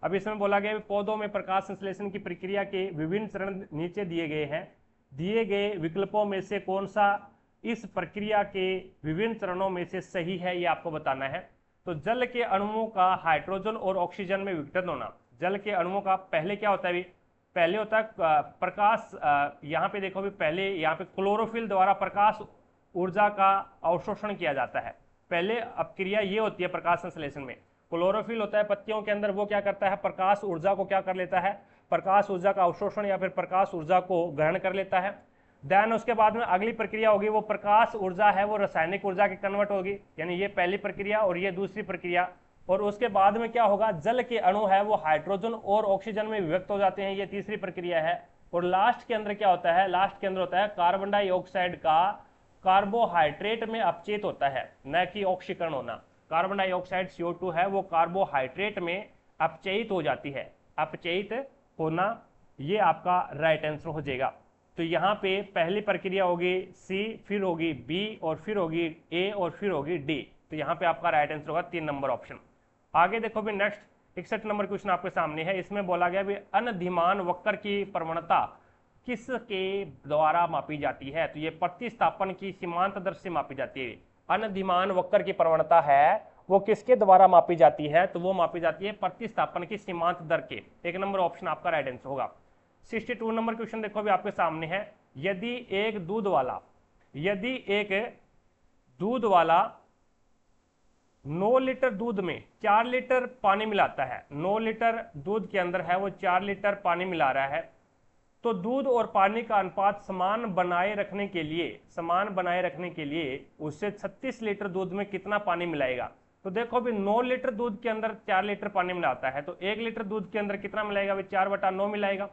अब इसमें बोला गया पौधों में प्रकाश संश्लेषण की प्रक्रिया के विभिन्न चरण नीचे दिए गए हैं, दिए गए विकल्पों में से कौन सा इस प्रक्रिया के विभिन्न चरणों में से सही है, ये आपको बताना है। तो जल के अणुओं का हाइड्रोजन और ऑक्सीजन में विघटन होना। जल के अणुओं का पहले क्या होता है, पहले होता है प्रकाश, यहाँ पे देखो भी पहले यहाँ पे क्लोरोफिल द्वारा प्रकाश ऊर्जा का अवशोषण किया जाता है। पहले अब क्रिया ये होती है प्रकाश संश्लेषण में, क्लोरोफिल होता है पत्तियों के अंदर, वो क्या करता है प्रकाश ऊर्जा को क्या कर लेता है, प्रकाश ऊर्जा का अवशोषण या फिर प्रकाश ऊर्जा को ग्रहण कर लेता है। देन उसके बाद में अगली प्रक्रिया होगी, वो प्रकाश ऊर्जा है वो रासायनिक ऊर्जा की कन्वर्ट होगी, यानी ये पहली प्रक्रिया और ये दूसरी प्रक्रिया। और उसके बाद में क्या होगा, जल के अणु है वो हाइड्रोजन और ऑक्सीजन में विभक्त हो जाते हैं, ये तीसरी प्रक्रिया है। और लास्ट के अंदर क्या होता है, लास्ट के अंदर होता है कार्बन डाइऑक्साइड का कार्बोहाइड्रेट में अपचयित होता है, न कि ऑक्सीकरण होना। कार्बन डाइऑक्साइड CO2 है वो कार्बोहाइड्रेट में अपचयित हो जाती है, अपचयित होना, ये आपका राइट आंसर हो जाएगा। तो यहाँ पे पहली प्रक्रिया होगी C, फिर होगी B और फिर होगी A और फिर होगी D। तो यहाँ पे आपका राइट आंसर होगा 3 नंबर ऑप्शन। आगे देखो भी नेक्स्ट 61 नंबर क्वेश्चन आपके सामने है। इसमें बोला गया भी अनधिमान वक्र की प्रवणता किसके द्वारा मापी जाती है, तो ये प्रतिस्थापन की सीमांत दर से मापी जाती है। अनधिमान वक्र की प्रवणता है वो किसके द्वारा मापी जाती है, तो वो मापी जाती है प्रतिस्थापन की सीमांत दर के। 1 नंबर ऑप्शन आपका राइट आंसर होगा। 62 नंबर क्वेश्चन देखो भी आपके सामने है। यदि एक दूध वाला 9 लीटर दूध में 4 लीटर पानी मिलाता है, 9 लीटर दूध के अंदर है वो 4 लीटर पानी मिला रहा है, तो दूध और पानी का अनुपात समान बनाए रखने के लिए उससे 36 लीटर दूध में कितना पानी मिलाएगा। तो देखो भी 9 लीटर दूध के अंदर 4 लीटर पानी मिलाता है, तो 1 लीटर दूध के अंदर कितना मिलाएगा, 4/9 मिलाएगा,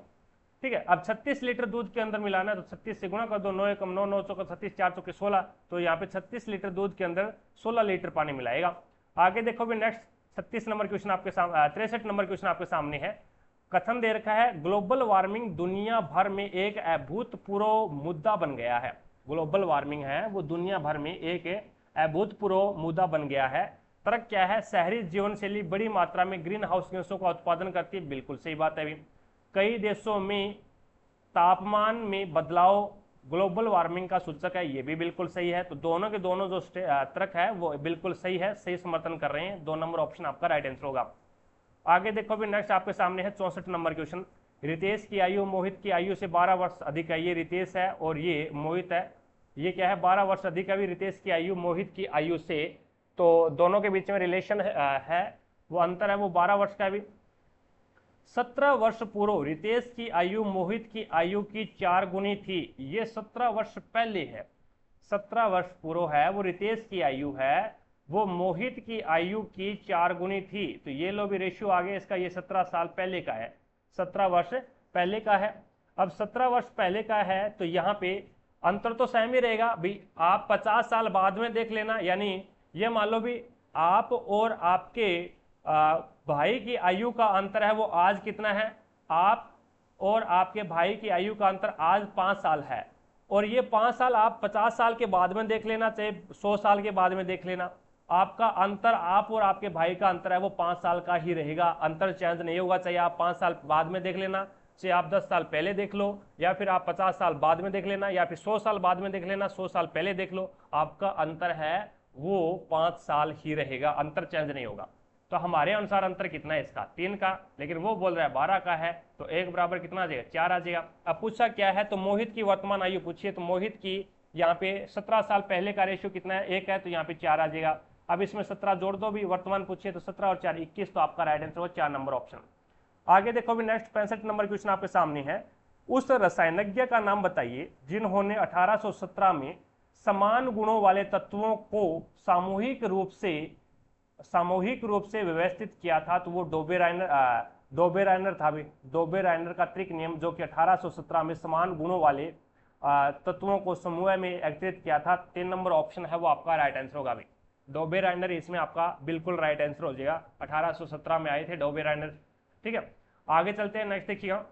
ठीक है। अब 36 लीटर दूध के अंदर मिलाना है तो 36 से गुणा कर दो, 9 एकम 9, 9 चौका 36, 4 चौके 16, तो यहाँ पे 36 लीटर दूध के अंदर 16 लीटर पानी मिलाएगा। आगे देखो भी नेक्स्ट 36 नंबर क्वेश्चन आपके सामने, 63 नंबर क्वेश्चन आपके सामने है। कथन दे रखा है ग्लोबल वार्मिंग दुनिया भर में एक अभूतपूर्व मुद्दा बन गया है। ग्लोबल वार्मिंग है वो दुनिया भर में एक अभूतपूर्व मुद्दा बन गया है। तर्क क्या है, शहरी जीवन शैली बड़ी मात्रा में ग्रीन हाउस गैसों का उत्पादन करती है, बिल्कुल सही बात है। कई देशों में तापमान में बदलाव ग्लोबल वार्मिंग का सूचक है, ये भी बिल्कुल सही है। तो दोनों के दोनों जो तर्क है वो बिल्कुल सही है, सही समर्थन कर रहे हैं। 2 नंबर ऑप्शन आपका राइट आंसर होगा। आगे देखो भी नेक्स्ट आपके सामने है 64 नंबर क्वेश्चन। रितेश की आयु मोहित की आयु से 12 वर्ष अधिक है, ये रितेश है और ये मोहित है, ये क्या है 12 वर्ष अधिक है भी रितेश की आयु मोहित की आयु से, तो दोनों के बीच में रिलेशन है वो अंतर है वो 12 वर्ष का भी। 17 वर्ष पूर्व रितेश की आयु मोहित की आयु की 4 गुनी थी, ये 17 वर्ष पहले है। 17 वर्ष पूर्व है वो रितेश की आयु है, वो मोहित की आयु की 4 गुनी थी। तो ये लो भी रेशियो आ गया इसका, ये 17 साल पहले का है, 17 वर्ष पहले का है। अब 17 वर्ष पहले का है तो यहाँ पे अंतर तो सेम ही रहेगा भाई। आप 50 साल बाद में देख लेना, यानी ये मान लो भी आप और आपके भाई की आयु का अंतर है वो आज कितना है, आप और आपके भाई की आयु का अंतर आज 5 साल है, और ये 5 साल आप 50 साल के बाद में देख लेना, चाहे 100 साल के बाद में देख लेना, आपका अंतर, आप और आपके भाई का अंतर है वो 5 साल का ही रहेगा, अंतर चेंज नहीं होगा। चाहे आप 5 साल बाद में देख लेना, चाहे आप 10 साल पहले देख लो, या फिर आप 50 साल बाद में देख लेना, या फिर 100 साल बाद में देख लेना, 100 साल पहले देख लो, आपका अंतर है वो 5 साल ही रहेगा, अंतर चेंज नहीं होगा। तो हमारे अनुसार अंतर कितना है इसका, 3 का, लेकिन वो बोल रहा है 12 का है, तो 1 बराबर कितना आ जाएगा, 4 आ जाएगा। अब पूछा क्या है, तो मोहित की वर्तमान आयु पूछिए, तो मोहित की यहाँ पे 17 साल पहले का रेशियो कितना है, 1 है, तो यहाँ पे 4 आ जाएगा। अब इसमें 17 जोड़ दो भी, वर्तमान पूछिए तो 17 और 4 21, तो आपका राइट आंसर हो 4 नंबर ऑप्शन। आगे देखो भी नेक्स्ट 65 नंबर क्वेश्चन आपके सामने है। उस रसायनज्ञ का नाम बताइए जिन्होंने 1817 में समान गुणों वाले तत्वों को सामूहिक रूप से व्यवस्थित किया था। तो वो डोबेराइनर था भी, डोबेराइनर का त्रिक नियम, जो कि 1817 में समान गुणों वाले तत्वों को समूह में एकत्रित किया था। 3 नंबर ऑप्शन है वो आपका राइट आंसर होगा भी, डोबेराइनर इसमें आपका बिल्कुल राइट आंसर हो जाएगा। 1817 में आए थे डोबेराइनर। ठीक है, आगे चलते हैं, नेक्स्ट देखिएगा।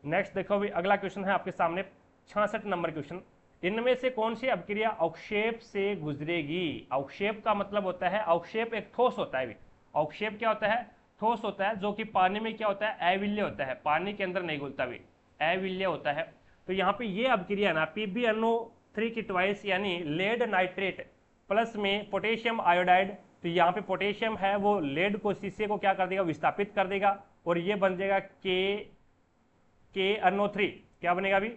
नेक्स्ट देखो भी अगला क्वेश्चन है आपके सामने 66 नंबर क्वेश्चन। इनमें से कौन सी अवक्रिया अवक्षेप से गुजरेगी। अवक्षेप का मतलब होता है, अवक्षेप एक ठोस होता है भी, अवक्षेप क्या होता है, ठोस होता है, जो कि पानी में क्या होता है, अविल्य होता है, पानी के अंदर नहीं घुलता भी, अविल्य होता है। तो यहाँ पे ये अवक्रिया ना PbNO3 की ट्वाइस यानी लेड नाइट्रेट प्लस में पोटेशियम आयोडाइड, तो यहाँ पे पोटेशियम है वो लेड को, शीशे को क्या कर देगा, विस्थापित कर देगा, और ये बन जाएगा KNO3, क्या बनेगा अभी,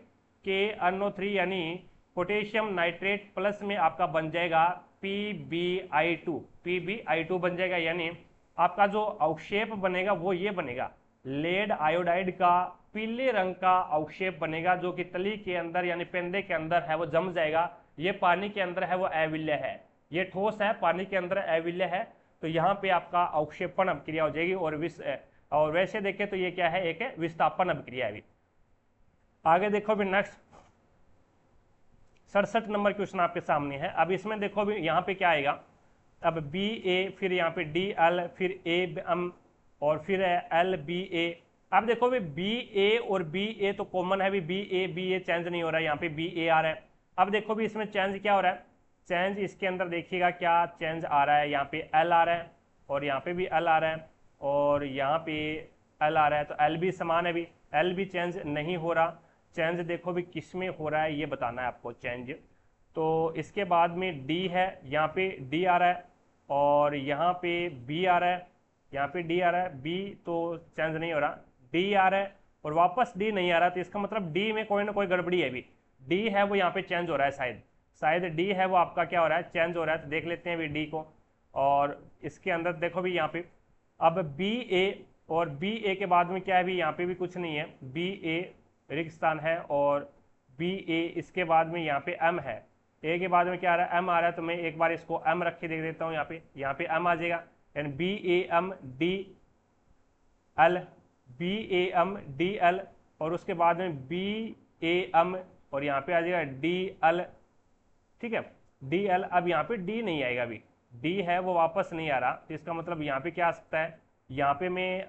KNO3 यानी पोटेशियम नाइट्रेट प्लस में आपका बन जाएगा PbI2 बन जाएगा। यानी आपका जो अवक्षेप बनेगा वो ये बनेगा, लेड आयोडाइड का पीले रंग का अवक्षेप बनेगा, जो कि तली के अंदर यानी पेंदे के अंदर है वो जम जाएगा। ये पानी के अंदर है वो अविल्य है, ये ठोस है, पानी के अंदर अविल्य है, तो यहाँ पे आपका अवक्षेपण अभिक्रिया हो जाएगी। और वैसे देखें तो ये क्या है, एक विस्थापन अभिक्रिया है। आगे देखो भी नेक्स्ट 67 नंबर क्वेश्चन आपके सामने है। अब इसमें देखो भी यहाँ पे क्या आएगा, अब BA, फिर यहाँ पे DL, फिर AM और फिर LBA। अब देखो भी BA और BA तो कॉमन है भी, BA चेंज नहीं हो रहा है, यहाँ पे BA आ रहा है। अब देखो भी इसमें चेंज क्या हो रहा है, चेंज इसके अंदर देखिएगा क्या चेंज आ रहा है, यहाँ पे L आ रहा है, और यहाँ पे भी L आ रहा है, और यहाँ पे L आ रहा है, तो L भी समान है भी, L भी चेंज नहीं हो रहा। चेंज देखो भी किस में हो रहा है ये बताना है आपको चेंज। तो इसके बाद में D है, यहाँ पे D आ रहा है, और यहाँ पे B आ रहा है, यहाँ पे D आ रहा है, B तो चेंज नहीं हो रहा, D आ रहा है और वापस D नहीं आ रहा, तो इसका मतलब D में कोई ना कोई गड़बड़ी है भी, D है वो यहाँ पे चेंज हो रहा है, शायद D है वो आपका क्या हो रहा है, चेंज हो रहा है। तो देख लेते हैं भी D को, और इसके अंदर देखो भी यहाँ पे अब BA, और BA के बाद में क्या है भी, यहाँ पे भी कुछ नहीं है, BA रिक्त स्थान है, और BA इसके बाद में यहाँ पे M है, A के बाद में क्या आ रहा है, M आ रहा है, तो मैं एक बार इसको M रख के देख देता हूँ, यहाँ पे M आ जाएगा, यानी BAM DL, और उसके बाद में BAM, और यहाँ पे आ जाएगा DL। ठीक है, DL, अब यहाँ पे D नहीं आएगा अभी, D है वो वापस नहीं आ रहा, तो इसका मतलब यहाँ पे क्या आ सकता है, यहाँ पे मैं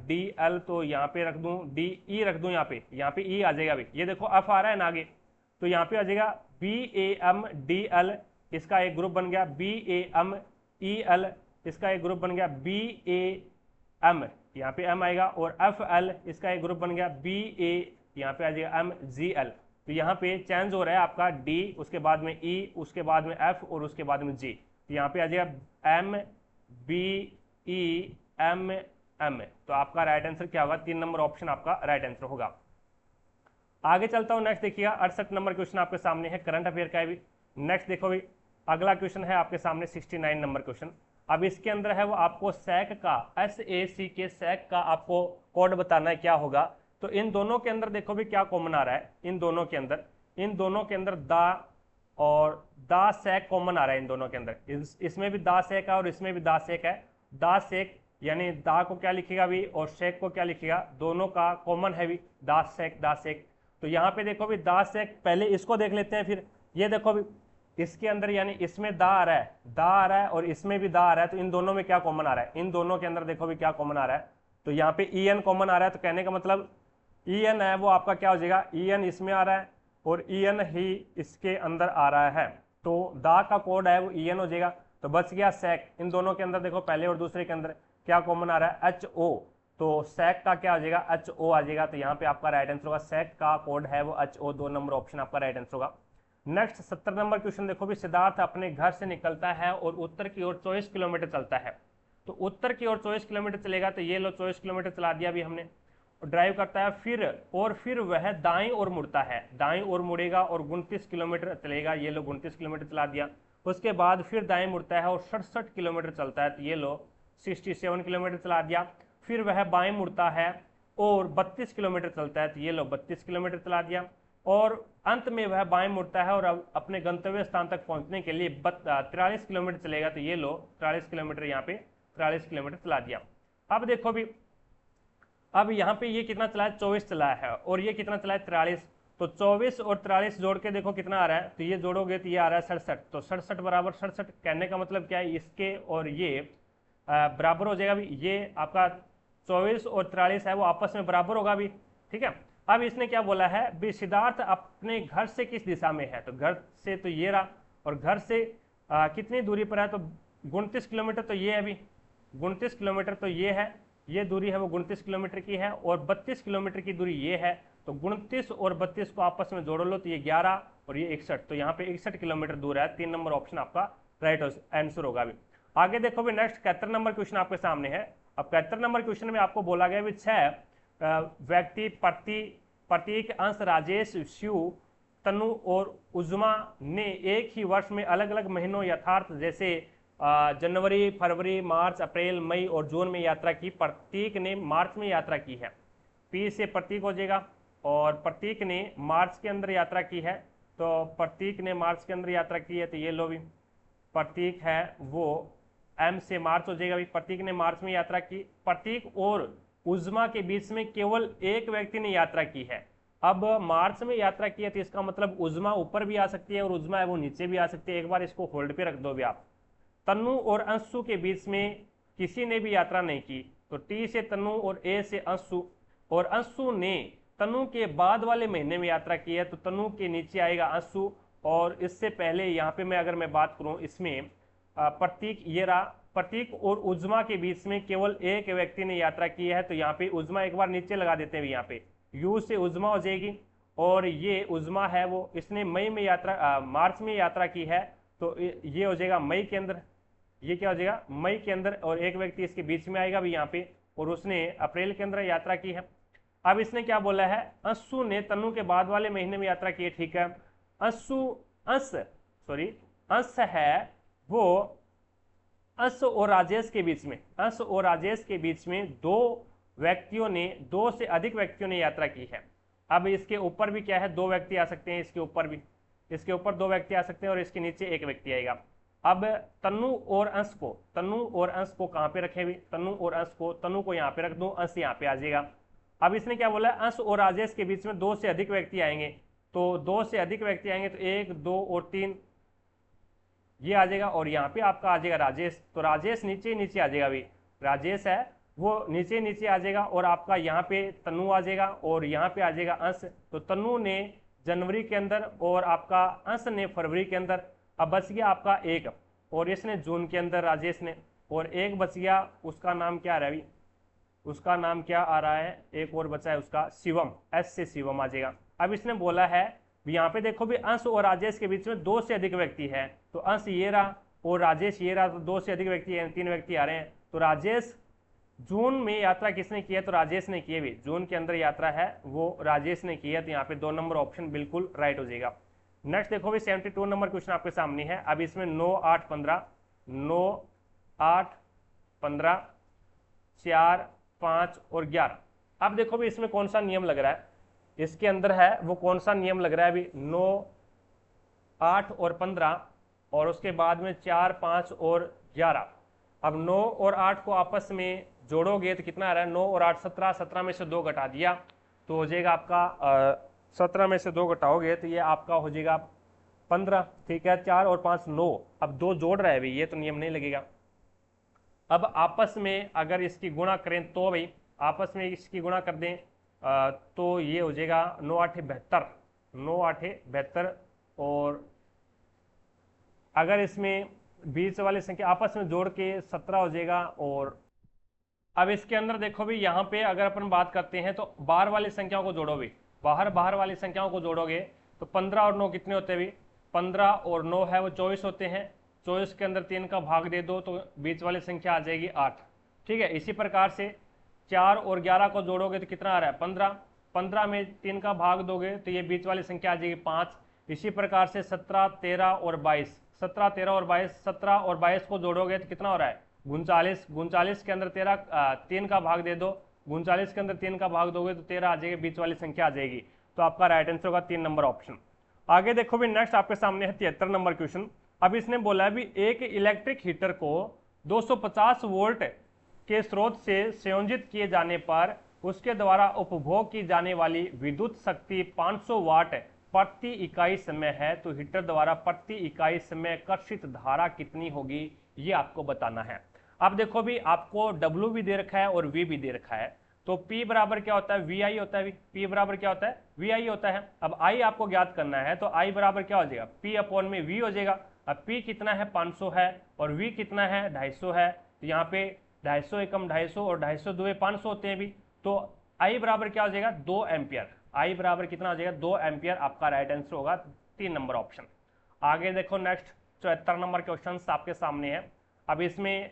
DL तो यहाँ पे रख दूँ, DE रख दूँ, यहाँ पे E आ जाएगा अभी। ये देखो F आ रहा है ना आगे, तो यहाँ पे आ जाएगा BAM DL, इसका एक ग्रुप बन गया, BAM EL, इसका एक ग्रुप बन गया, BAM, यहाँ पे M आएगा, और FL, इसका एक ग्रुप बन गया, BA, यहाँ पे आ जाएगा MGL। तो यहाँ पे चेंज हो रहा है आपका D, उसके बाद में E, उसके बाद में F, और उसके बाद में G, तो यहाँ पे आ जाएगा MBEMM। तो आपका राइट आंसर क्या होगा, 3 नंबर ऑप्शन आपका राइट आंसर होगा। आगे चलता हूँ, नेक्स्ट देखिएगा 68 नंबर क्वेश्चन आपके सामने है, करंट अफेयर का है भी। नेक्स्ट देखो भी अगला क्वेश्चन है आपके सामने 69 नंबर क्वेश्चन। अब इसके अंदर है वो आपको सैक का, SAC के सैक का आपको कोड बताना है क्या होगा। तो इन दोनों के अंदर देखो भी क्या कॉमन आ रहा है, इन दोनों के अंदर दा और दा सैक कॉमन आ रहा है इन दोनों के अंदर, इसमें भी दा सैक है और इसमें भी दा सैक है। दा सैक यानी दा को क्या लिखेगा भी और सैक को क्या लिखेगा, दोनों का कॉमन है भी, दा सैक। तो यहाँ पे देखो भी दा सैक, पहले इसको देख लेते हैं, फिर ये देखो भी इसके अंदर यानी इसमें दा आ रहा है और इसमें भी दा आ रहा है, तो इन दोनों में क्या कॉमन आ रहा है, इन दोनों के अंदर देखो भी क्या कॉमन आ रहा है। तो यहाँ पे EN कॉमन आ रहा है, तो कहने का मतलब EN है वो आपका क्या हो जाएगा, EN इसमें आ रहा है और EN ही इसके अंदर आ रहा है, तो दा का कोड है वो EN हो जाएगा। तो बच गया सेक। इन दोनों के अंदर देखो पहले और दूसरे के अंदर क्या कॉमन आ रहा है, HO, तो सेक का क्या आ जाएगा, HO आ जाएगा। तो यहाँ पे आपका राइट आंसर होगा, सेक का कोड है वो HO, 2 नंबर ऑप्शन आपका राइट आंसर होगा। नेक्स्ट 70 नंबर क्वेश्चन देखो भी, सिद्धार्थ अपने घर से निकलता है और उत्तर की ओर 24 किलोमीटर चलता है। तो उत्तर की ओर 24 किलोमीटर चलेगा, तो ये लो 24 किलोमीटर चला दिया अभी हमने। ड्राइव करता है फिर वह दाईं ओर मुड़ता है, दाईं ओर मुड़ेगा और 29 किलोमीटर चलेगा, ये लो 29 किलोमीटर चला दिया। उसके बाद फिर दाएं मुड़ता है और 67 किलोमीटर चलता है, तो ये लो 67 किलोमीटर चला दिया। फिर वह बाएं मुड़ता है और 32 किलोमीटर चलता है, तो ये लो 32 किलोमीटर चला दिया। और अंत में वह बाएं मुड़ता है और अब अपने गंतव्य स्थान तक पहुंचने के लिए 43 किलोमीटर चलेगा, तो ये लो 43 किलोमीटर, यहाँ पे 43 किलोमीटर चला दिया। अब देखो भी, अब यहाँ पे ये कितना चला है, 24 चला है, और ये कितना चला है, 43। तो 24 और 43 जोड़ के देखो कितना आ रहा है, तो ये जोड़ोगे तो ये आ रहा है 67। तो 67 बराबर 67, कहने का मतलब क्या है, इसके और ये बराबर हो जाएगा भी। ये आपका 24 और 43 है वो आपस में बराबर होगा भी, ठीक है। अब इसने क्या बोला है भी, सिद्धार्थ अपने घर से किस दिशा में है, तो घर से तो ये रहा, और घर से कितनी दूरी पर है, तो 29 किलोमीटर, तो ये है अभी 29 किलोमीटर, तो ये है, ये दूरी है वो 29 किलोमीटर की है, और 32 किलोमीटर की दूरी ये है। तो 29 और 32 को आपस में जोड़ लो, तो ये 11 और ये 61, तो यहाँ पे 61 किलोमीटर दूर है। 3 नंबर ऑप्शन आपका राइट आंसर होगा अभी। आगे देखो भी, नेक्स्ट 71 नंबर क्वेश्चन आपके सामने है। अब 71 नंबर क्वेश्चन में आपको बोला गया भी 6 व्यक्ति प्रतीक, अंश, राजेश, शिव, तनु और उज्मा ने एक ही वर्ष में अलग अलग महीनों यथार्थ जैसे जनवरी, फरवरी, मार्च, अप्रैल, मई और जून में यात्रा की। प्रतीक ने मार्च में यात्रा की है, पी से प्रतीक हो जाएगा, और प्रतीक ने मार्च के अंदर यात्रा की है, तो प्रतीक ने मार्च के अंदर यात्रा की है, तो ये लो भी प्रतीक है वो एम से मार्च हो जाएगा। प्रतीक ने मार्च में यात्रा की। प्रतीक और उज्मा के बीच में केवल एक व्यक्ति ने यात्रा की है। अब मार्च में यात्रा की है, तो इसका मतलब उज्मा ऊपर भी आ सकती है और उज्मा है वो नीचे भी आ सकती है। एक बार इसको होल्ड पे रख दो भी आप। तन्नु और अंशु के बीच में किसी ने भी यात्रा नहीं की, तो टी से तन्नु और ए से अंशु, और अंशु ने तनु के बाद वाले महीने में यात्रा की है, तो तनु के नीचे आएगा अंशु। और इससे पहले यहाँ पे अगर मैं बात करूँ, इसमें प्रतीक ये रहा, प्रतीक और उज्मा के बीच में केवल एक व्यक्ति ने यात्रा की है, तो यहाँ पे उज्मा एक बार नीचे लगा देते हैं, यहाँ पे यू से उज्मा हो जाएगी। और ये उज्मा है वो, इसने मई में यात्रा मार्च में यात्रा की है, तो ये हो जाएगा मई के अंदर, ये क्या हो जाएगा मई के अंदर, और एक व्यक्ति इसके बीच में आएगा भी यहाँ पे, और उसने अप्रैल के अंदर यात्रा की है। अब इसने क्या बोला है, अंशु ने तनु के बाद वाले महीने में यात्रा की है, ठीक है। अंश है वो अंश और राजेश के बीच में, अंश और राजेश के बीच में दो से अधिक व्यक्तियों ने यात्रा की है। अब इसके ऊपर भी क्या है, 2 व्यक्ति आ सकते हैं, इसके ऊपर भी, इसके ऊपर 2 व्यक्ति आ सकते हैं, और इसके नीचे एक व्यक्ति आएगा। अब तनु और अंश को कहां पे रखे भी, तनु को यहाँ पे रख दूं, अंश यहाँ पे आ जाएगा। अब इसने क्या बोला, अंश और राजेश के बीच में 2 से अधिक व्यक्ति आएंगे, तो 2 से अधिक व्यक्ति आएंगे, तो 1, 2 और 3 ये आ जाएगा, और यहाँ पे आपका आ जाएगा राजेश, तो राजेश नीचे नीचे आ जाएगा, अभी राजेश है वो नीचे नीचे आ जाएगा, और आपका यहाँ पे तनु आ जाएगा, और यहाँ पे आ जाएगा अंश। तो तनु ने जनवरी के अंदर और आपका अंश ने फरवरी के अंदर। अब बच गया आपका एक, और इसने जून के अंदर राजेश ने, और एक बच गया, उसका नाम क्या आ रहा है अभी, उसका नाम क्या आ रहा है, एक और बचा है उसका शिवम, एस से शिवम आ जाएगा। अब इसने बोला है यहाँ पे देखो भी, अंश और राजेश के बीच में 2 से अधिक व्यक्ति है, तो अंश ये रहा और राजेश ये रहा, तो 2 से अधिक व्यक्ति है, 3 व्यक्ति आ रहे हैं। तो राजेश जून में यात्रा किसने की है, तो राजेश ने की है भी, जून के अंदर यात्रा है वो राजेश ने की है, तो यहाँ पे 2 नंबर ऑप्शन बिल्कुल राइट हो जाएगा। नेक्स्ट देखो भी 72 नंबर क्वेश्चन आपके सामने है। अब इसमें 9, 8, 15, 4, 5 और 11। अब देखो भी इसमें कौन सा नियम लग रहा है, इसके अंदर है वो कौन सा नियम लग रहा है अभी, 9, 8 और 15, और उसके बाद में 4, 5 और 11। अब 9 और 8 को आपस में जोड़ोगे तो कितना आ रहा है, 9 और 8 17, 17 में से 2 घटा दिया तो हो जाएगा आपका 17 में से 2 घटाओगे तो ये आपका हो जाएगा 15, ठीक है। 4 और 5 9, अब 2 जोड़ रहा है भाई, ये तो नियम नहीं लगेगा। अब आपस में अगर इसकी गुणा करें तो भाई, आपस में इसकी गुणा कर दें तो ये हो जाएगा 9 8 72, 9 8 72, और अगर इसमें बीच वाली संख्या आपस में जोड़ के 17 हो जाएगा। और अब इसके अंदर देखो भी, यहाँ पे अगर अपन बात करते हैं तो बाहर वाली संख्याओं को जोड़ो भी, बाहर वाली संख्याओं को जोड़ोगे तो 15 और 9 कितने होते हैं भी, 15 और 9 है वो 24 होते हैं। 24 के अंदर 3 का भाग दे दो तो बीच वाली संख्या आ जाएगी 8। ठीक है, इसी प्रकार से 4 और 11 को जोड़ोगे तो कितना आ रहा है 15। 15 में 3 का भाग दोगे तो ये बीच वाली संख्या आ जाएगी 5। इसी प्रकार से 17, 13 और 22, 17, 13 और 22, 17 और 22 को जोड़ोगे तो कितना हो रहा है 39। 39 के अंदर 3 का भाग दे दो, 39 के अंदर 3 का भाग दोगे तो 13 आ जाएगी, बीच वाली संख्या आ जाएगी। तो आपका राइट आंसर होगा 3 नंबर ऑप्शन। आगे देखो भी, नेक्स्ट आपके सामने है 73 नंबर क्वेश्चन। अब इसने बोला है भी एक इलेक्ट्रिक हीटर को 250 वोल्ट के स्रोत से संयोजित किए जाने पर उसके द्वारा उपभोग की जाने वाली विद्युत शक्ति 500 वाट प्रति इकाई समय है, तो हीटर द्वारा प्रति इकाई समय कर्षित धारा कितनी होगी, ये आपको बताना है। अब देखो भी, आपको W भी दे रखा है और V भी दे रखा है, तो P बराबर क्या होता है, VI होता है। P बराबर क्या होता है, VI होता है। अब I आपको ज्ञात करना है, तो I बराबर क्या हो जाएगा, P अपॉन में V हो जाएगा। अब P कितना है 500 है और V कितना है 250 है, तो यहाँ पे 250 एकम 250 और 250 दुए 500 होते हैं भी, तो I बराबर क्या हो जाएगा 2 एम्पियर। I बराबर कितना हो जाएगा 2 एम्पियर, आपका राइट आंसर होगा 3 नंबर ऑप्शन। आगे देखो, नेक्स्ट 74 नंबर क्वेश्चन आपके सामने है। अब इसमें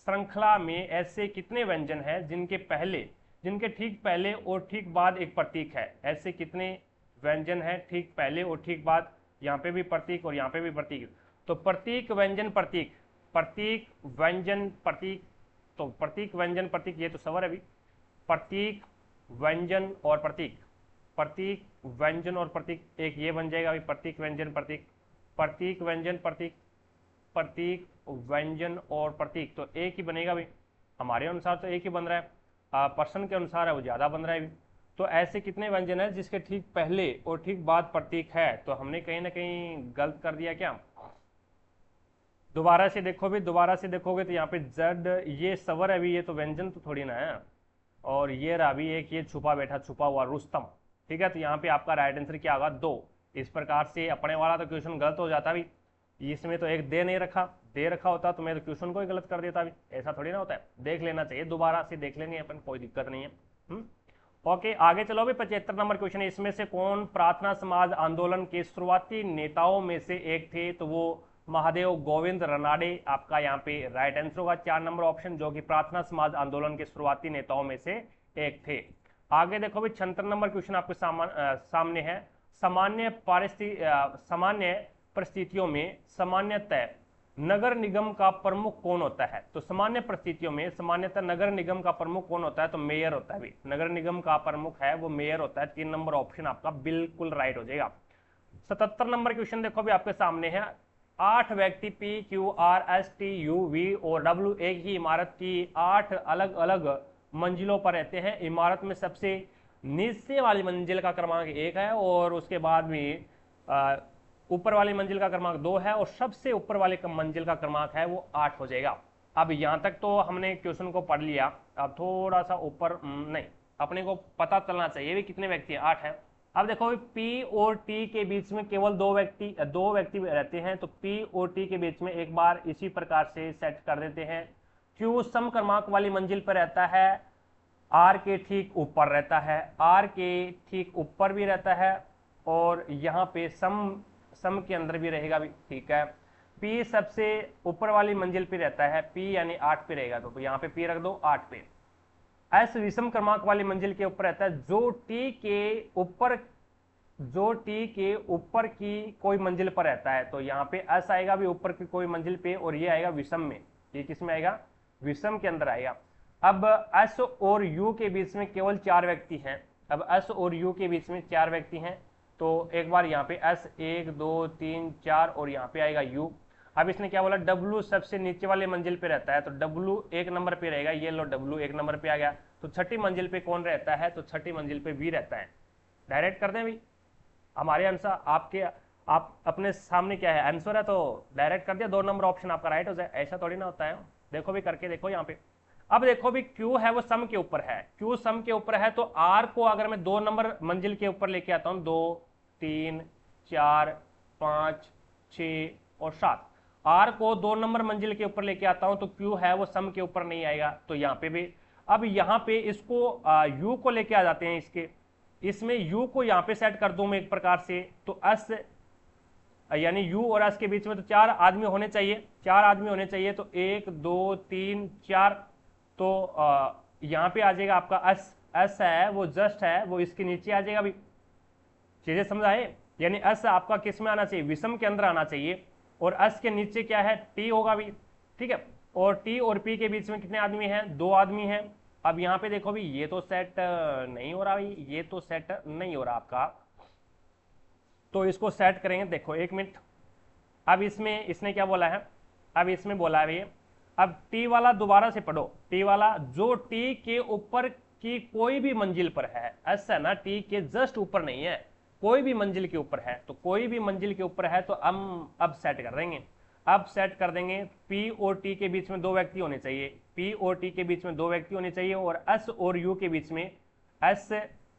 श्रृंखला में ऐसे कितने व्यंजन हैं जिनके ठीक पहले और ठीक बाद एक प्रतीक है। ऐसे कितने व्यंजन हैं ठीक पहले और ठीक बाद, यहाँ पे भी प्रतीक और यहाँ पे भी प्रतीक। तो प्रतीक व्यंजन प्रतीक, प्रतीक व्यंजन प्रतीक, तो प्रतीक व्यंजन प्रतीक, ये तो सवर है अभी। प्रतीक व्यंजन और प्रतीक, प्रतीक व्यंजन और प्रतीक, एक ये बन जाएगा अभी प्रतीक व्यंजन प्रतीक, प्रतीक व्यंजन प्रतीक, प्रतीक व्यंजन और प्रतीक, तो एक ही बनेगा भी। हमारे अनुसार तो एक ही बन रहा है, पर्सन के अनुसार है वो ज्यादा बन रहा है भी। तो ऐसे कितने व्यंजन है जिसके ठीक पहले और ठीक बाद प्रतीक है, तो हमने कहीं ना कहीं गलत कर दिया क्या। दोबारा से देखो भी, दोबारा से देखोगे तो यहाँ पे जड, ये सवर है भी, ये तो व्यंजन तो थोड़ी ना है। और ये रहा भी एक, ये छुपा बैठा छुपा हुआ रुस्तम। ठीक है, तो यहाँ पे आपका राइट आंसर क्या होगा 2। इस प्रकार से अपने वाला तो क्वेश्चन गलत हो जाता भी, इसमें तो एक दे नहीं रखा, दे रखा होता तो मैं तो क्वेश्चन को ही गलत कर देता भी। ऐसा थोड़ी ना होता है, देख लेना चाहिए, दोबारा से देख लेंगे अपन, कोई दिक्कत नहीं है। ओके, आगे चलो भी। 75 नंबर क्वेश्चन है, इसमें से कौन प्रार्थना समाज आंदोलन के शुरुआती नेताओं में से एक थे, तो वो महादेव गोविंद रनाडे आपका यहाँ पे राइट आंसर होगा 4 नंबर ऑप्शन, जो कि प्रार्थना समाज आंदोलन के शुरुआती नेताओं में से एक थे। आगे देखो भी, 76 नंबर क्वेश्चन आपके सामने है। सामान्य परिस्थितियों में सामान्यतः नगर निगम का प्रमुख कौन होता है, तो सामान्य परिस्थितियों में सामान्यतः नगर निगम का प्रमुख कौन होता है, तो मेयर होता है भी। नगर निगम का प्रमुख है वो मेयर होता है। 3 नंबर ऑप्शन आपका बिल्कुल राइट हो जाएगा। 77 नंबर क्वेश्चन देखो भी आपके सामने है। 8 व्यक्ति P, Q, R, S, T, U, V और W एक ही इमारत की 8 अलग अलग मंजिलों पर रहते हैं। इमारत में सबसे नीचे वाली मंजिल का क्रमांक 1 है और उसके बाद में ऊपर वाली मंजिल का क्रमांक 2 है और सबसे ऊपर वाले मंजिल का क्रमांक है वो 8 हो जाएगा। अब यहां तक तो हमने क्वेश्चन को पढ़ लिया, अब थोड़ा सा ऊपर नहीं, अपने को पता चलना चाहिए भी कितने व्यक्ति हैं, 8 है। अब देखो P और T के बीच में केवल दो व्यक्ति रहते हैं, तो P और T के बीच में एक बार इसी प्रकार से सेट कर देते हैं। Q सम क्रमांक वाली मंजिल पर रहता है, R के ठीक ऊपर रहता है, R के ठीक ऊपर भी रहता है और यहाँ पे सम के अंदर भी रहेगा भी। ठीक है, P सबसे ऊपर वाली मंजिल पे रहता है, P यानी 8 पे रहेगा, तो यहाँ पे P रख दो 8 पे। S विषम क्रमांक वाली मंजिल के ऊपर रहता है, जो T के ऊपर की कोई मंजिल पर रहता है, तो यहाँ पे S आएगा भी ऊपर की कोई मंजिल पे और ये आएगा विषम में। ये किस में आएगा, विषम के अंदर आएगा। अब S और U के बीच में केवल 4 व्यक्ति हैं। अब S और U के बीच में 4 व्यक्ति हैं, तो एक बार यहाँ पे S 1 2 3 4 और यहाँ पे आएगा U। अब इसने क्या बोला, W सबसे नीचे वाले मंजिल पे रहता है, तो W 1 नंबर पे रहेगा। ये लो W 1 नंबर पे आ गया। तो छठी मंजिल पे कौन रहता है, तो छठी मंजिल पे V रहता है। डायरेक्ट कर दें भी, हमारे आंसर आप अपने सामने क्या है आंसर है, तो डायरेक्ट कर दिया, 2 नंबर ऑप्शन आपका राइट हो जाए। ऐसा थोड़ी ना होता है, देखो भी करके देखो यहाँ पे। अब देखो भी Q है वो सम के ऊपर है, Q सम के ऊपर है, तो R को अगर मैं 2 नंबर मंजिल के ऊपर लेके आता हूँ, 2 3 4 5 6 और 7, आर को 2 नंबर मंजिल के ऊपर लेके आता हूं तो क्यू है वो सम के ऊपर नहीं आएगा, तो यहाँ पे भी। अब यहाँ पे इसको यू को लेके आ जाते हैं, इसके इसमें यू को यहाँ पे सेट कर दूं मैं एक प्रकार से, तो एस यानी यू और एस के बीच में तो 4 आदमी होने चाहिए, 4 आदमी होने चाहिए, तो 1 2 3 4, तो यहाँ पे आ जाएगा आपका एस, एस है वो जस्ट है वो इसके नीचे आ जाएगा। अभी चीजें समझ आए, यानी एस आपका किस में आना चाहिए, विषम के अंदर आना चाहिए, और एस के नीचे क्या है, टी होगा भी, ठीक है। और टी और पी के बीच में कितने आदमी हैं, 2 आदमी हैं। अब यहाँ पे देखो भी ये तो सेट नहीं हो रहा भाई, ये तो सेट नहीं हो रहा आपका, तो इसको सेट करेंगे। देखो 1 मिनट, अब इसमें इसने क्या बोला है, अब इसमें बोला है भैया, अब टी वाला दोबारा से पढ़ो, टी वाला जो टी के ऊपर की कोई भी मंजिल पर है, ऐसा ना टी के जस्ट ऊपर नहीं है, कोई भी मंजिल के ऊपर है, तो कोई भी मंजिल के ऊपर है तो हम अब सेट कर देंगे, अब सेट कर देंगे। P और T के बीच में 2 व्यक्ति होने चाहिए, P और T के बीच में 2 व्यक्ति होने चाहिए, और S और U के बीच में, S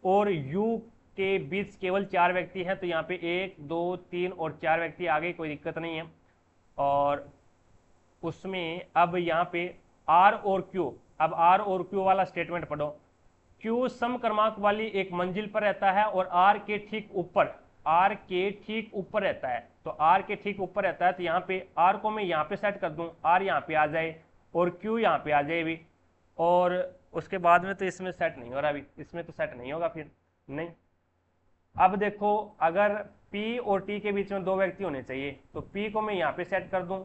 और U के बीच केवल 4 व्यक्ति हैं, तो यहाँ पे 1 2 3 और 4 व्यक्ति आ गए, कोई दिक्कत नहीं है। और उसमें अब यहाँ पे R और Q, अब R और Q वाला स्टेटमेंट पढ़ो। Q सम क्रमांक वाली एक मंजिल पर रहता है और R के ठीक ऊपर, R के ठीक ऊपर रहता है, तो R के ठीक ऊपर रहता है, तो यहाँ पे R को मैं यहाँ पे सेट कर दूं, R यहाँ पे आ जाए और Q यहाँ पे आ जाए भी, और उसके बाद में तो इसमें सेट नहीं हो रहा अभी, इसमें तो सेट नहीं होगा फिर नहीं। अब देखो अगर P और T के बीच में 2 व्यक्ति होने चाहिए, तो P को मैं यहाँ पे सेट कर दूं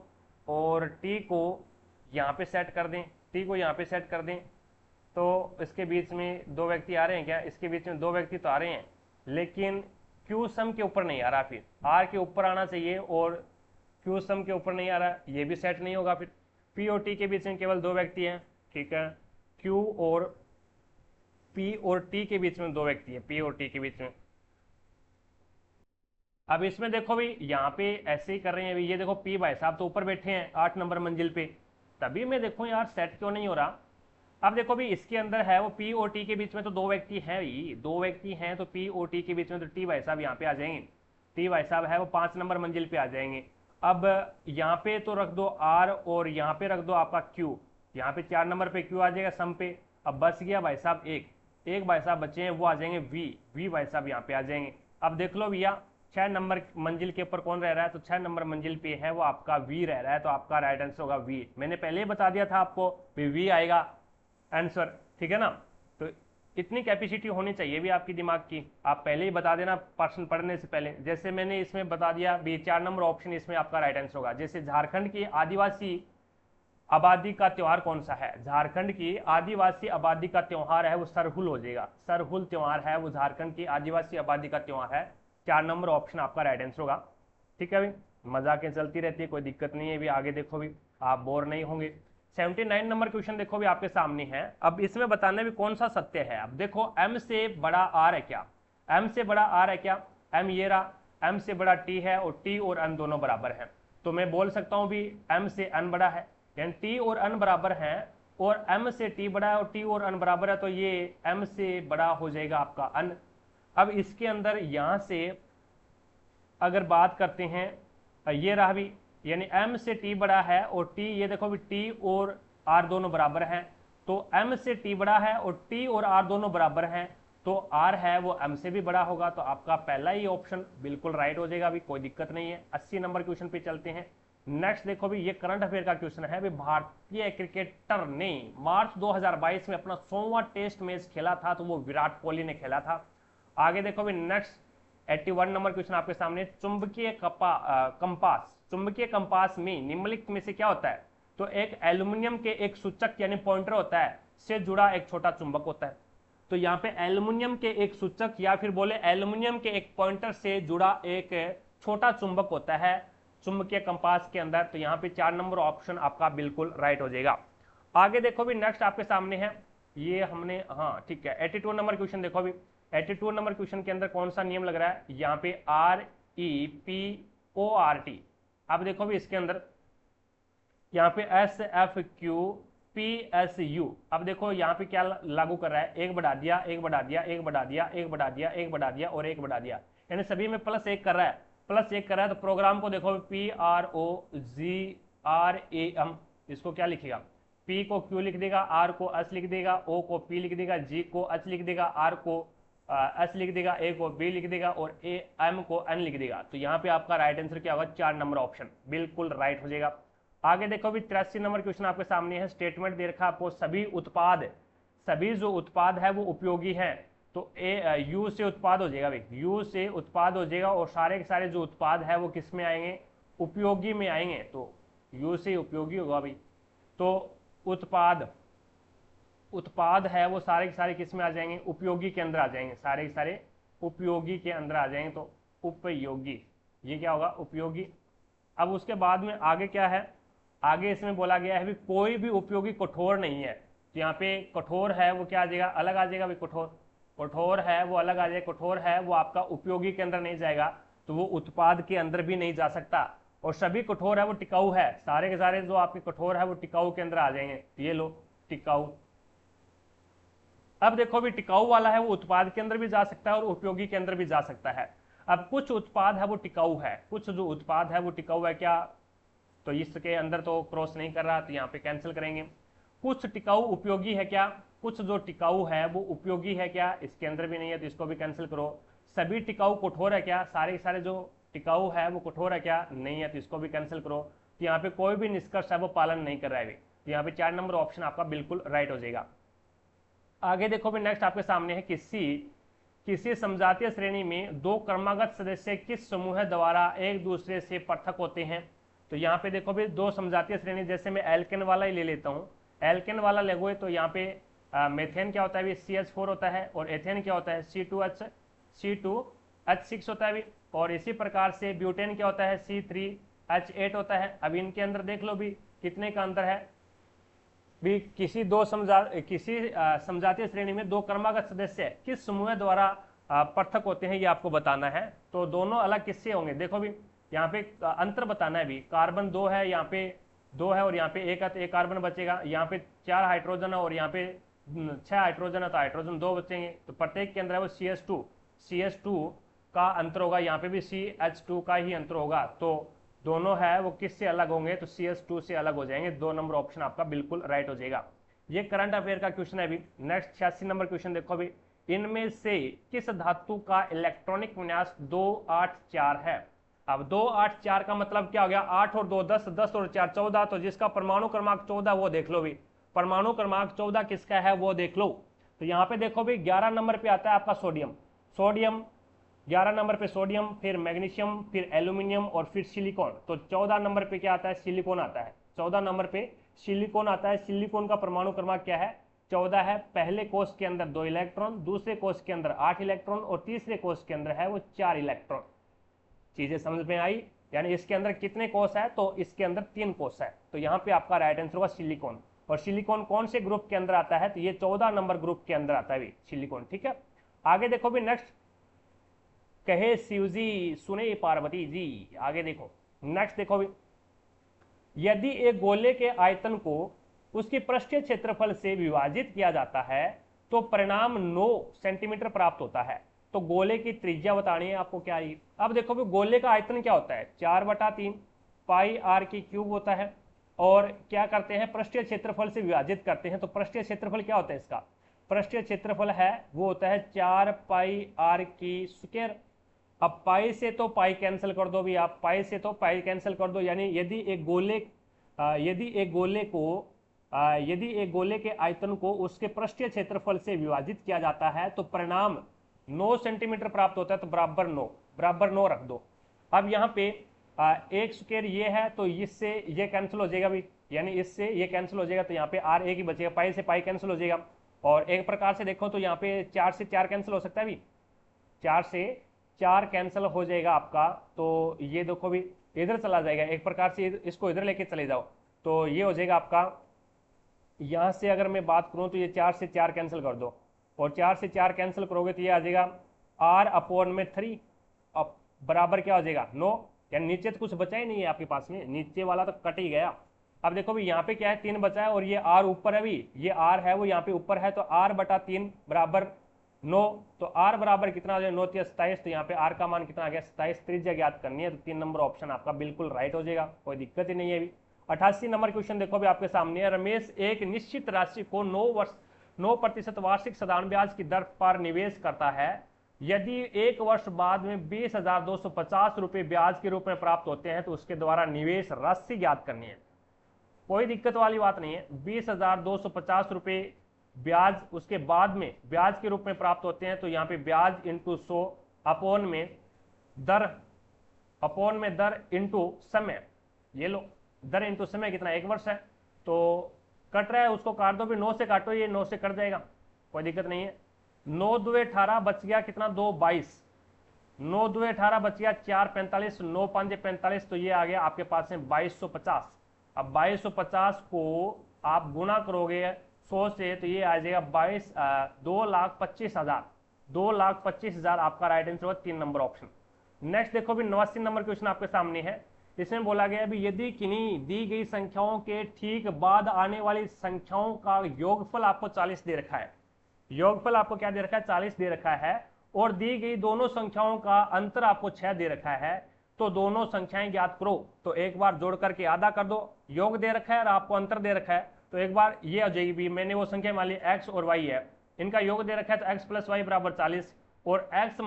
और T को यहाँ पे सेट कर दें, T को यहाँ पे सेट कर दें, तो इसके बीच में 2 व्यक्ति आ रहे हैं क्या, इसके बीच में 2 व्यक्ति तो आ रहे हैं, लेकिन Q सम के ऊपर नहीं आ रहा, फिर R के ऊपर आना चाहिए और Q सम के ऊपर नहीं आ रहा, ये भी सेट नहीं होगा। फिर P और T के बीच में केवल 2 व्यक्ति हैं, ठीक है, Q और P और T के बीच में 2 व्यक्ति हैं, P और T के बीच में। अब इसमें देखो भी यहाँ पे ऐसे ही कर रहे हैं, अभी ये देखो P भाई साहब तो ऊपर बैठे हैं 8 नंबर मंजिल पे, तभी मैं देखो यार सेट क्यों नहीं हो रहा। अब देखो भी इसके अंदर है वो P और T के बीच में तो 2 व्यक्ति हैं भाई, 2 व्यक्ति हैं, तो P और T के बीच में तो T भाई साहब यहाँ पे आ जाएंगे, T भाई साहब है वो 5 नंबर मंजिल पे आ जाएंगे। अब यहाँ पे तो रख दो R और यहाँ पे रख दो आपका Q, यहाँ पे 4 नंबर पे Q आ जाएगा सम पे। अब बच गया भाई साहब एक भाई साहब बचे हैं, वो आ जाएंगे V भाई साहब यहाँ पे आ जाएंगे। अब देख लो भैया 6 नंबर मंजिल के ऊपर कौन रह रहा है, तो 6 नंबर मंजिल पे है वो आपका V रह रहा है, तो आपका राइट आंसर होगा V। मैंने पहले ही बता दिया था आपको V आएगा आंसर, ठीक है ना। तो इतनी कैपेसिटी होनी चाहिए भी आपकी दिमाग की, आप पहले ही बता देना प्रश्न पढ़ने से पहले, जैसे मैंने इसमें बता दिया भी 4 नंबर ऑप्शन इसमें आपका राइट आंसर होगा। जैसे झारखंड की आदिवासी आबादी का त्योहार कौन सा है, झारखंड की आदिवासी आबादी का त्योहार है वो सरहुल हो जाएगा, सरहुल त्योहार है वो झारखंड की आदिवासी आबादी का त्योहार है, 4 नंबर ऑप्शन आपका राइट आंसर होगा, ठीक है भाई। मजाकें चलती रहती है, कोई दिक्कत नहीं है भी, आगे देखो भी आप बोर नहीं होंगे। 79 नंबर क्वेश्चन देखो भी आपके सामने है। अब इसमें बताना भी कौन सा सत्य है। अब देखो m से बड़ा r है क्या, m से बड़ा r है क्या, m ये रहा, m से बड़ा t है और t और n दोनों बराबर हैं, तो मैं बोल सकता हूं भी m से n बड़ा है, यानी t और n बराबर हैं, और m से t बड़ा है और t और n बराबर है, तो ये m से बड़ा हो जाएगा आपका n। अब इसके अंदर यहां से अगर बात करते हैं, ये रहा भी, यानी m से t बड़ा है और t, ये देखो भी t और r दोनों बराबर हैं, तो m से t बड़ा है और t और r दोनों बराबर हैं, तो r है वो m से भी बड़ा होगा, तो आपका पहला ही ऑप्शन बिल्कुल राइट हो जाएगा, अभी कोई दिक्कत नहीं है। 80 नंबर क्वेश्चन पे चलते हैं। नेक्स्ट देखो भी ये करंट अफेयर का क्वेश्चन है भी, भारतीय क्रिकेटर ने मार्च 2022 में अपना 100वां टेस्ट मैच खेला था, तो वो विराट कोहली ने खेला था। आगे देखो भी नेक्स्ट 81 नंबर क्वेश्चन आपके सामने, चुंबकीय कंपास, चुंबकीय कंपास में निम्नलिखित में से क्या होता है, तो एक एल्युमिनियम के एक सूचक यानी पॉइंटर होता है से जुड़ा एक छोटा चुंबक होता है, तो यहाँ पे एल्युमिनियम के एक सूचक या फिर बोले एल्युमिनियम के एक पॉइंटर से जुड़ा एक छोटा चुंबक होता है चुंबकीय कंपास के अंदर, तो यहाँ पे 4 नंबर ऑप्शन आपका बिल्कुल राइट हो जाएगा। आगे देखो भी नेक्स्ट आपके सामने है, ये हमने हाँ ठीक है 82 नंबर क्वेश्चन देखो भी, 82 नंबर क्वेश्चन के अंदर कौन सा नियम लग रहा है, यहाँ पे REPORT। अब देखो भी इसके अंदर यहाँ पे SFQPSU, अब देखो यहाँ पे क्या लागू कर रहा है, एक बढ़ा दिया, एक बढ़ा दिया, एक बढ़ा दिया, एक बढ़ा दिया, एक बढ़ा दिया और एक बढ़ा दिया, यानी सभी में +1 कर रहा है। प्लस 1 कर रहा है, तो प्रोग्राम को देखो PROGRAM, इसको क्या लिखेगा, P को Q लिख देगा, R को S लिख देगा, O को P लिख देगा, G को H लिख देगा, R को S लिख देगा, A को B लिख देगा और M को N लिख देगा। तो यहाँ पे आपका राइट आंसर क्या होगा, 4 नंबर ऑप्शन बिल्कुल राइट हो जाएगा। आगे देखो भी 83 नंबर क्वेश्चन आपके सामने है। स्टेटमेंट दे रखा है आपको, सभी जो उत्पाद है वो उपयोगी हैं, तो यू से उत्पाद हो जाएगा भाई, यू से उत्पाद हो जाएगा और सारे के सारे जो उत्पाद है वो किस में आएंगे, उपयोगी में आएंगे, तो यू से उपयोगी होगा भाई। तो उत्पाद है वो सारे के सारे किस में आ जाएंगे, उपयोगी के अंदर आ जाएंगे, सारे के सारे उपयोगी के अंदर आ जाएंगे, तो उपयोगी, ये क्या होगा, उपयोगी। अब उसके बाद में आगे क्या है, आगे इसमें बोला गया है भी कोई भी उपयोगी कठोर नहीं है, तो यहाँ पे कठोर है वो क्या आ जाएगा, अलग आ जाएगा भाई, कठोर है वो अलग आ जाएगा, कठोर है वो आपका उपयोगी के अंदर नहीं जाएगा, तो वो उत्पाद के अंदर भी नहीं जा सकता। और सभी कठोर है वो टिकाऊ है, सारे के सारे जो आपके कठोर है वो टिकाऊ के अंदर आ जाएंगे, ये लो टिकाऊ। अब देखो भी टिकाऊ वाला है वो उत्पाद के अंदर भी जा सकता है और उपयोगी के अंदर भी जा सकता है। अब कुछ उत्पाद है वो टिकाऊ है, कुछ जो उत्पाद है वो टिकाऊ है क्या, तो इसके अंदर तो क्रॉस नहीं कर रहा, तो यहाँ पे कैंसिल करेंगे। कुछ टिकाऊ उपयोगी है क्या, कुछ जो टिकाऊ है वो उपयोगी है क्या, इसके अंदर भी नहीं है, तो इसको भी कैंसिल करो। सभी टिकाऊ कठोर है क्या, सारे के सारे जो टिकाऊ है वो कठोर है क्या, नहीं है, तो इसको भी कैंसिल करो। तो यहाँ पे कोई भी निष्कर्ष है वो पालन नहीं कर रहा है, तो यहाँ पे 4 नंबर ऑप्शन आपका बिल्कुल राइट हो जाएगा। आगे देखो भी नेक्स्ट आपके सामने है, किसी समजातीय श्रेणी में दो क्रमागत सदस्य किस समूह द्वारा एक दूसरे से पृथक होते हैं। तो यहाँ पे देखो भी दो समजातीय श्रेणी, जैसे मैं एल्केन वाला ही ले लेता हूँ, एल्केन वाला लगोगे तो यहाँ पे मेथेन क्या होता है, CH4 होता है, और एथेन क्या होता है, C2H6 होता है। और इसी प्रकार से ब्यूटेन क्या होता है, C3H8 होता है। अब इनके अंदर देख लो भी कितने का अंतर है भी, किसी समजातीय श्रेणी में दो क्रमागत सदस्य किस समूह द्वारा पृथक होते हैं, ये आपको बताना है। तो दोनों अलग किससे होंगे, देखो भी यहाँ पे अंतर बताना है भी, कार्बन 2 है, यहाँ पे 2 है और यहाँ पे 1 है, तो 1 कार्बन बचेगा, यहाँ पे 4 हाइड्रोजन है और यहाँ पे 6 हाइड्रोजन है, तो हाइड्रोजन 2 बचेंगे, तो प्रत्येक के अंदर है वो CH2 का अंतर होगा, यहाँ पे भी CH2 का ही अंतर होगा, तो दोनों है वो किससे अलग होंगे, तो CH2 से अलग हो जाएंगे। 2 नंबर ऑप्शन आपका बिल्कुल राइट हो जाएगा। ये करंट अफेयर का क्वेश्चन है अभी। नेक्स्ट 86 नंबर क्वेश्चन देखो अभी, इनमें से किस धातु का इलेक्ट्रॉनिक विन्यास 284 है। अब 284 का मतलब क्या हो गया, 8 और 2 10, 10 और 4 14, तो जिसका परमाणु क्रमांक 14 वो देख लो भी, परमाणु क्रमांक 14 किसका है वो देख लो। तो यहाँ पे देखो भी 11 नंबर पे आता है आपका सोडियम, 11 नंबर पे सोडियम, फिर मैग्नीशियम, फिर एल्यूमिनियम और फिर सिलिकॉन। तो 14 नंबर पे क्या आता है, सिलिकॉन आता है, 14 नंबर पे सिलिकॉन आता है। सिलिकॉन का परमाणु क्रमांक क्या है, 14 है। पहले कोष के अंदर 2 इलेक्ट्रॉन, दूसरे कोष के अंदर 8 इलेक्ट्रॉन और तीसरे कोष के अंदर है वो 4 इलेक्ट्रॉन। चीजें समझ में आई, यानी इसके अंदर कितने कोष है, तो इसके अंदर 3 कोष है, तो यहाँ पे आपका राइट आंसर होगा सिलिकॉन। और सिलिकॉन कौन से ग्रुप के अंदर आता है, तो ये 14 नंबर ग्रुप के अंदर आता है सिलिकॉन, ठीक है। आगे देखो भी नेक्स्ट, कहे शिवजी सुने पार्वती जी। आगे देखो नेक्स्ट देखो भी, यदि एक गोले के आयतन को उसके पृष्ठीय क्षेत्रफल से विभाजित किया जाता है तो परिणाम 9 सेंटीमीटर प्राप्त होता है। तो गोले की त्रिज्या बतानी है आपको क्या है। अब देखो भी गोले का आयतन क्या होता है, 4/3 पाई r की क्यूब होता है, और क्या करते हैं, पृष्ठीय क्षेत्रफल से विभाजित करते हैं। तो पृष्ठीय क्षेत्रफल क्या होता है, इसका पृष्ठीय क्षेत्रफल है वो होता है 4 पाई r की स्क्वायर। अब पाई से तो पाई कैंसिल कर दो भी आप, पाई से तो पाई कैंसिल कर दो, यानी यदि एक गोले के आयतन को उसके पृष्ठीय क्षेत्रफल से विभाजित किया जाता है तो परिणाम 9 सेंटीमीटर प्राप्त होता है, तो बराबर 9 रख दो। अब यहाँ पे एक स्क्वायर ये है, तो इससे ये कैंसिल हो जाएगा भी, यानी इससे ये कैंसिल हो जाएगा, तो यहाँ पे r एक ही बचेगा, पाई से पाई कैंसिल हो जाएगा। और एक प्रकार से देखो तो यहाँ पे 4 से 4 कैंसिल हो सकता है भी, 4 से 4 कैंसिल हो जाएगा आपका, तो ये देखो भी इधर चला जाएगा, एक प्रकार से इसको इधर लेके चले जाओ, तो ये हो जाएगा आपका, यहाँ से अगर मैं बात करूँ तो ये 4 से 4 कैंसिल कर दो, और 4 से 4 कैंसिल करोगे तो ये आ जाएगा r/3, अब बराबर क्या हो जाएगा 9, यानी नीचे तो कुछ बचा ही नहीं है आपके पास में, नीचे वाला तो कट ही गया। अब देखो भी यहाँ पे क्या है, 3 बचा है और ये r ऊपर है भी, ये r है वो यहाँ पे ऊपर है, तो r/3 बराबर 9, तो आर बराबर कितना हो जाए, 9 × 27, तो यहाँ पे आर का मान कितना आ गया 27, त्रिज्या ज्ञात करनी है, तो 3 नंबर ऑप्शन आपका बिल्कुल राइट हो जाएगा, कोई दिक्कत ही नहीं है अभी। 88 नंबर क्वेश्चन देखो अभी आपके सामने है, रमेश एक निश्चित राशि को 9% वार्षिक साधारण ब्याज की दर पर निवेश करता है, यदि 1 वर्ष बाद में 20,250 रुपये ब्याज के रूप में प्राप्त होते हैं तो उसके द्वारा निवेश राशि ज्ञात करनी है। कोई दिक्कत वाली बात नहीं है, 20,250 रुपये ब्याज उसके बाद में ब्याज के रूप में प्राप्त होते हैं, तो यहाँ पे ब्याज इंटू 100 अपोन में दर इंटू समय, ये लो दर इंटू समय कितना 1 वर्ष है, तो कट रहा है उसको काट दो, भी 9 से काटो, ये 9 से कट जाएगा, कोई दिक्कत नहीं है। 9 दूए 18 बच गया कितना 2 22, 9 दूए 18 बच गया 4 45, 9 5 45, तो ये आ गया आपके पास में 2250। अब 2250 को आप गुना करोगे 100 से, तो ये आ जाएगा 2,25,000, 2,25,000 आपका राइट आंसर होगा 3 नंबर ऑप्शन। नेक्स्ट देखो भी 89 नंबर क्वेश्चन आपके सामने है, इसमें बोला गया भी यदि किन्हीं दी गई संख्याओं के ठीक बाद आने वाली संख्याओं का योगफल आपको 40 दे रखा है, योगफल आपको क्या दे रखा है 40 दे रखा है, और दी गई दोनों संख्याओं का अंतर आपको 6 दे रखा है, तो दोनों संख्याएं ज्ञात करो। तो एक बार जोड़ करके आधा कर दो, योग दे रखा है और आपको अंतर दे रखा है, तो एक बार ये आ जाएगी भी, मैंने वो संख्या मान ली x और y है, इनका योग दे रखा है, तो x + y बराबर 40 और x -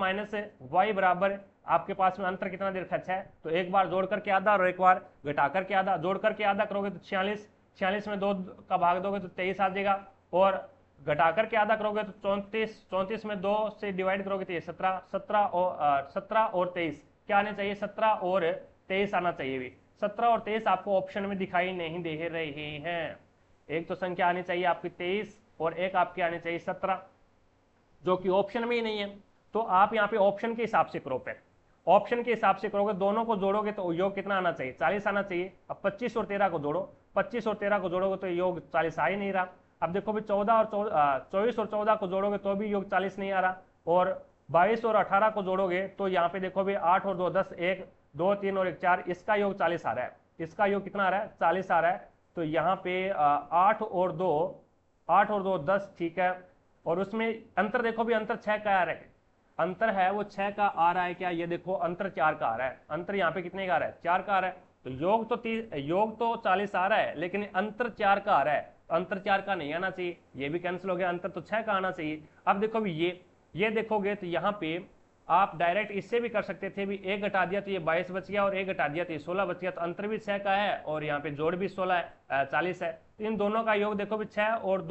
y बराबर आपके पास में अंतर कितना दे रखा है 6, तो एक बार जोड़ करके आधा और एक बार घटा करके आधा, जोड़ करके आधा करोगे तो 46, 46 में 2 का भाग दोगे तो 23 आ जाएगा, और घटा करके आधा करोगे तो 34, 34 में 2 से डिवाइड करोगे तो ये 17, 17 और 23 क्या आने चाहिए, 17 और 23 आना चाहिए भी। 17 और 23 आपको ऑप्शन में दिखाई नहीं दे रहे हैं, एक तो संख्या आनी चाहिए आपकी 23 और एक आपकी आनी चाहिए 17, जो कि ऑप्शन में ही नहीं है। तो आप यहाँ पे ऑप्शन के हिसाब से करो, पे ऑप्शन के हिसाब से करोगे, दोनों को जोड़ोगे तो योग कितना आना चाहिए 40 आना चाहिए। अब 25 और 13 को जोड़ो, 25 और 13 को जोड़ोगे तो योग 40 आ ही नहीं रहा। अब देखो भी 24 और 14 को जोड़ोगे तो भी योग 40 नहीं आ रहा, और 22 और 18 को जोड़ोगे तो यहाँ पे देखो भी 8 और 2 10, 1 2 3 और 1 4, इसका योग 40 आ रहा है, इसका योग कितना आ रहा है 40 आ रहा है। तो यहाँ पे 8 और 2 10, ठीक है, और उसमें अंतर देखो भी अंतर 6 का आ रहा है, अंतर है वो 6 का आ रहा है क्या, ये देखो अंतर 4 का आ रहा है, अंतर यहाँ पे कितने का आ रहा है 4 का आ रहा है, तो योग तो 40 आ रहा है लेकिन अंतर 4 का आ रहा है, अंतर 4 का नहीं आना चाहिए, ये भी कैंसिल हो गया, अंतर तो 6 का आना चाहिए। अब देखो भी ये देखोगे तो यहाँ पे आप डायरेक्ट इससे भी कर सकते थे भी, एक घटा दिया तो ये 22 बच गया और एक घटा दिया तो ये 16 बच गया, तो अंतर भी 6 का है और यहाँ पे जोड़ भी 16 है 40 है, तो इन दोनों का योग देखो भी 6 और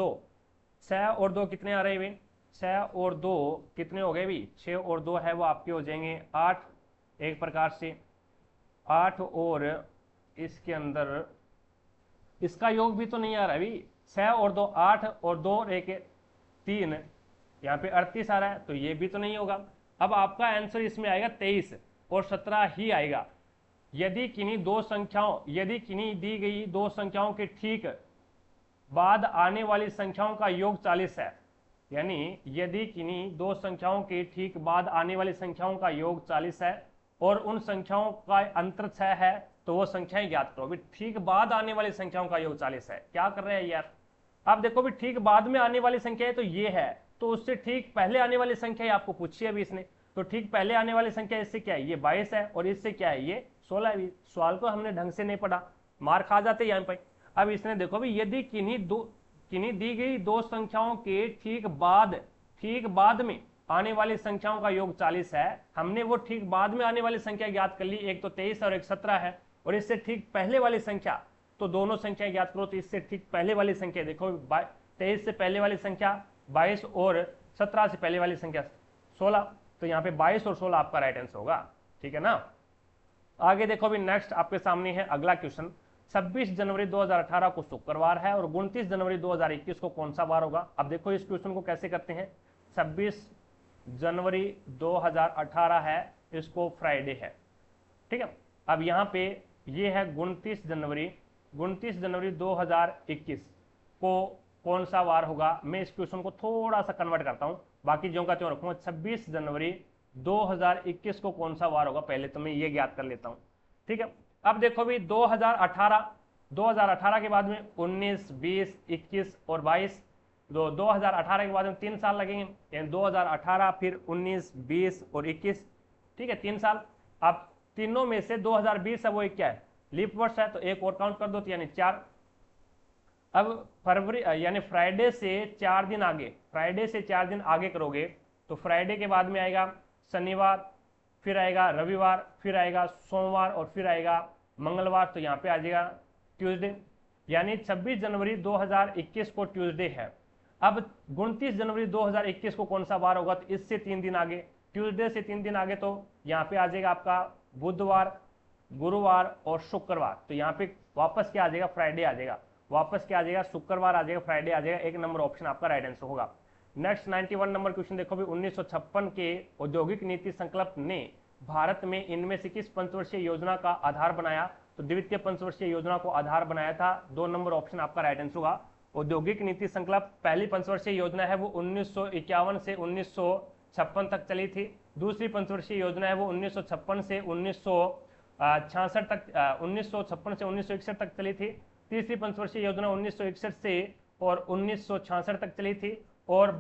2 कितने आ रहे हैं, 6 और 2 कितने हो गए भी, 6 और 2 है वो आपके हो जाएंगे 8, एक प्रकार से 8, और इसके अंदर इसका योग भी तो नहीं आ रहा है भी, 6 और 2 8 और 2 और 1 3, यहाँ पे 38 आ रहा है, तो ये भी तो नहीं होगा। अब आपका आंसर इसमें आएगा 23 और 17 ही आएगा, यदि किन्हीं दी गई दो संख्याओं के ठीक बाद आने वाली संख्याओं का योग 40 है, यानी यदि किन्हीं दो संख्याओं के ठीक बाद आने वाली संख्याओं का योग 40 है और उन संख्याओं का अंतर 6 है, तो वो संख्याएं ज्ञात करो। भी ठीक बाद आने वाली संख्याओं का योग 40 है, क्या कर रहे हैं यार। अब देखो भी ठीक बाद में आने वाली संख्या है तो ये है, तो उससे ठीक पहले आने वाली संख्या ही आपको पूछी है अभी इसने, तो ठीक पहले आने वाली संख्या इससे क्या है, ये 22 है, और इससे क्या है ये 16 है। सवाल को हमने ढंग से नहीं पढ़ा, मार खा जाते यहाँ पे। अब इसने देखो भी यदि किन्हीं दी गई दो संख्याओं के ठीक बाद में आने वाली संख्याओं का योग 40 है, हमने वो ठीक बाद में आने वाली संख्या ज्ञात कर ली, एक तो 23 और एक 17 है, और इससे ठीक पहले वाली संख्या, तो दोनों संख्या ज्ञात करो, तो इससे ठीक पहले वाली संख्या देखो 23 से पहले वाली संख्या 22 और 17 से पहले वाली संख्या 16, तो यहाँ पे 22 और 16 आपका राइट आंसर होगा, ठीक है ना। आगे देखो भी नेक्स्ट आपके सामने है अगला क्वेश्चन, 26 जनवरी 2018 को शुक्रवार है और 29 जनवरी 2021 को कौन सा वार होगा। अब देखो इस क्वेश्चन को कैसे करते हैं, 26 जनवरी 2018 है, इसको फ्राइडे है, ठीक है। अब यहाँ पे ये है 29 जनवरी 2021 को कौन सा वार होगा। मैं इस क्वेश्चन को थोड़ा सा कन्वर्ट करता हूँ, बाकी जो का त्यों रखूंगा। 26 जनवरी 2021 को कौन सा वार होगा, पहले तो मैं ये ज्ञात कर लेता हूँ, ठीक है। अब देखो भी 2018 के बाद में 19, 20, 21 और 22, 2018 के बाद में 3 साल लगेंगे, यानी 2018 फिर 19, 20 और 21, ठीक है 3 साल। अब तीनों में से 2020 है वो एक क्या है, लीप वर्ष है, तो एक और काउंट कर दो तो यानी 4। अब फरवरी यानी फ्राइडे से 4 दिन आगे, फ्राइडे से 4 दिन आगे करोगे तो फ्राइडे के बाद में आएगा शनिवार, फिर आएगा रविवार, फिर आएगा सोमवार और फिर आएगा मंगलवार, तो यहाँ पे आ जाएगा ट्यूसडे, यानी 26 जनवरी 2021 को ट्यूसडे है। अब 29 जनवरी 2021 को कौन सा बार होगा, तो इससे 3 दिन आगे, ट्यूसडे से 3 दिन आगे, तो यहाँ पे आ जाएगा आपका बुधवार, गुरुवार और शुक्रवार, तो यहाँ पे वापस क्या आ जाएगा, फ्राइडे आ जाएगा, वापस क्या आ जाएगा, शुक्रवार आ जाएगा, फ्राइडे आ जाएगा। 1 नंबर ऑप्शन आपका राइट आंसर होगा। नेक्स्ट 91 नंबर क्वेश्चन देखो भी, 1956 के औद्योगिक नीति संकल्प ने भारत में इनमें से किस पंचवर्षीय योजना का आधार बनाया, तो द्वितीय पंचवर्षीय योजना को आधार बनाया था। 2 नंबर ऑप्शन आपका राइट आंसर होगा। औद्योगिक नीति संकल्प पहली पंचवर्षीय योजना है वो 1951 से 1956 तक चली थी। दूसरी पंचवर्षीय योजना है वो 1956 से 1966 तक 1956 से 1961 तक चली थी। तीसरी पंचवर्षीय योजना 1961 से और 1966 तक चली थी। और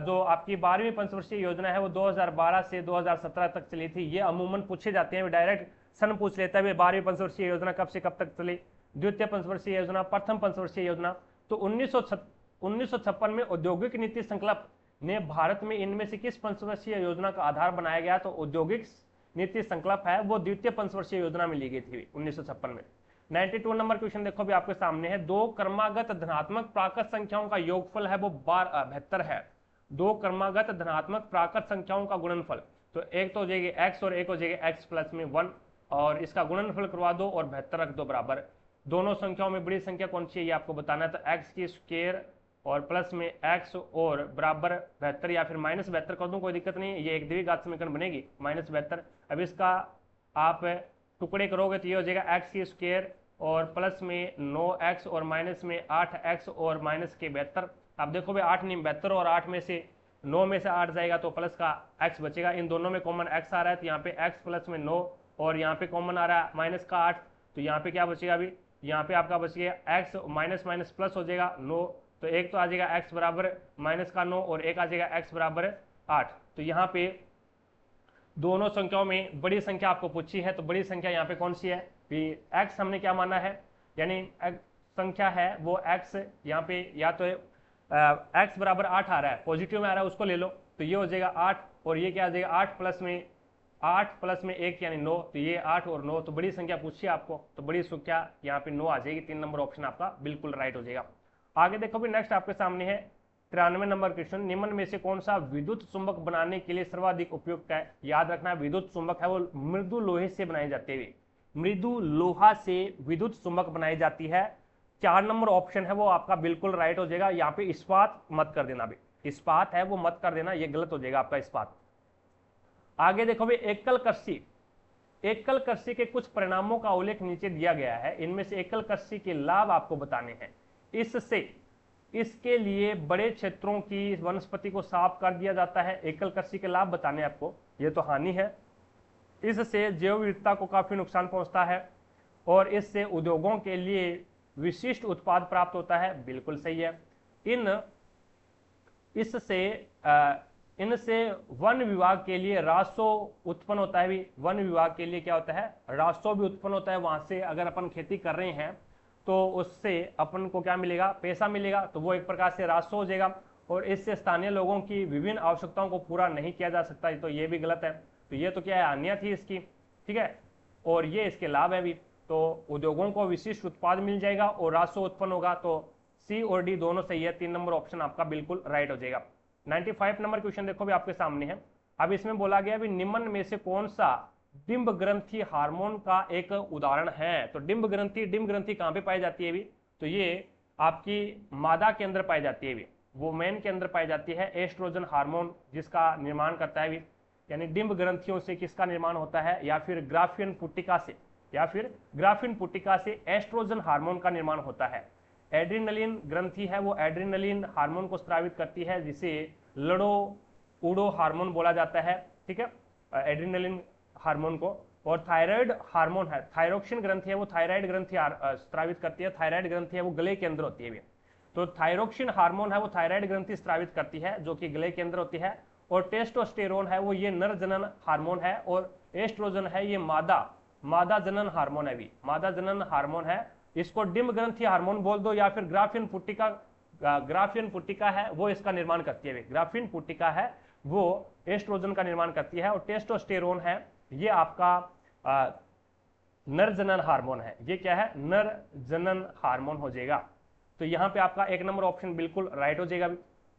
जो आपकी 12वीं पंचवर्षीय योजना है वो 2012 से 2017 तक चली थी। ये अमूमन पूछे जाते हैं, डायरेक्ट सन पूछ लेता है 12वीं पंचवर्षीय योजना कब से कब तक चली, द्वितीय पंचवर्षीय योजना, प्रथम पंचवर्षीय योजना। तो 1956 में औद्योगिक नीति संकल्प ने भारत में इनमें से किस पंचवर्षीय योजना का आधार बनाया गया, तो औद्योगिक नीति संकल्प है वो द्वितीय पंचवर्षीय योजना में ली गई थी 1956 में। 92 नंबर क्वेश्चन देखो भी आपके सामने है, 2 क्रमागत धनात्मक प्राकृत संख्याओं का योगफल है वो 72 है। 2 क्रमागत धनात्मक प्राकृत संख्याओं का गुणनफल, तो एक तो हो जाएगी x और एक हो जाएगी x प्लस में 1, और इसका गुणनफल करवा दो और 72 रख दो बराबर। दोनों संख्याओं में बड़ी संख्या कौन सी है ये आपको बताना है, तो x की स्क्वायर और प्लस में x और बराबर 72 या फिर -72 कर दूं, कोई दिक्कत नहीं है, ये एक द्विघात समीकरण बनेगी -72। अब इसका आप टुकड़े करोगे तो ये हो जाएगा x की स्क्वायर और प्लस में 9x और माइनस में 8x और माइनस के 72। अब देखो भाई 8 नहीं 72, और 8 में से 9 में से 8 जाएगा तो प्लस का x बचेगा। इन दोनों में कॉमन x आ रहा है तो यहाँ पे x प्लस में 9 और यहाँ पे कॉमन आ रहा है माइनस का 8, तो यहाँ पे क्या बचेगा अभी, यहाँ पे आपका बच गया x माइनस माइनस प्लस हो जाएगा 9, तो एक तो आ जाएगा x बराबर माइनस का 9 और एक आ जाएगा x बराबर 8। तो यहाँ पे दोनों संख्याओं में बड़ी संख्या आपको पूछी है, तो बड़ी संख्या यहाँ पे कौन सी है, x हमने क्या माना है, यानी संख्या है वो x, यहाँ पे या तो x बराबर 8 आ रहा है, पॉजिटिव में आ रहा है उसको ले लो, तो ये हो जाएगा 8 और ये क्या आ जाएगा 8 प्लस में 1 यानी 9, तो ये 8 और 9, तो बड़ी संख्या पूछी आपको, तो बड़ी संख्या यहाँ पे 9 आ जाएगी। 3 नंबर ऑप्शन आपका बिल्कुल राइट हो जाएगा। आगे देखो भी नेक्स्ट आपके सामने है 93 नंबर क्वेश्चन, निम्न में से कौन सा विद्युत चुंबक बनाने के लिए सर्वाधिक उपयुक्त है। याद रखना विद्युत चुंबक है वो मृदु लोहे से बनाई जाती है, मृदु लोहा से विद्युत चुंबक बनाई जाती है। 4 नंबर ऑप्शन है वो आपका बिल्कुल राइट हो जाएगा। यहाँ पे इस्पात मत कर देना, भी इस्पात है वो मत कर देना, ये गलत हो जाएगा आपका इस्पात। आगे देखो भी एकल कृषि के कुछ परिणामों का उल्लेख नीचे दिया गया है, इनमें से एकल कृषि के लाभ आपको बताने हैं। इसके लिए बड़े क्षेत्रों की वनस्पति को साफ कर दिया जाता है। एकल कृषि के लाभ बताने आपको, ये तो हानि है। इससे जैव विविधता को काफी नुकसान पहुंचता है और इससे उद्योगों के लिए विशिष्ट उत्पाद प्राप्त होता है, बिल्कुल सही है। इनसे वन विभाग के लिए राजस्व उत्पन्न होता है, भी वन विभाग के लिए क्या होता है, राजस्व भी उत्पन्न होता है। वहां से अगर अपन खेती कर रहे हैं तो उससे अपन को क्या मिलेगा, पैसा मिलेगा, तो वो एक प्रकार से राजस्व हो जाएगा। और इससे स्थानीय लोगों की विभिन्न आवश्यकताओं को पूरा नहीं किया जा सकता, तो ये भी गलत है। तो ये तो क्या है, हानियां थी इसकी, ठीक है, और ये इसके लाभ है भी। तो उद्योगों को विशिष्ट उत्पाद मिल जाएगा और राजस्व उत्पन्न होगा, तो सी और डी दोनों सही है। 3 नंबर ऑप्शन आपका बिल्कुल राइट हो जाएगा। 95 नंबर क्वेश्चन देखो भी आपके सामने है। अब इसमें बोला गया भी निम्न में से कौन सा डिंब ग्रंथि हार्मोन का एक उदाहरण है। तो डिंब ग्रंथि कहाँ पे पाई जाती है भी, तो ये आपकी मादा के अंदर पाई जाती है भी, वुमेन के अंदर पाई जाती है। एस्ट्रोजन हार्मोन जिसका निर्माण करता है भी, यानी डिंब ग्रंथियों से किसका निर्माण होता है, या फिर ग्राफियन पुटिका से एस्ट्रोजन हार्मोन का निर्माण होता है। एड्रीनलिन ग्रंथि है वो एड्रीनलिन हार्मोन को स्रावित करती है, जिसे लड़ो उड़ो हार्मोन बोला जाता है, ठीक है, एड्रीनलिन हार्मोन को। और थायराइड हार्मोन है, थायरोक्सिन ग्रंथि है वो थायराइड ग्रंथि स्रावित करती है। थायराइड ग्रंथि है वो गले के अंदर होती है। तो थायरोक्सिन हार्मोन है वो थायराइड ग्रंथि स्रावित करती है जो कि गले के अंदर होती है, और टेस्टोस्टेरोन है वो ये नर जनन हार्मोन है, और एस्ट्रोजन है ये मादा जनन हार्मोन है भी, मादा जनन हार्मोन है। इसको डिम्ब ग्रंथि हार्मोन बोल दो या फिर ग्राफियन पुट्टिका है वो इसका निर्माण करती है, ग्राफियन पुट्टिका है वो एस्ट्रोजन का निर्माण करती है, और टेस्टोस्टेरोन है ये आपका नर जनन हार्मोन है। ये क्या है? नर जनन हार्मोन हो जाएगा। तो यहाँ पे आपका एक नंबर ऑप्शन बिल्कुल राइट हो जाएगा।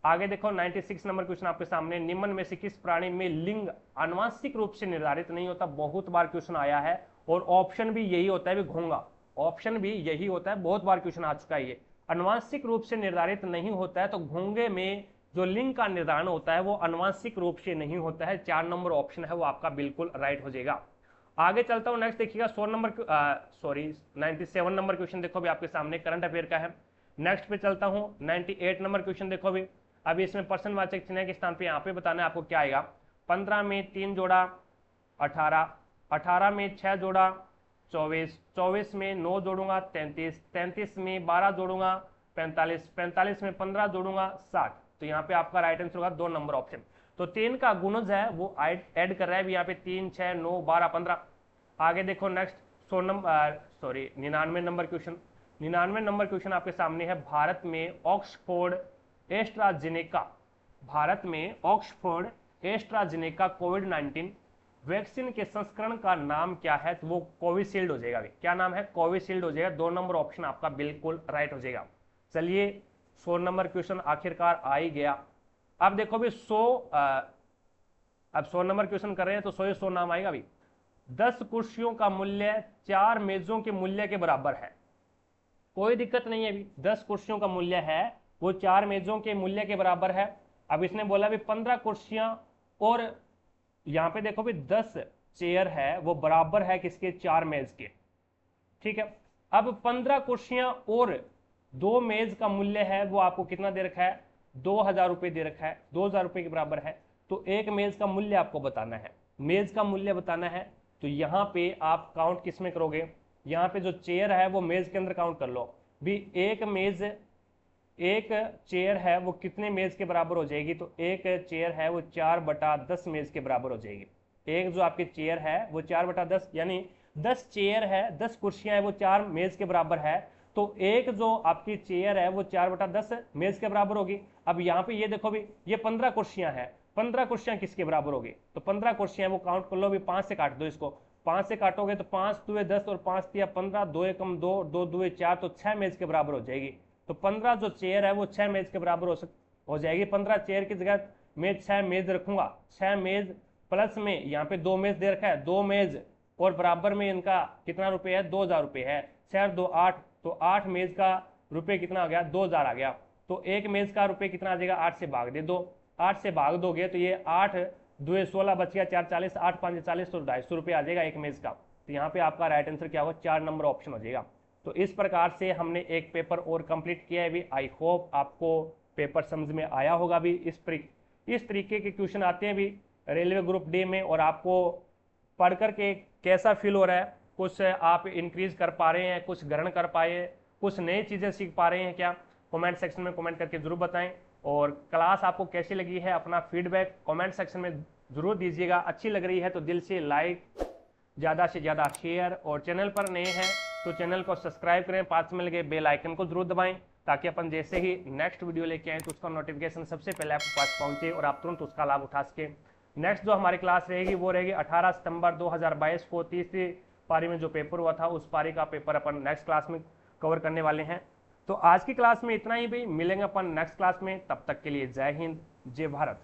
आगे देखो 96 नंबर क्वेश्चन आपके सामने, निम्न में से किस प्राणी में लिंग आनुवांशिक रूप से निर्धारित नहीं होता? बहुत बार क्वेश्चन आया है और ऑप्शन भी यही होता है, घोंगा ऑप्शन भी यही होता है, बहुत बार क्वेश्चन आ चुका है ये। आनुवांशिक रूप से निर्धारित नहीं होता है तो घोंगे में जो लिंग का निर्धारण होता है वो आनुवांशिक रूप से नहीं होता है। 4 नंबर ऑप्शन है वो आपका बिल्कुल राइट हो जाएगा। आगे चलता हूं, नेक्स्ट देखिएगा 97 नंबर क्वेश्चन देखो अभी आपके सामने, करंट अफेयर का है। नेक्स्ट पे चलता हूं, 98 नंबर क्वेश्चन देखो अभी इसमें प्रश्नवाचक चिन्ह के स्थान पे यहाँ पे बताना है आपको क्या आएगा। 15 में 3 जोड़ा 18, 18 में 6 जोड़ा 24, 24 में 9 जोड़ूंगा 33, 33 में 12 जोड़ूंगा 45, 45 में 15 जोड़ूंगा 60। तो यहाँ पे आपका राइट आंसर होगा 2 नंबर ऑप्शन। तो 3 का गुणज है वो ऐड कर रहा है यहाँ पे 3, 6, 9, 12, 15। आगे देखो next 99 number question, 99 number question आपके सामने है। भारत में ऑक्सफोर्ड एस्ट्राजेनेका कोविड-19 वैक्सीन के संस्करण का नाम क्या है? तो वो कोविशील्ड हो जाएगा। क्या नाम है? कोविशील्ड हो जाएगा। 2 नंबर ऑप्शन आपका बिल्कुल राइट हो जाएगा। चलिए 100 नंबर क्वेश्चन आखिरकार आ ही गया। अब देखो भी 100 नंबर क्वेश्चन कर रहे हैं तो 100 नाम आएगा भी। 10 कुर्सियों का मूल्य 4 मेजों के मूल्य के बराबर है। कोई दिक्कत नहीं है अभी, 10 कुर्सियों का मूल्य है वो 4 मेजों के मूल्य के बराबर है। अब इसने बोला भी 15 कुर्सियां और यहाँ पे देखो भी 10 चेयर है वो बराबर है किसके? 4 मेज के। ठीक है, अब 15 कुर्सियां और 2 मेज का मूल्य है वो आपको कितना दे रखा है? 2000 रुपये दे रखा है, 2000 रुपये के बराबर है। तो एक मेज का मूल्य आपको बताना है, मेज का मूल्य बताना है। तो यहाँ पे आप काउंट किस में करोगे? यहाँ पे जो चेयर है वो मेज के अंदर काउंट कर लो भी। एक चेयर है वो कितने मेज के बराबर हो जाएगी? तो एक चेयर है वो 4/10 मेज के बराबर हो जाएगी। एक जो आपकी चेयर है वो 4/10 यानी 10 चेयर है, 10 कुर्सियां है वो 4 मेज के बराबर है। तो एक जो आपकी चेयर है वो 4/10 मेज के बराबर होगी। अब यहाँ पे ये देखो भी ये 15 कुर्सियां हैं, 15 कुर्सियां किसके बराबर होगी? तो 15 कुर्सियां वो काउंट कर लो भी, 5 से काट दो इसको, 5 से काटोगे तो 5 दूए 10 और 5 तिया 15, 2 एकम 2, 2 दूए 4, तो 6 मेज के बराबर हो जाएगी। तो 15 जो चेयर है वो 6 मेज के बराबर हो जाएगी। 15 चेयर की जगह मैं 6 मेज रखूंगा, 6 मेज प्लस में यहाँ पे 2 मेज दे रखा है, 2 मेज और बराबर में इनका कितना रुपये है? 2000 रुपये है। 6 2 8, तो 8 मेज का रुपये कितना आ गया? 2000 आ गया। तो एक मेज का रुपये कितना आ जाएगा? 8 से भाग दे दो, 8 से भाग दोगे तो ये 8 2 16 बच गया, 4 40, 8 5 40, तो 250 रुपये आ जाएगा एक मेज का। तो यहाँ पे आपका राइट आंसर क्या होगा? 4 नंबर ऑप्शन हो जाएगा। तो इस प्रकार से हमने एक पेपर और कंप्लीट किया है भी। आई होप आपको पेपर समझ में आया होगा भी। इस तरीके के क्वेश्चन आते हैं भी रेलवे ग्रुप डी में, और आपको पढ़ करके कैसा फील हो रहा है? कुछ आप इंक्रीज कर पा रहे हैं, कुछ ग्रहण कर पाए, कुछ नई चीज़ें सीख पा रहे हैं क्या? कमेंट सेक्शन में कमेंट करके जरूर बताएं। और क्लास आपको कैसी लगी है अपना फीडबैक कमेंट सेक्शन में जरूर दीजिएगा। अच्छी लग रही है तो दिल से लाइक, ज़्यादा से ज़्यादा शेयर, और चैनल पर नए हैं तो चैनल को सब्सक्राइब करें, पास में लगे बेल आइकन को जरूर दबाएं ताकि अपन जैसे ही नेक्स्ट वीडियो लेके आए तो उसका नोटिफिकेशन सबसे पहले आपके पास पहुंचे और आप तुरंत उसका लाभ उठा सके। नेक्स्ट जो हमारी क्लास रहेगी वो रहेगी 18 सितंबर 2022 को तीसरी पारी में जो पेपर हुआ था उस पारी का पेपर अपन नेक्स्ट क्लास में कवर करने वाले हैं। तो आज की क्लास में इतना ही भी, मिलेंगे अपन नेक्स्ट क्लास में। तब तक के लिए जय हिंद, जय भारत।